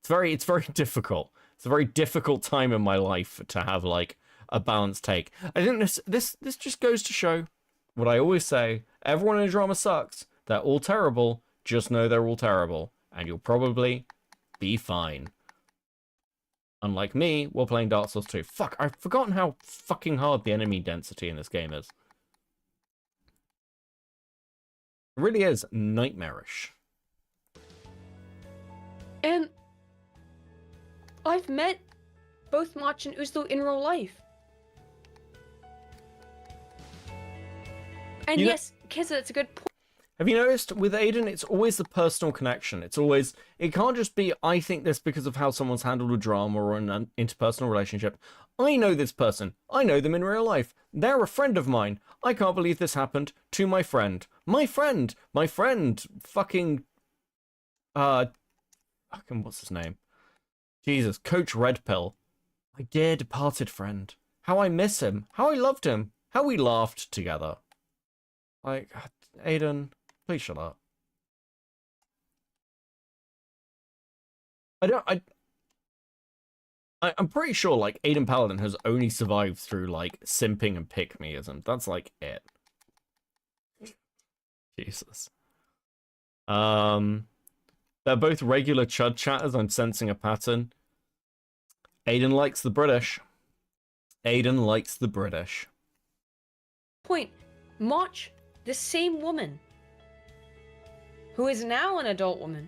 It's very difficult. It's a very difficult time in my life to have, like, a balanced take. I think this just goes to show what I always say. Everyone in a drama sucks. They're all terrible. Just know they're all terrible. And you'll probably be fine. Unlike me, while playing Dark Souls 2. Fuck, I've forgotten how fucking hard the enemy density in this game is. It really is nightmarish. And I've met both Mach and Uzalu in real life. And yes, Kizza, that's a good point. Have you noticed with Aiden, it's always the personal connection. It can't just be, I think this because of how someone's handled a drama or an interpersonal relationship. I know this person. I know them in real life. They're a friend of mine. I can't believe this happened to my friend. My friend, fucking, what's his name? Jesus, Coach Red Pill. My dear departed friend. How I miss him. How I loved him. How we laughed together. Like, Aiden, please shut up. I'm pretty sure, like, Aiden Paladin has only survived through, like, simping and pick-meism. That's, like, it. Jesus. They're both regular chud chatters. I'm sensing a pattern. Aiden likes the British. Aiden likes the British. Point. Mach, the same woman, who is now an adult woman,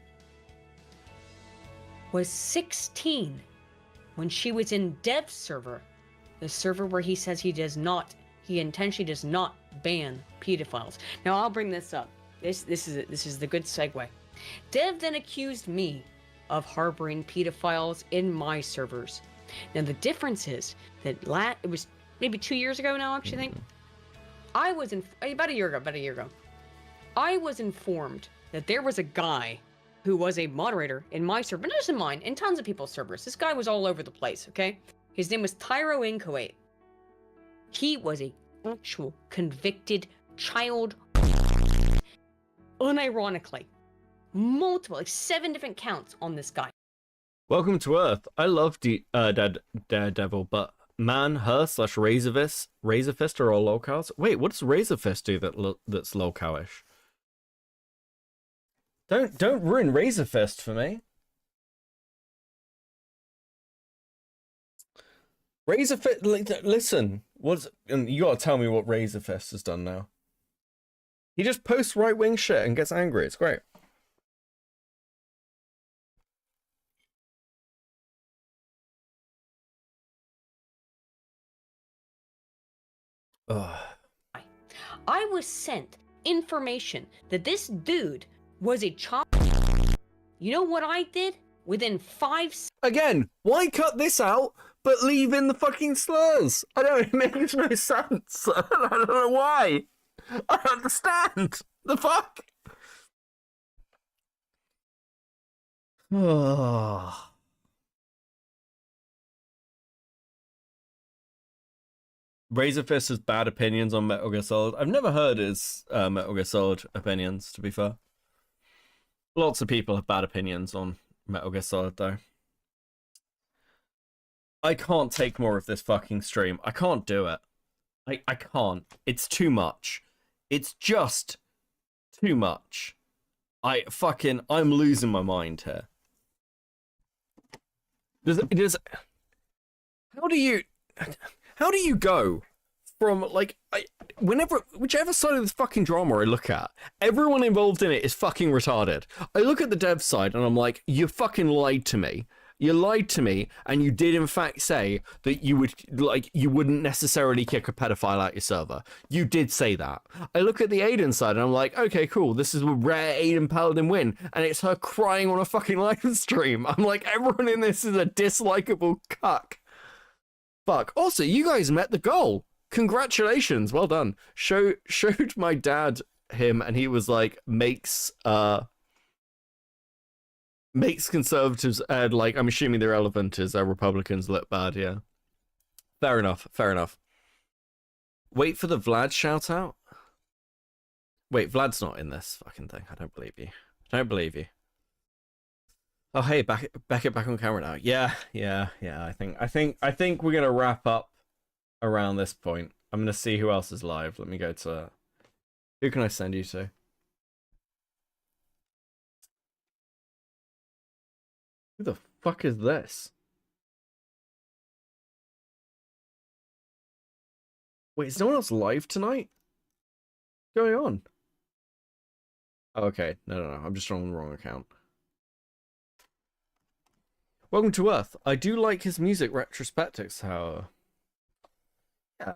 was 16 when she was in Dev's server, the server where he says he intentionally does not ban pedophiles. Now I'll bring this up. This is the good segue. Dev then accused me of harboring pedophiles in my servers. Now the difference is that it was maybe 2 years ago now, I actually think. I was about a year ago. I was informed that there was a guy who was a moderator in my server, not just in mine, in tons of people's servers. This guy was all over the place, okay? His name was Tyro Inchoate. He was a actual convicted child, unironically. Multiple, like 7 different counts on this guy. Welcome to Earth. I love Daredevil, but man, her / Razor Fist are all locals. Wait, what does Razor Fist do that's localish? Don't ruin Razor Fist for me. Razor Fist, listen, and you gotta tell me what Razor Fist has done now. He just posts right-wing shit and gets angry. It's great. Ugh. I was sent information that this dude was a child. You know what I did? Within 5 Again, why cut this out, but leave in the fucking slurs? I don't, it makes no sense. I don't know why. I don't understand. The fuck? Oh. Razor Fist has bad opinions on Metal Gear Solid. I've never heard his Metal Gear Solid opinions, to be fair. Lots of people have bad opinions on Metal Gear Solid, though. I can't take more of this fucking stream. I can't do it. I can't. It's too much. It's just too much. I'm losing my mind here. How do you go from, like, whichever side of this fucking drama I look at, everyone involved in it is fucking retarded. I look at the dev side and I'm like, you fucking lied to me. You lied to me, and you did in fact say that you wouldn't necessarily kick a pedophile out your server. You did say that. I look at the Aiden side and I'm like, okay, cool, this is a rare Aiden Paladin win, and it's her crying on a fucking live stream. I'm like, everyone in this is a dislikable cuck. Fuck. Also, you guys met the goal. Congratulations. Well done. Showed my dad him, and he was like, makes conservatives, like, I'm assuming they're irrelevant as Republicans look bad, yeah. Fair enough, fair enough. Wait for the Vlad shout out? Wait, Vlad's not in this fucking thing. I don't believe you. I don't believe you. Oh, hey, Beckett back on camera now. Yeah. I think we're gonna wrap up around this point. I'm gonna see who else is live. Let me go to, who can I send you to? Who the fuck is this? Wait, is no one else live tonight? What's going on? Oh, okay, no, I'm just on the wrong account. Welcome to Earth. I do like his music retrospectives, however. Yeah.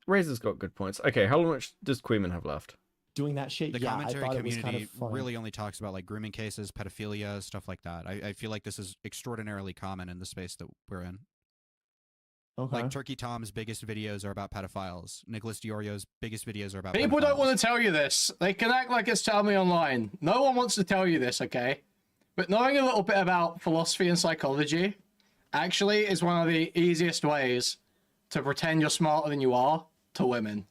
Razor's got good points. Okay, how much does Queeman have left? Doing that shit, The yeah, I commentary thought it was community kind of fun. really only talks about like grooming cases, pedophilia, stuff like that. I feel like this is extraordinarily common in the space that we're in. Okay. Like Turkey Tom's biggest videos are about pedophiles. Nicholas Diorio's biggest videos are about People pedophiles. don't want to tell you this. They can act like it's Tell Me Online. No one wants to tell you this, okay? But knowing a little bit about philosophy and psychology actually is one of the easiest ways to pretend you're smarter than you are to women.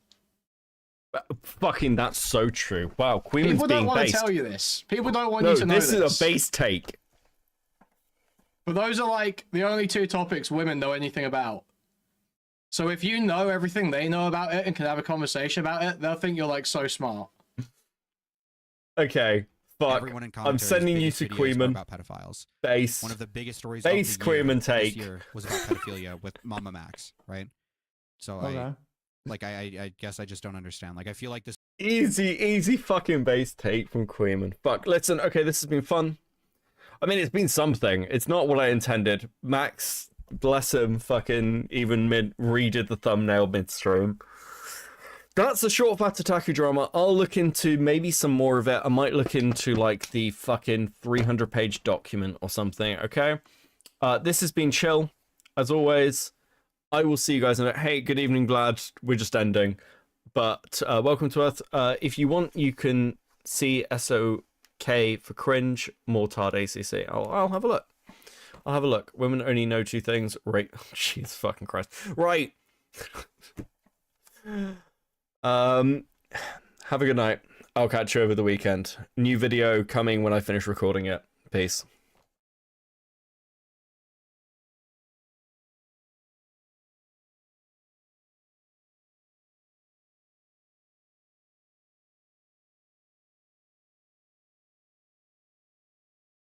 Fucking, that's so true. Wow, Queeman's People don't being want based. to tell you this. People don't want you to know this is a base take. But those are like the only two topics women know anything about. So if you know everything they know about it and can have a conversation about it, they'll think you're like so smart. Okay, fuck. Everyone in I'm commentaries' sending you biggest to videos are Queeman. about pedophiles. Base. One of the biggest stories Base of the year, Queeman this take. year was about pedophilia with Mama Max, right? So Okay. I guess I just don't understand. Like I feel like this Easy fucking base take from Queeman. Fuck, listen, okay, this has been fun. I mean, it's been something. It's not what I intended. Max, bless him, fucking even redid the thumbnail midstream. That's a short Fat Otaku drama. I'll look into maybe some more of it. I might look into like the fucking 300-page document or something, okay? This has been chill, as always. I will see you guys in it. Hey, good evening, Vlad. We're just ending. But welcome to Earth. If you want, you can see SOK for cringe, Mortard ACC. I'll have a look. I'll have a look. Women only know two things. Right. Jesus fucking Christ. Right. Have a good night. I'll catch you over the weekend. New video coming when I finish recording it. Peace.